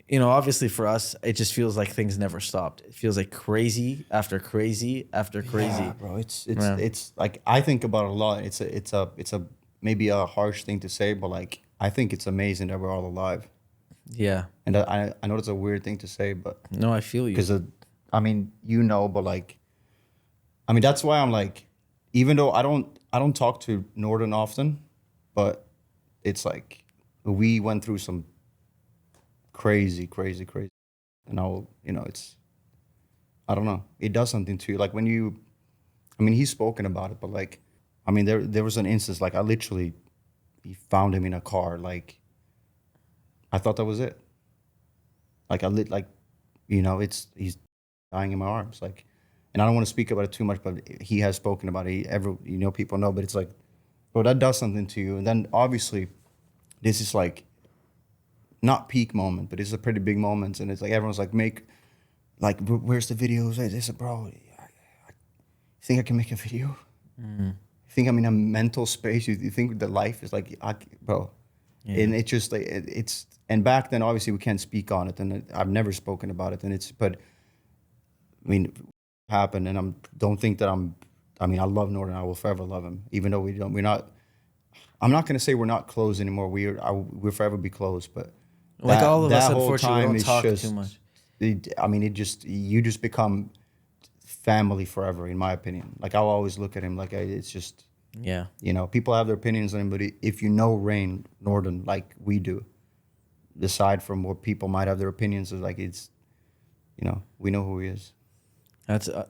S2: you know, obviously for us, it just feels like things never stopped. It feels like crazy after crazy after crazy.
S1: Yeah, bro. It's like I think about it a lot. It's a maybe a harsh thing to say, but like I think it's amazing that we're all alive.
S2: Yeah.
S1: And I know it's a weird thing to say, but
S2: No, I feel you.
S1: because I mean, you know, but like, I mean, that's why I'm like, even though I don't talk to Norton often, but it's like we went through some crazy, and I'll, you know, I don't know, it does something to you. Like when you, I mean, he's spoken about it, but like, I mean, there was an instance, like he found him in a car, like, I thought that was it. Like you know, he's dying in my arms, like, and I don't want to speak about it too much, but he has spoken about it. You know, people know, but it's like, bro, that does something to you. And then obviously, this is like, not peak moment, but it's a pretty big moment, and it's like everyone's like, where's the videos? I said, bro, you think I can make a video? You think I'm in a mental space? You think that life is like, bro? Yeah. And it's just like and back then obviously we can't speak on it, and I've never spoken about it, but I mean, it happened, and don't think that I mean, I love Norton. I will forever love him, even though we're not. I'm not gonna say we're not close anymore. We'll forever be close, but.
S2: Like all of us,
S1: whole
S2: unfortunately,
S1: time
S2: we don't talk
S1: just,
S2: too much.
S1: You just become family forever, in my opinion. Like I'll always look at him like it's just,
S2: Yeah.
S1: you know, people have their opinions on him, but if you know Rain Norton like we do, aside from what people might have their opinions of, like it's, you know, we know who he is.
S2: That's how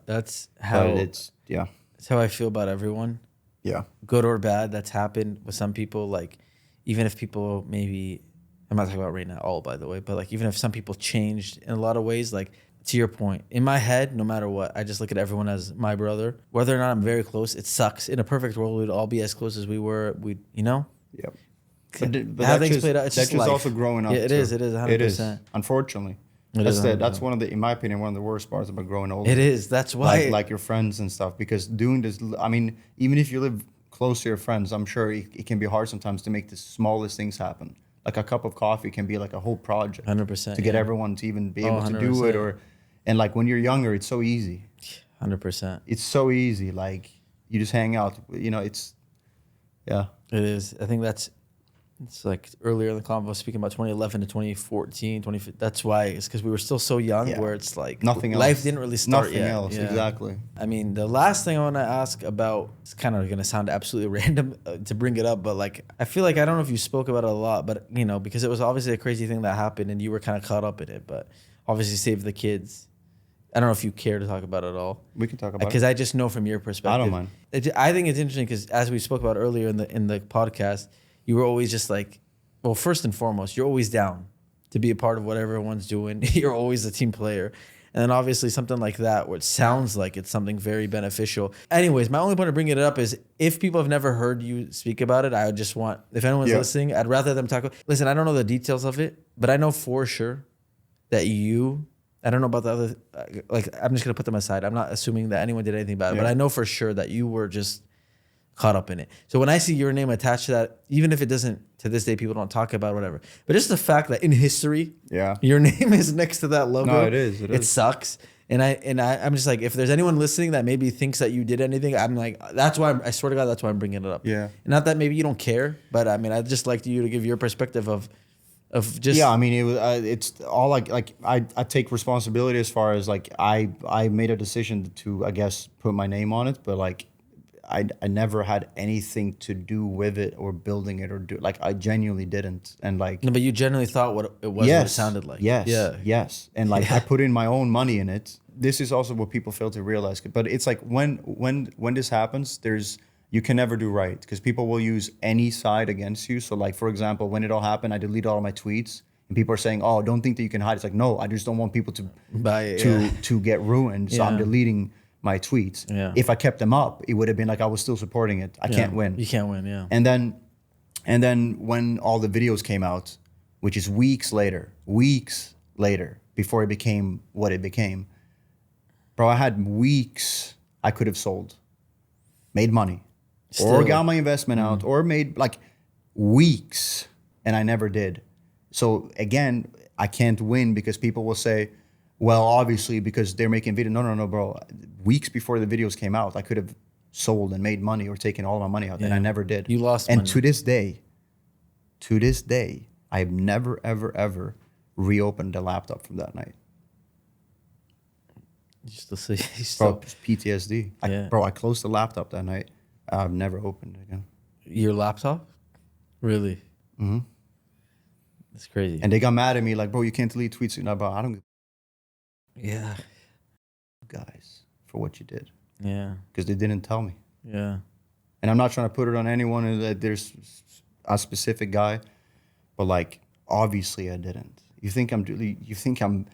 S1: But
S2: That's how I feel about everyone.
S1: Yeah.
S2: Good or bad, that's happened with some people. Like, even if people maybe, I'm not talking about right now, all by the way, but like, even if some people changed in a lot of ways, like to your point, in my head, no matter what, I just look at everyone as my brother. Whether or not I'm very close, it sucks. In a perfect world, we'd all be as close as we were. You know?
S1: Yep.
S2: But how things played out, it's
S1: that's
S2: just life.
S1: Also growing up.
S2: Yeah, it is 100%.
S1: It is, unfortunately. That's one of the, in my opinion, one of the worst parts about growing older.
S2: It is. That's why.
S1: Like your friends and stuff, because doing this, I mean, even if you live close to your friends, I'm sure it can be hard sometimes to make the smallest things happen. Like a cup of coffee can be like a whole project.
S2: 100%.
S1: To get everyone to even be able to do
S2: 100%.
S1: it, and like when you're younger, it's so easy.
S2: 100%.
S1: It's so easy. Like you just hang out. It's yeah.
S2: It is. I think it's like earlier in the convo speaking about 2011 to 2014, 2015. That's why it's because we were still so young where it's like
S1: nothing else.
S2: Life didn't really start
S1: Nothing
S2: yet.
S1: else, exactly.
S2: I mean, the last thing I want to ask about, it's kind of going to sound absolutely random to bring it up, but like, I feel like, I don't know if you spoke about it a lot, but because it was obviously a crazy thing that happened and you were kind of caught up in it, but obviously Save the Kids. I don't know if you care to talk about it at all.
S1: We can talk about it.
S2: Because I just know from your perspective.
S1: I don't mind.
S2: I think it's interesting because as we spoke about earlier in the podcast, you were always just like, well, first and foremost, you're always down to be a part of what everyone's doing. You're always a team player. And then obviously something like that, where it sounds like it's something very beneficial. Anyways, my only point of bringing it up is if people have never heard you speak about it, I would just want, if anyone's listening, I'd rather them talk. Listen, I don't know the details of it, but I know for sure that I don't know about the other, like, I'm just going to put them aside. I'm not assuming that anyone did anything about it, but I know for sure that you were just caught up in it. So when I see your name attached to that, even if it doesn't, to this day, people don't talk about it, whatever, but just the fact that in history, your name is next to that logo.
S1: No, it is.
S2: It sucks. And I'm just like, if there's anyone listening that maybe thinks that you did anything, I'm like, that's why I swear to God, that's why I'm bringing it up.
S1: Yeah.
S2: Not that maybe you don't care, but I mean, I'd just like you to give your perspective of just.
S1: Yeah, I mean, it was. It's all like I take responsibility as far as like I made a decision to, I guess, put my name on it, but like I never had anything to do with it or building it or do, like, I genuinely didn't. And like,
S2: No, but you genuinely thought what it was, what it sounded like.
S1: Yes.
S2: Yeah.
S1: Yes. And like, I put in my own money in it. This is also what people fail to realize. But it's like when this happens, you can never do right because people will use any side against you. So like, for example, when it all happened, I deleted all of my tweets and people are saying, oh, don't think that you can hide. It's like, no, I just don't want people to get ruined. So I'm deleting my tweets.
S2: Yeah.
S1: If I kept them up, it would have been like I was still supporting it. I can't win.
S2: You can't win, yeah.
S1: And then when all the videos came out, which is weeks later, before it became what it became, bro, I had weeks I could have sold, made money, or got my investment out, or made like weeks, and I never did. So again, I can't win because people will say, well, obviously because they're making video. No, bro. Weeks before the videos came out, I could have sold and made money or taken all my money out, and I never did.
S2: You lost
S1: and
S2: money.
S1: to this day, I've never, ever reopened the laptop from that night. Bro, PTSD. Bro, I closed the laptop that night. I've never opened it again.
S2: Your laptop? Really?
S1: Mm-hmm.
S2: That's crazy.
S1: And they got mad at me like, bro, you can't delete tweets. No, bro, I don't give guys for what you did.
S2: Yeah.
S1: Because they didn't tell me.
S2: Yeah.
S1: And I'm not trying to put it on anyone that there's a specific guy, but like, obviously I didn't. You think I'm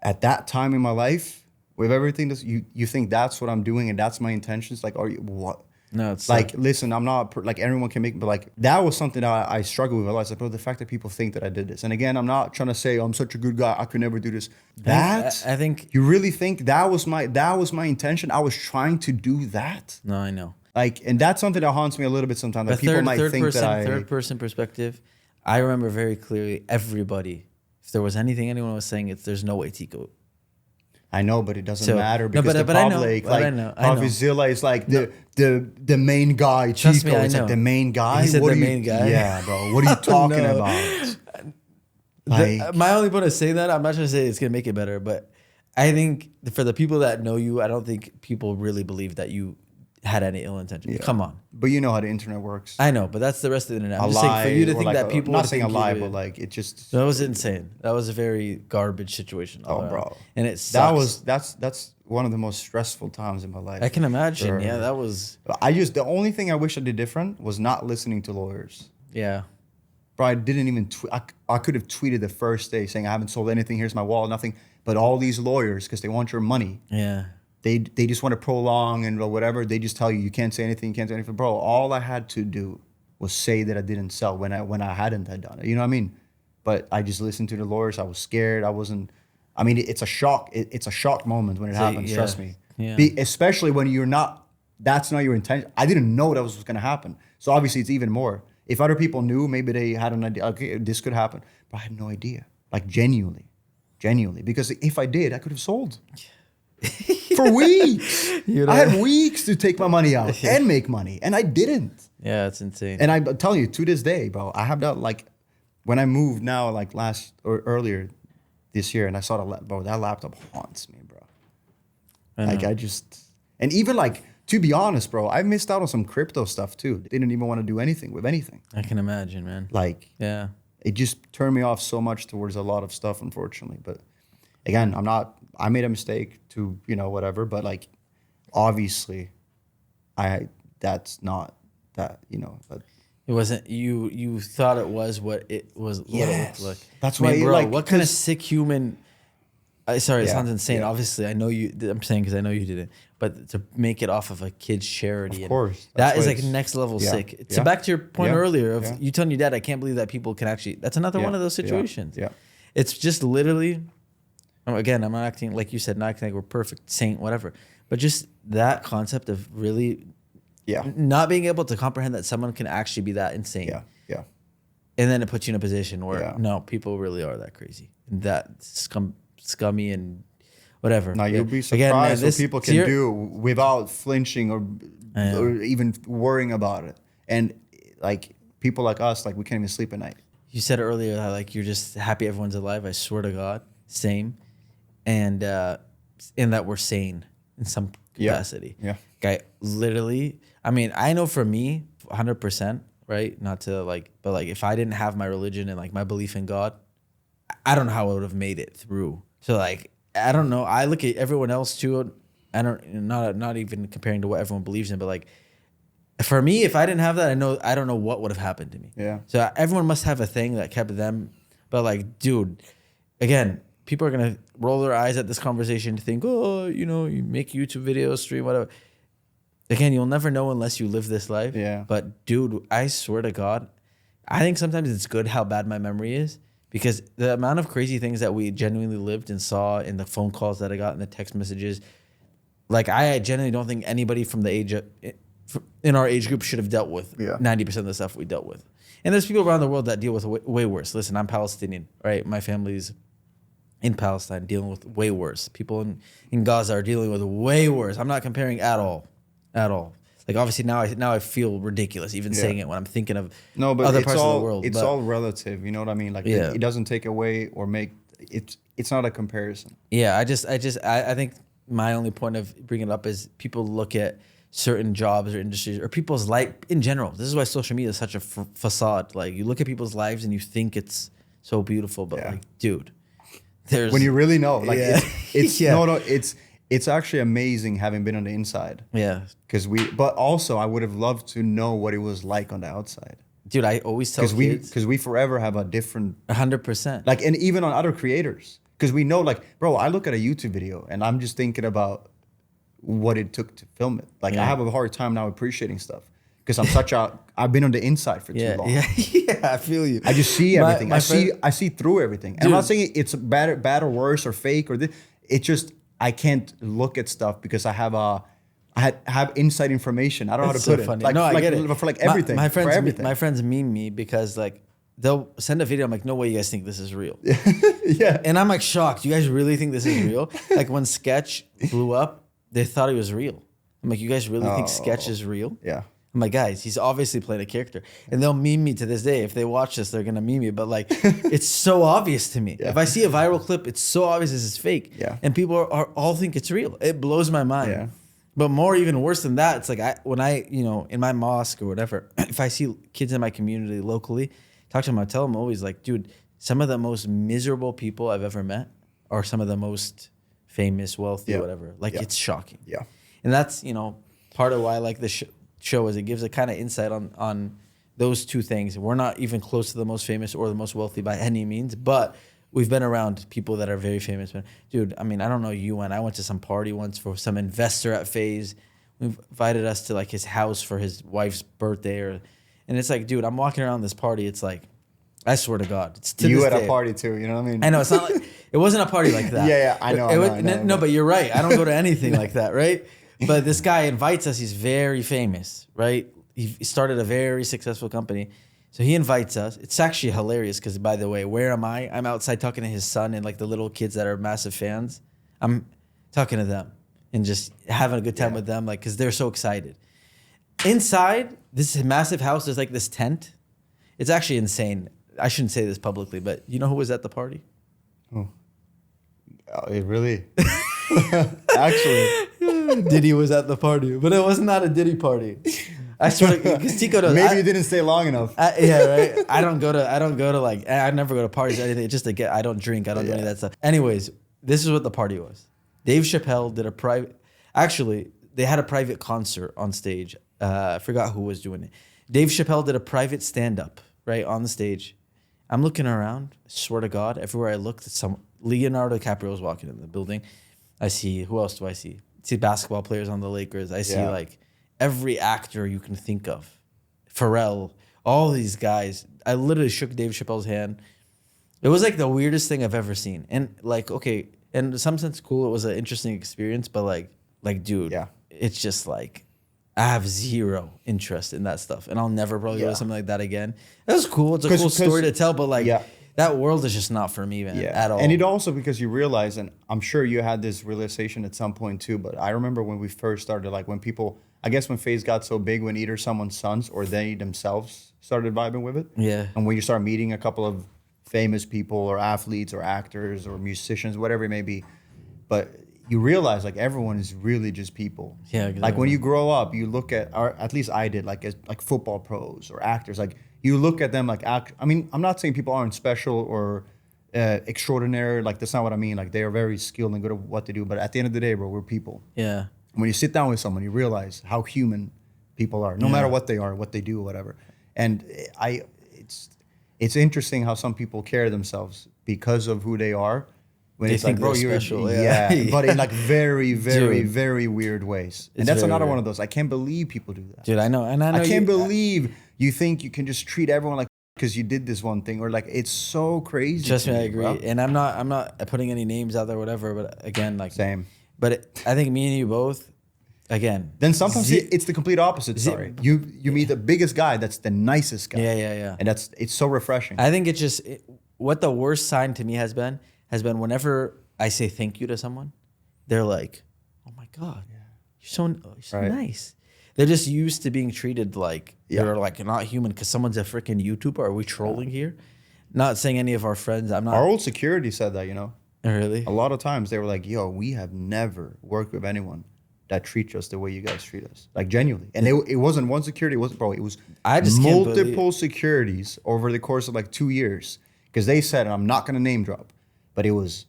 S1: at that time in my life with everything that you think that's what I'm doing and that's my intentions? Like, are you what?
S2: No, it's
S1: like, listen, I'm not like everyone can make, but like that was something that I struggled with a lot. It's like, bro, the fact that people think that I did this. And again, I'm not trying to say, oh, I'm such a good guy, I could never do this.
S2: I think
S1: you really think that was my intention? I was trying to do that?
S2: No, I know.
S1: Like, and that's something that haunts me a little bit sometimes. Like, people might think that
S2: third person perspective. I remember very clearly everybody. If there was anything anyone was saying, there's no way Teeqo.
S1: I know, but it doesn't matter because the public,
S2: I know.
S1: Vizilla is like the main guy.
S2: Trust me,
S1: Teeqo,
S2: I
S1: it's
S2: know.
S1: like the main guy.
S2: He said the main guy.
S1: Yeah, bro. What are you talking about? Like,
S2: my only point of saying that, I'm not trying to say it's gonna make it better, but I think for the people that know you, I don't think people really believe that you had any ill intention.
S1: Yeah.
S2: Come on.
S1: But you know how the internet works.
S2: I know, but that's the rest of the internet. I'm
S1: A
S2: just saying for you to
S1: lie, or
S2: think
S1: like
S2: that people.
S1: not
S2: would
S1: saying a
S2: think
S1: lie,
S2: you-
S1: but like it just.
S2: That was insane. That was a very garbage situation.
S1: Oh, bro.
S2: And it sucks.
S1: That's one of the most stressful times in my life.
S2: I can imagine.
S1: Sure.
S2: Yeah, that was.
S1: The only thing I wish I did different was not listening to lawyers.
S2: Yeah.
S1: Bro, I didn't even I could have tweeted the first day saying I haven't sold anything, here's my wallet, nothing. But all these lawyers, because they want your money,
S2: Yeah.
S1: they just want to prolong and whatever. They just tell you can't say anything, you can't do anything. Bro, all I had to do was say that I didn't sell when I hadn't had done it. You know what I mean? But I just listened to the lawyers. I was scared. I mean, it's a shock. It's a shock moment when it happens.
S2: yeah.
S1: Trust me.
S2: Yeah.
S1: Especially when that's not your intention. I didn't know that was going to happen. So obviously it's even more. If other people knew, maybe they had an idea. Okay, this could happen, but I had no idea. Like genuinely, because if I did, I could have sold for weeks. I had weeks to take my money out and make money, and I didn't.
S2: Yeah, it's insane.
S1: And I'm telling you, to this day, bro, I have that like when I moved now, like last or earlier this year, and I saw that laptop haunts me, bro. And even like, to be honest, bro, I missed out on some crypto stuff too. Didn't even want to do anything with anything.
S2: I can imagine, man.
S1: Like,
S2: yeah,
S1: it just turned me off so much towards a lot of stuff, unfortunately. But again, I made a mistake to, whatever, but like, obviously, that's not that, but.
S2: It wasn't, you thought it was what it was.
S1: Yes.
S2: What it looked like.
S1: That's why,
S2: bro,
S1: like,
S2: what kind of sick human, sorry, it sounds insane.
S1: Yeah.
S2: Obviously, I know you, I'm saying because I know you didn't, but to make it off of a kid's charity.
S1: Of course.
S2: That is like next level sick. So back to your point earlier of you telling your dad, I can't believe that people can actually, that's another one of those situations.
S1: Yeah.
S2: It's just literally, again, I'm not acting, like you said, not acting like we're perfect, saint, whatever, but just that concept of really not being able to comprehend that someone can actually be that insane.
S1: Yeah.
S2: And then it puts you in a position where, no, people really are that crazy. And that scummy and whatever.
S1: Now you'll be surprised what people can do without flinching or even worrying about it. And like people like us, like we can't even sleep at night.
S2: You said earlier that like you're just happy everyone's alive. I swear to God, same. And in that we're sane in some capacity.
S1: Yeah.
S2: Guy, literally, I mean, I know for me, 100%, right? Not to like, but like if I didn't have my religion and like my belief in God, I don't know how I would have made it through. So like, I don't know. I look at everyone else too. I don't, not even comparing to what everyone believes in, but like for me, if I didn't have that, I don't know what would have happened to me.
S1: Yeah.
S2: So everyone must have a thing that kept them. But like, dude, again, people are gonna roll their eyes at this conversation to think, oh, you make YouTube videos, stream, whatever. Again, you'll never know unless you live this life.
S1: Yeah.
S2: But dude, I swear to God, I think sometimes it's good how bad my memory is. Because the amount of crazy things that we genuinely lived and saw in the phone calls that I got and the text messages, like I genuinely don't think anybody from the age in our age group should have dealt with 90% of the stuff we dealt with. And there's people around the world that deal with way worse. Listen, I'm Palestinian, right? My family's in Palestine dealing with way worse. People in Gaza are dealing with way worse. I'm not comparing at all. Like obviously now I feel ridiculous even saying it when I'm thinking of other parts of the world.
S1: It's all relative, you know what I mean? Like it doesn't take away or make it's not a comparison. Yeah,
S2: I think my only point of bringing it up is people look at certain jobs or industries or people's life in general. This is why social media is such a facade. Like you look at people's lives and you think it's so beautiful, but like, dude, there's
S1: when you really know, like it's actually amazing having been on the inside.
S2: Yeah.
S1: But also I would have loved to know what it was like on the outside.
S2: Dude, I always tell kids.
S1: Because we forever have a different...
S2: 100%.
S1: Like, and even on other creators. Because we know, like, bro, I look at a YouTube video and I'm just thinking about what it took to film it. Like, I have a hard time now appreciating stuff. Because I've been on the inside for too long.
S2: Yeah, I feel you.
S1: I just see everything. I see through everything. And I'm not saying it's bad or worse or fake or this. It's just... I can't look at stuff because I have inside information. I don't know how to put
S2: funny.
S1: it. Like,
S2: no, I get it.
S1: For like everything.
S2: My friends,
S1: for everything.
S2: My friends meme me because like they'll send a video. I'm like, no way you guys think this is real.
S1: Yeah.
S2: And I'm like shocked. You guys really think this is real? Like when Sketch blew up, they thought he was real. I'm like, you guys really think Sketch is real?
S1: Yeah.
S2: I'm like, guys, he's obviously playing a character. And they'll meme me to this day. If they watch this, they're going to meme me. But like, it's so obvious to me. Yeah. If I see a viral clip, it's so obvious this is fake.
S1: Yeah.
S2: And people are all think it's real. It blows my mind.
S1: Yeah.
S2: But more even worse than that, it's like when I in my mosque or whatever, if I see kids in my community locally, talk to them, I tell them always like, dude, some of the most miserable people I've ever met are some of the most famous, wealthy, or whatever. Like, it's shocking.
S1: Yeah.
S2: And that's, part of why I like this show is it gives a kind of insight on those two things. We're not even close to the most famous or the most wealthy by any means, but we've been around people that are very famous. Dude, I mean, I don't know you went. I went to some party once for some investor at FaZe. We invited us to like his house for his wife's birthday, and it's like, dude, I'm walking around this party. It's like, I swear to God, it's to
S1: you
S2: this
S1: at
S2: day.
S1: a party too. You know what I mean?
S2: I know it's not like it wasn't a party like that.
S1: Yeah, I know.
S2: No, but you're right. I don't go to anything like that, right? But this guy invites us. He's very famous, right? He started a very successful company. So he invites us. It's actually hilarious because, by the way, where am I? I'm outside talking to his son and like the little kids that are massive fans. I'm talking to them and just having a good time with them, like because they're so excited. Inside this massive house, there's like this tent. It's actually insane. I shouldn't say this publicly, but you know who was at the party?
S1: Oh, it really? Actually,
S2: Diddy was at the party, but it was not a Diddy party. I swear, because Teeqo does.
S1: Maybe you didn't stay long enough.
S2: Yeah, right. I don't go to like. I never go to parties or anything. It's just to get. I don't drink. I don't do any of that stuff. Anyways, this is what the party was. Dave Chappelle did a private. Actually, they had a private concert on stage. I forgot who was doing it. Dave Chappelle did a private stand-up right on the stage. I'm looking around. I swear to God, everywhere I look, some Leonardo DiCaprio was walking in the building. I see. Who else do I see? I see basketball players on the Lakers. I see like every actor you can think of. Pharrell, all these guys. I literally shook Dave Chappelle's hand. It was like the weirdest thing I've ever seen. And like, okay, in some sense, cool. It was an interesting experience, but like, dude, it's just like, I have zero interest in that stuff. And I'll never probably go to something like that again. It was cool. It's a cool story to tell, but like, that world is just not for me, man, at all.
S1: And it also, because you realize, and I'm sure you had this realization at some point too, but I remember when we first started, like when people, I guess when FaZe got so big, when either someone's sons or they themselves started vibing with it.
S2: Yeah.
S1: And when you start meeting a couple of famous people or athletes or actors or musicians, whatever it may be, but you realize like everyone is really just people.
S2: Yeah, exactly.
S1: Like when you grow up, you look at, or at least I did, like as like football pros or actors, like you look at them like I mean, I'm not saying people aren't special or extraordinary. Like that's not what I mean. Like they are very skilled and good at what they do. But at the end of the day, bro, we're people.
S2: Yeah.
S1: When you sit down with someone, you realize how human people are, no matter what they are, what they do, whatever. And it's interesting how some people carry themselves because of who they are. When
S2: they
S1: it's
S2: think
S1: like, bro,
S2: they're special. Yeah.
S1: But in like very, very,
S2: Dude.
S1: very weird ways. And that's another
S2: weird.
S1: one of those. I can't believe people do that.
S2: Dude, I know. And I know
S1: I can't believe you think you can just treat everyone like because you did this one thing, or like it's so crazy.
S2: Trust me, I agree.
S1: Bro.
S2: And I'm not putting any names out there, whatever. But again, like
S1: Same.
S2: But I think me and you both, again.
S1: Then sometimes it's the complete opposite. Sorry, you meet the biggest guy that's the nicest guy.
S2: Yeah.
S1: And it's so refreshing.
S2: I think it's just what the worst sign to me has been whenever I say thank you to someone, they're like, "Oh my God, you're so nice." They're just used to being treated like they're like not human because someone's a freaking YouTuber. Are we trolling here? Not saying any of our friends. I'm not.
S1: Our old security said that, you know.
S2: Really?
S1: A lot of times they were like, "Yo, we have never worked with anyone that treats us the way you guys treat us, like genuinely." And it wasn't one security. It wasn't, bro. It was
S2: I just can't
S1: multiple securities over the course of like 2 years because they said, and I'm not gonna name drop, but it was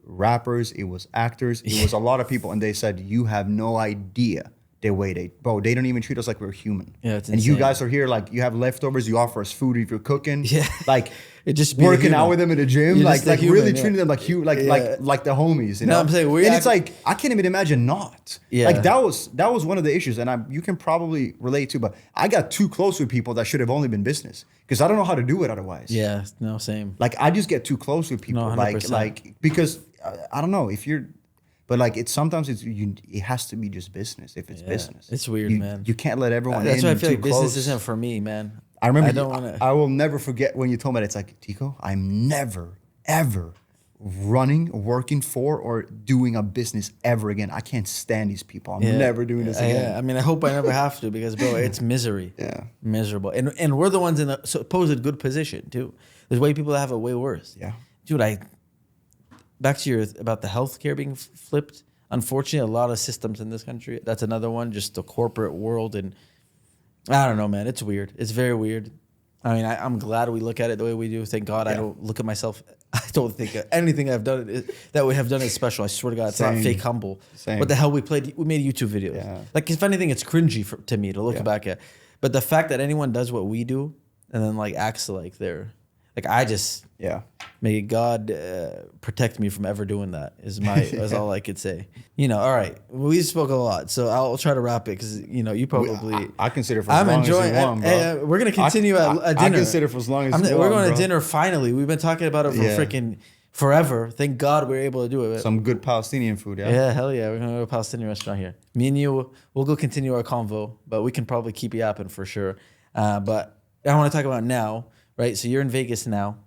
S1: rappers, it was actors, it was a lot of people, and they said, "You have no idea the way they don't even treat us like we're human."
S2: Yeah, it's
S1: and you
S2: insane.
S1: guys are here like you have leftovers, you offer us food if you're cooking, like
S2: it just
S1: working out with them in the gym,
S2: You're
S1: like
S2: just a human,
S1: really treating them like like the homies, you know.
S2: No, I'm saying
S1: it's like I can't even imagine not.
S2: Yeah.
S1: Like that was one of the issues, and you can probably relate to. But I got too close with people that should have only been business because I don't know how to do it otherwise.
S2: Yeah, no, same.
S1: Like I just get too close with people,
S2: No, 100%.
S1: like because I don't know if you're, but like it has to be just business if it's business.
S2: It's weird, man.
S1: You can't let everyone.
S2: That's
S1: in
S2: why I feel
S1: too
S2: like business
S1: close.
S2: isn't for me, man.
S1: I remember.
S2: I don't want to.
S1: I will never forget when you told me that. It's like, Teeqo, I'm never ever running, working for, or doing a business ever again. I can't stand these people. I'm never doing this again.
S2: Yeah, I mean, I hope I never have to because, bro, it's misery.
S1: Yeah.
S2: Miserable. And we're the ones in the supposed good position, too. There's way people that have it way worse.
S1: Yeah.
S2: Dude, back to about the healthcare being flipped. Unfortunately, a lot of systems in this country, that's another one, just the corporate world. And I don't know, man. It's weird. It's very weird. I mean, I'm glad we look at it the way we do. Thank God I don't look at myself. I don't think anything I've done that we have done is special. I swear to God, it's not fake humble.
S1: Same.
S2: What the hell we made YouTube videos.
S1: Yeah.
S2: Like, if anything, it's cringy to me to look back at. But the fact that anyone does what we do and then like acts like they're like, I just may God protect me from ever doing that is all I could say. You know, all right, we spoke a lot, so I'll try to wrap it because you probably.
S1: I consider for as long as you want, bro.
S2: We're gonna continue at dinner.
S1: I consider for as long as you
S2: we're
S1: want,
S2: going
S1: bro.
S2: to dinner finally. We've been talking about it for freaking forever. Thank God we're able to do it.
S1: Some good Palestinian food, yeah.
S2: Yeah, hell yeah. We're going to go to a Palestinian restaurant here. Me and you, we'll go continue our convo, but we can probably keep yapping for sure. But I want to talk about now, right? So you're in Vegas now.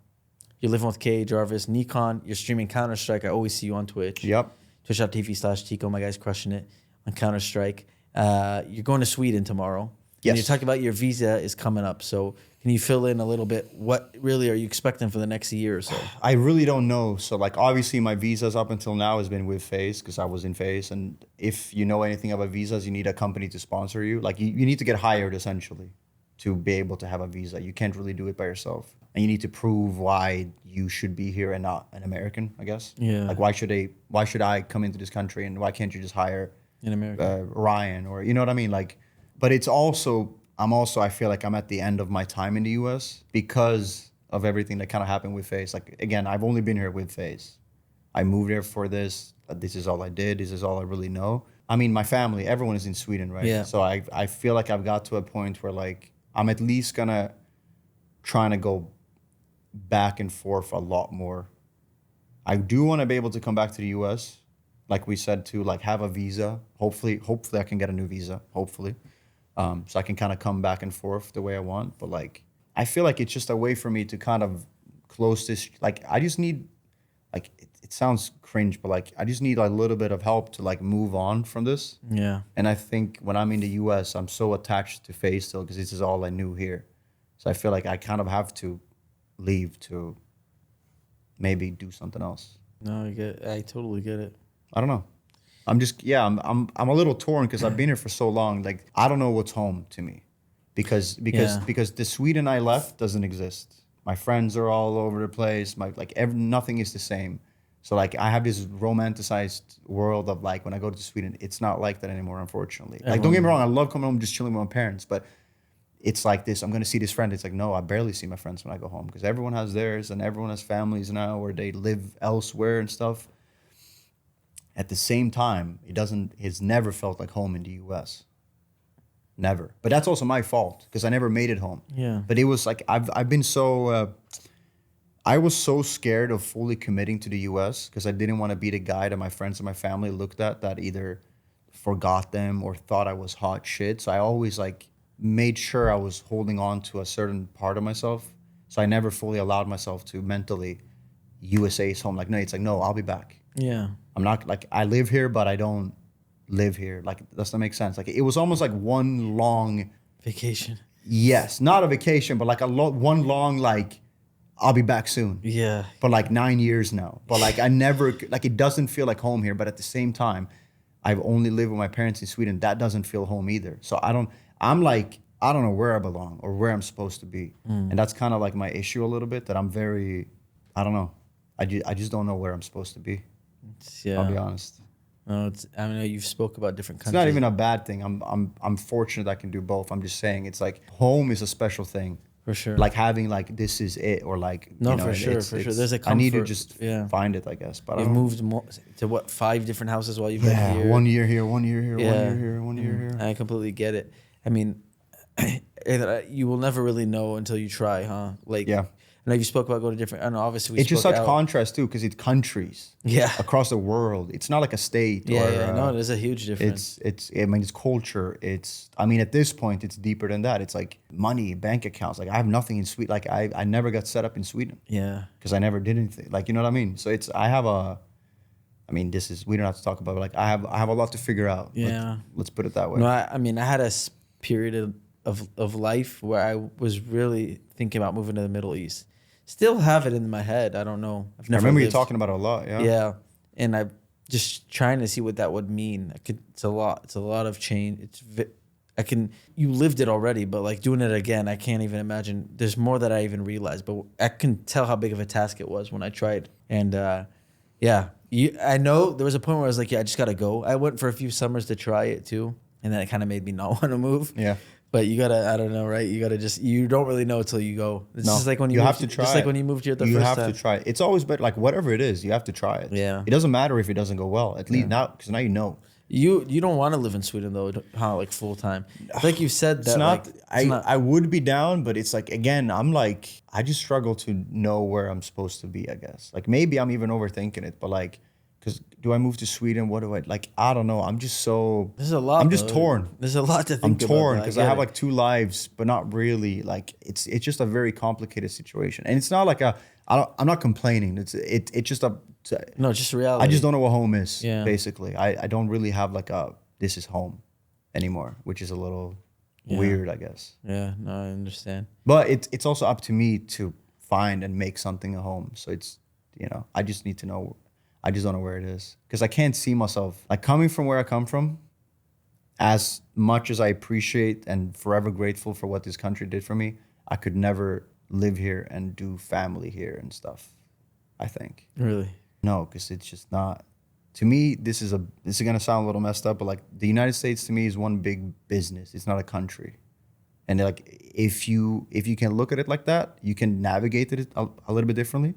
S2: You're living with K, Jarvis, Nikon. You're streaming Counter-Strike. I always see you on Twitch.
S1: Yep.
S2: Twitch.tv/Teeqo. My guy's crushing it on Counter-Strike. You're going to Sweden tomorrow.
S1: Yes.
S2: And you're talking about your visa is coming up. So can you fill in a little bit? What really are you expecting for the next year or so?
S1: I really don't know. So like obviously my visas up until now has been with FaZe because I was in FaZe. And if you know anything about visas, you need a company to sponsor you. Like you need to get hired essentially to be able to have a visa. You can't really do it by yourself. And you need to prove why you should be here and not an American, I guess.
S2: Yeah.
S1: Like why should I come into this country and why can't you just hire
S2: In America.
S1: Ryan or you know what I mean? Like, but it's also I feel like I'm at the end of my time in the US because of everything that kind of happened with FaZe. Like again, I've only been here with FaZe. I moved here for this. This is all I did. This is all I really know. I mean, my family, everyone is in Sweden, right?
S2: Yeah.
S1: So I feel like I've got to a point where like I'm at least gonna trying to go back and forth a lot more. I do want to be able to come back to the US, like we said, to like have a visa. Hopefully I can get a new visa. Hopefully. So I can kind of come back and forth the way I want. But like, I feel like it's just a way for me to kind of close this. Like, I just need, like, it sounds cringe, but like, I just need a little bit of help to like move on from this.
S2: Yeah.
S1: And I think when I'm in the US, I'm so attached to FaZe still because this is all I knew here. So I feel like I kind of have to leave to maybe do something else.
S2: No, I totally get it.
S1: I don't know. I'm a little torn because I've been here for so long. Like I don't know what's home to me, because the Sweden I left doesn't exist. My friends are all over the place. Nothing is the same. So like I have this romanticized world of like when I go to Sweden, it's not like that anymore, unfortunately. Like don't get me wrong, I love coming home just chilling with my parents, but it's like this. I'm gonna see this friend. It's like no, I barely see my friends when I go home because everyone has theirs and everyone has families now or they live elsewhere and stuff. At the same time, it's never felt like home in the US. Never. But that's also my fault because I never made it home.
S2: Yeah.
S1: But it was like, I've been so, I was so scared of fully committing to the US because I didn't want to be the guy that my friends and my family looked at that either forgot them or thought I was hot shit. So I always like made sure I was holding on to a certain part of myself. So I never fully allowed myself to mentally USA's home. Like, no, it's like, no, I'll be back.
S2: Yeah.
S1: I'm not like I live here, but I don't live here. Like, does that make sense? Like, it was almost like one long
S2: Vacation.
S1: yes, not a vacation, but like one long like I'll be back soon.
S2: Yeah.
S1: For like 9 years now. But like I never like it doesn't feel like home here. But at the same time, I've only lived with my parents in Sweden. That doesn't feel home either. So I don't know where I belong or where I'm supposed to be. And that's kind of like my issue a little bit that I don't know. I just don't know where I'm supposed to be.
S2: Yeah.
S1: I'll be honest.
S2: No, I know you've spoke about different countries.
S1: It's not even a bad thing. I'm fortunate I can do both. I'm just saying it's like home is a special thing.
S2: For sure.
S1: Like having like this is it or like
S2: No,
S1: you know,
S2: for sure. There's a comfort.
S1: I need to just find it, I guess. But
S2: You've moved to what 5 different houses while you've been here.
S1: 1 year here, 1 year here, 1 year here, 1 year here.
S2: I completely get it. I mean, you will never really know until you try, huh? Like,
S1: yeah.
S2: I know you spoke about going to different. I know, obviously,
S1: It's just such contrast too, because it's countries.
S2: Yeah.
S1: Across the world, it's not like a state.
S2: Yeah, no, there's a huge difference.
S1: It's culture. At this point, it's deeper than that. It's like money, bank accounts. Like I have nothing in Sweden. Like I never got set up in Sweden.
S2: Yeah.
S1: Because I never did anything. Like you know what I mean. So we don't have to talk about it. Like I have a lot to figure out.
S2: Yeah.
S1: Let's put it that way.
S2: No, I had a period of life where I was really thinking about moving to the Middle East. Still have it in my head. I don't know.
S1: I remember you talking about it a lot. Yeah.
S2: Yeah, and I'm just trying to see what that would mean. It's a lot. It's a lot of change. You lived it already, but like doing it again, I can't even imagine. There's more that I even realized, but I can tell how big of a task it was when I tried. And I know there was a point where I was like, yeah, I just gotta go. I went for a few summers to try it too, and then it kind of made me not want to move.
S1: Yeah.
S2: But you gotta, I don't know, right? You gotta you don't really know until you go. It's just like when
S1: you have to try.
S2: Just like when you moved here the first time.
S1: You have to try it. It's always better, like whatever it is, you have to try it.
S2: Yeah.
S1: It doesn't matter if it doesn't go well. At least now, because now you know.
S2: You don't want to live in Sweden though, huh? Like full time. Like you said that.
S1: I would be down, but it's like again, I just struggle to know where I'm supposed to be. I guess like maybe I'm even overthinking it, but like. Because do I move to Sweden? What do I like? I don't know. I'm just so.
S2: There's a lot.
S1: I'm just
S2: though.
S1: torn.
S2: There's a lot to
S1: I'm
S2: think about.
S1: torn because I
S2: get
S1: have
S2: it.
S1: like 2 lives, but not really. Like it's just a very complicated situation, and it's not like I'm not complaining. It's just a.
S2: No, just reality.
S1: I just don't know what home is.
S2: Yeah.
S1: Basically, I don't really have like a this is home anymore, which is a little weird, I guess.
S2: Yeah, no, I understand.
S1: But it's also up to me to find and make something a home. So it's I just need to know. I just don't know where it is because I can't see myself like coming from where I come from. As much as I appreciate and forever grateful for what this country did for me, I could never live here and do family here and stuff. I think.
S2: Really?
S1: No, because it's just not. To me, this is gonna sound a little messed up, but like the United States to me is one big business. It's not a country, and like if you can look at it like that, you can navigate it a little bit differently.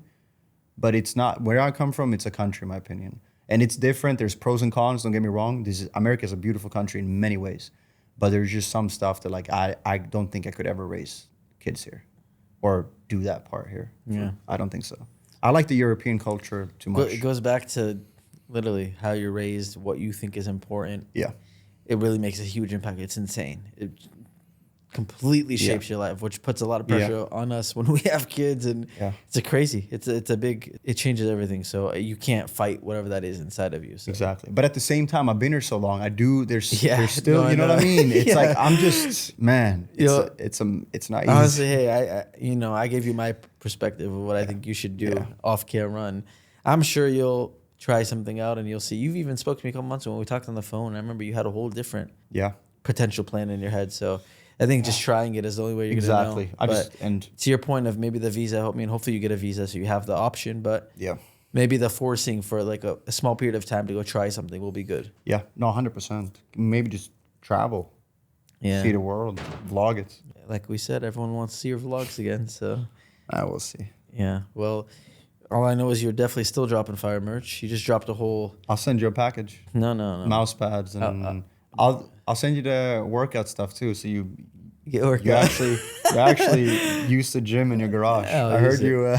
S1: But it's not where I come from. It's a country, in my opinion, and it's different. There's pros and cons. Don't get me wrong. America is a beautiful country in many ways, but there's just some stuff that like I don't think I could ever raise kids here, or do that part here.
S2: Yeah.
S1: I don't think so. I like the European culture too much.
S2: It goes back to literally how you're raised, what you think is important.
S1: Yeah.
S2: It really makes a huge impact. It's insane. It completely shapes your life, which puts a lot of pressure on us when we have kids, and it's a crazy. It's a big. It changes everything. So you can't fight whatever that is inside of you. So.
S1: Exactly. But at the same time, I've been here so long. There's still,
S2: no,
S1: you know what I mean? It's
S2: Yeah.
S1: like I'm just man. It's not easy.
S2: Honestly, hey, I gave you my perspective of what I think you should do off camera, and I'm sure you'll try something out and you'll see. You've even spoke to me a couple months ago when we talked on the phone. I remember you had a whole different potential plan in your head. So I think just trying it is the only way you're going to know. And to your point of maybe the visa helped me, and hopefully you get a visa so you have the option. But maybe the forcing for like a small period of time to go try something will be good.
S1: Yeah, no, 100%. Maybe just travel, see the world, vlog it.
S2: Like we said, everyone wants to see your vlogs again. So
S1: I will see.
S2: Yeah, well, all I know is you're definitely still dropping fire merch. You just dropped a whole.
S1: I'll send you a package.
S2: No.
S1: Mouse pads and I'll send you the workout stuff too. So you actually use the gym in your garage. I heard you. I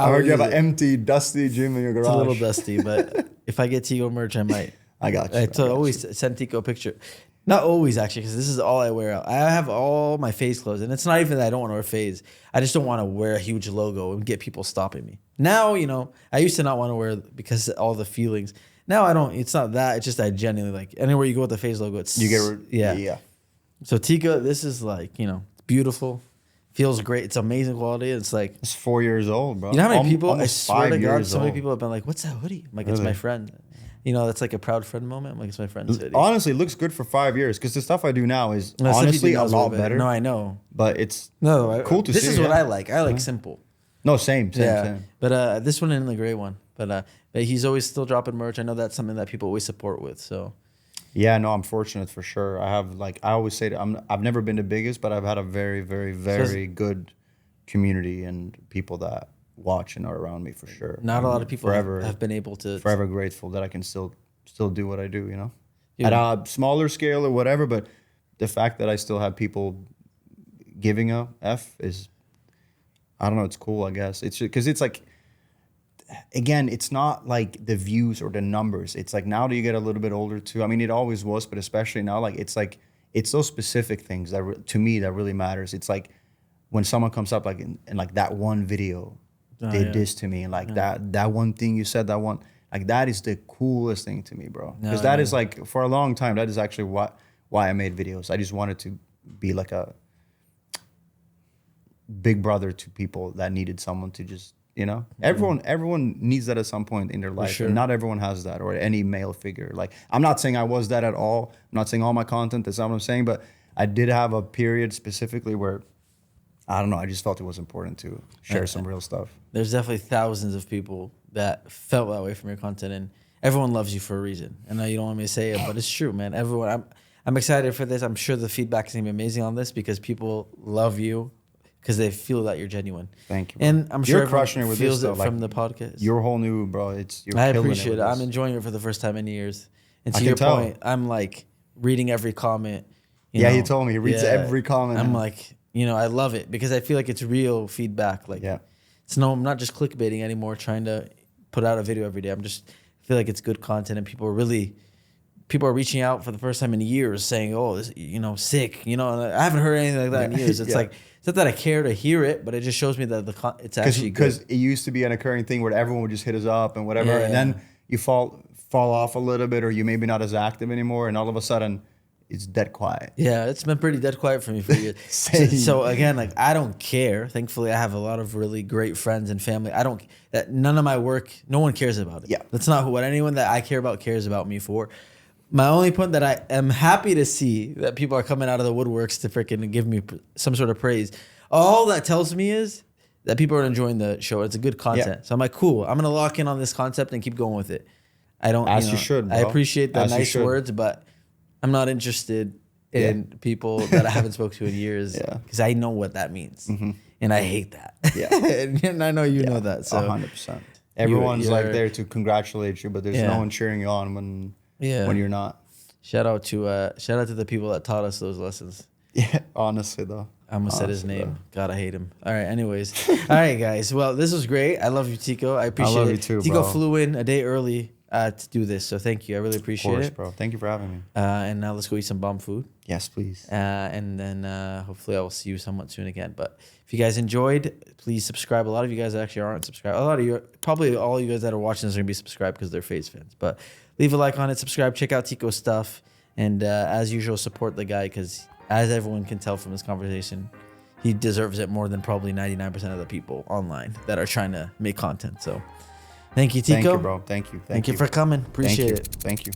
S1: heard you have an empty, dusty gym in your garage.
S2: It's a little dusty, but if I get Teeqo merch, I might.
S1: I got you.
S2: I always send Teeqo a picture. Not always, actually, because this is all I wear out. I have all my FaZe clothes, and it's not even that I don't want to wear FaZe. I just don't want to wear a huge logo and get people stopping me. Now, I used to not want to wear because of all the feelings. Now I don't. It's not that. It's just I genuinely like anywhere you go with the FaZe logo. It's yeah. So Teeqo, this is like it's beautiful, feels great. It's amazing quality. It's like
S1: it's 4 years old, bro.
S2: You know how many people? I
S1: Almost
S2: swear to
S1: 5
S2: God,
S1: years
S2: so many
S1: old.
S2: people have been like, "What's that hoodie?" I'm like, "It's my friend." That's like a proud friend moment. I'm like, "It's my friend's hoodie."
S1: Honestly, it looks good for 5 years because the stuff I do now is honestly a lot better.
S2: No, I know,
S1: but it's
S2: cool
S1: to see.
S2: This is what I like. I like simple.
S1: No, same.
S2: But this one and the gray one. But he's always still dropping merch. I know that's something that people always support with. So.
S1: Yeah, no, I'm fortunate for sure. I have I always say that I've never been the biggest, but I've had a very, very, very good community and people that watch and are around me for sure.
S2: Not a lot of people have been able to.
S1: Forever grateful that I can still do what I do. At a smaller scale or whatever, but the fact that I still have people giving a F is, I don't know, it's cool, I guess. It's because it's like, again, it's not like the views or the numbers. It's like now that you get a little bit older too. I mean, it always was, but especially now, it's those specific things that to me that really matters. It's like when someone comes up like in like that one video did this to me, and like that one thing you said, that one, like that is the coolest thing to me, bro. Because that is like for a long time, that is actually why I made videos. I just wanted to be like a big brother to people that needed someone to just. Everyone needs that at some point in their life.
S2: Sure.
S1: And not everyone has that, or any male figure. Like, I'm not saying I was that at all. I'm not saying all my content, that's not what I'm saying, but I did have a period specifically where, I don't know, I just felt it was important to share some real stuff.
S2: There's definitely thousands of people that felt that way from your content, and everyone loves you for a reason. I know you don't want me to say it, but it's true, man. Everyone, I'm excited for this. I'm sure the feedback is going to be amazing on this because people love you. Because they feel that you're genuine.
S1: Thank you, bro.
S2: And I'm sure
S1: you're crushing it with
S2: feels
S1: this,
S2: it from the podcast.
S1: Your whole new, bro. You're
S2: I
S1: killing
S2: appreciate it.
S1: with
S2: I'm
S1: this.
S2: enjoying it for the first time in years. And
S1: I
S2: to
S1: can
S2: your
S1: tell.
S2: point, I'm like reading every comment.
S1: He told me he reads every comment.
S2: I'm like, I love it because I feel like it's real feedback. Like, I'm not just clickbaiting anymore, trying to put out a video every day. I'm just feel like it's good content, and people are reaching out for the first time in years saying, "Oh, this, sick." And I haven't heard anything like that in years. It's like, it's not that I care to hear it, but it just shows me that it's actually good.
S1: Because it used to be an occurring thing where everyone would just hit us up and whatever, and then you fall off a little bit, or you maybe not as active anymore, and all of a sudden it's dead quiet.
S2: Yeah, it's been pretty dead quiet for me for years. so again, like, I don't care. Thankfully, I have a lot of really great friends and family. None of my work, no one cares about it.
S1: Yeah.
S2: That's not what anyone that I care about cares about me for. My only point that I am happy to see that people are coming out of the woodworks to freaking give me some sort of praise. All that tells me is that people are enjoying the show. It's a good content.
S1: Yeah.
S2: So I'm like, cool. I'm going to lock in on this concept and keep going with it. I don't,
S1: As you should, bro.
S2: I appreciate the
S1: As you
S2: nice
S1: should.
S2: words, but I'm not interested in people that I haven't spoken to in years, because I know what that means, and I hate that.
S1: Yeah.
S2: and I know you know that. So
S1: 100%. Everyone's like
S2: you're-
S1: there to congratulate you, but there's no one cheering you on when you're not.
S2: Shout out to the people that taught us those lessons.
S1: Yeah, honestly though.
S2: I almost said his name. God, I hate him. All right, anyways. All right, guys. Well, this was great. I love you, Teeqo. I appreciate it.
S1: love you too,
S2: Teeqo
S1: bro.
S2: flew in a day early to do this, so thank you. I really
S1: Of
S2: appreciate
S1: course,
S2: it.
S1: bro. Thank you for having me.
S2: And now let's go eat some bomb food.
S1: Yes, please.
S2: And then hopefully I will see you somewhat soon again. But if you guys enjoyed, please subscribe. A lot of you guys actually aren't subscribed. A lot of you, probably all you guys that are watching this are going to be subscribed because they're FaZe fans. But leave a like on it, subscribe, check out Teeqo's stuff. And as usual, support the guy, because as everyone can tell from this conversation, he deserves it more than probably 99% of the people online that are trying to make content. So thank you, Teeqo.
S1: Thank you, bro. Thank you.
S2: Thank you for coming. Appreciate it.
S1: Thank you.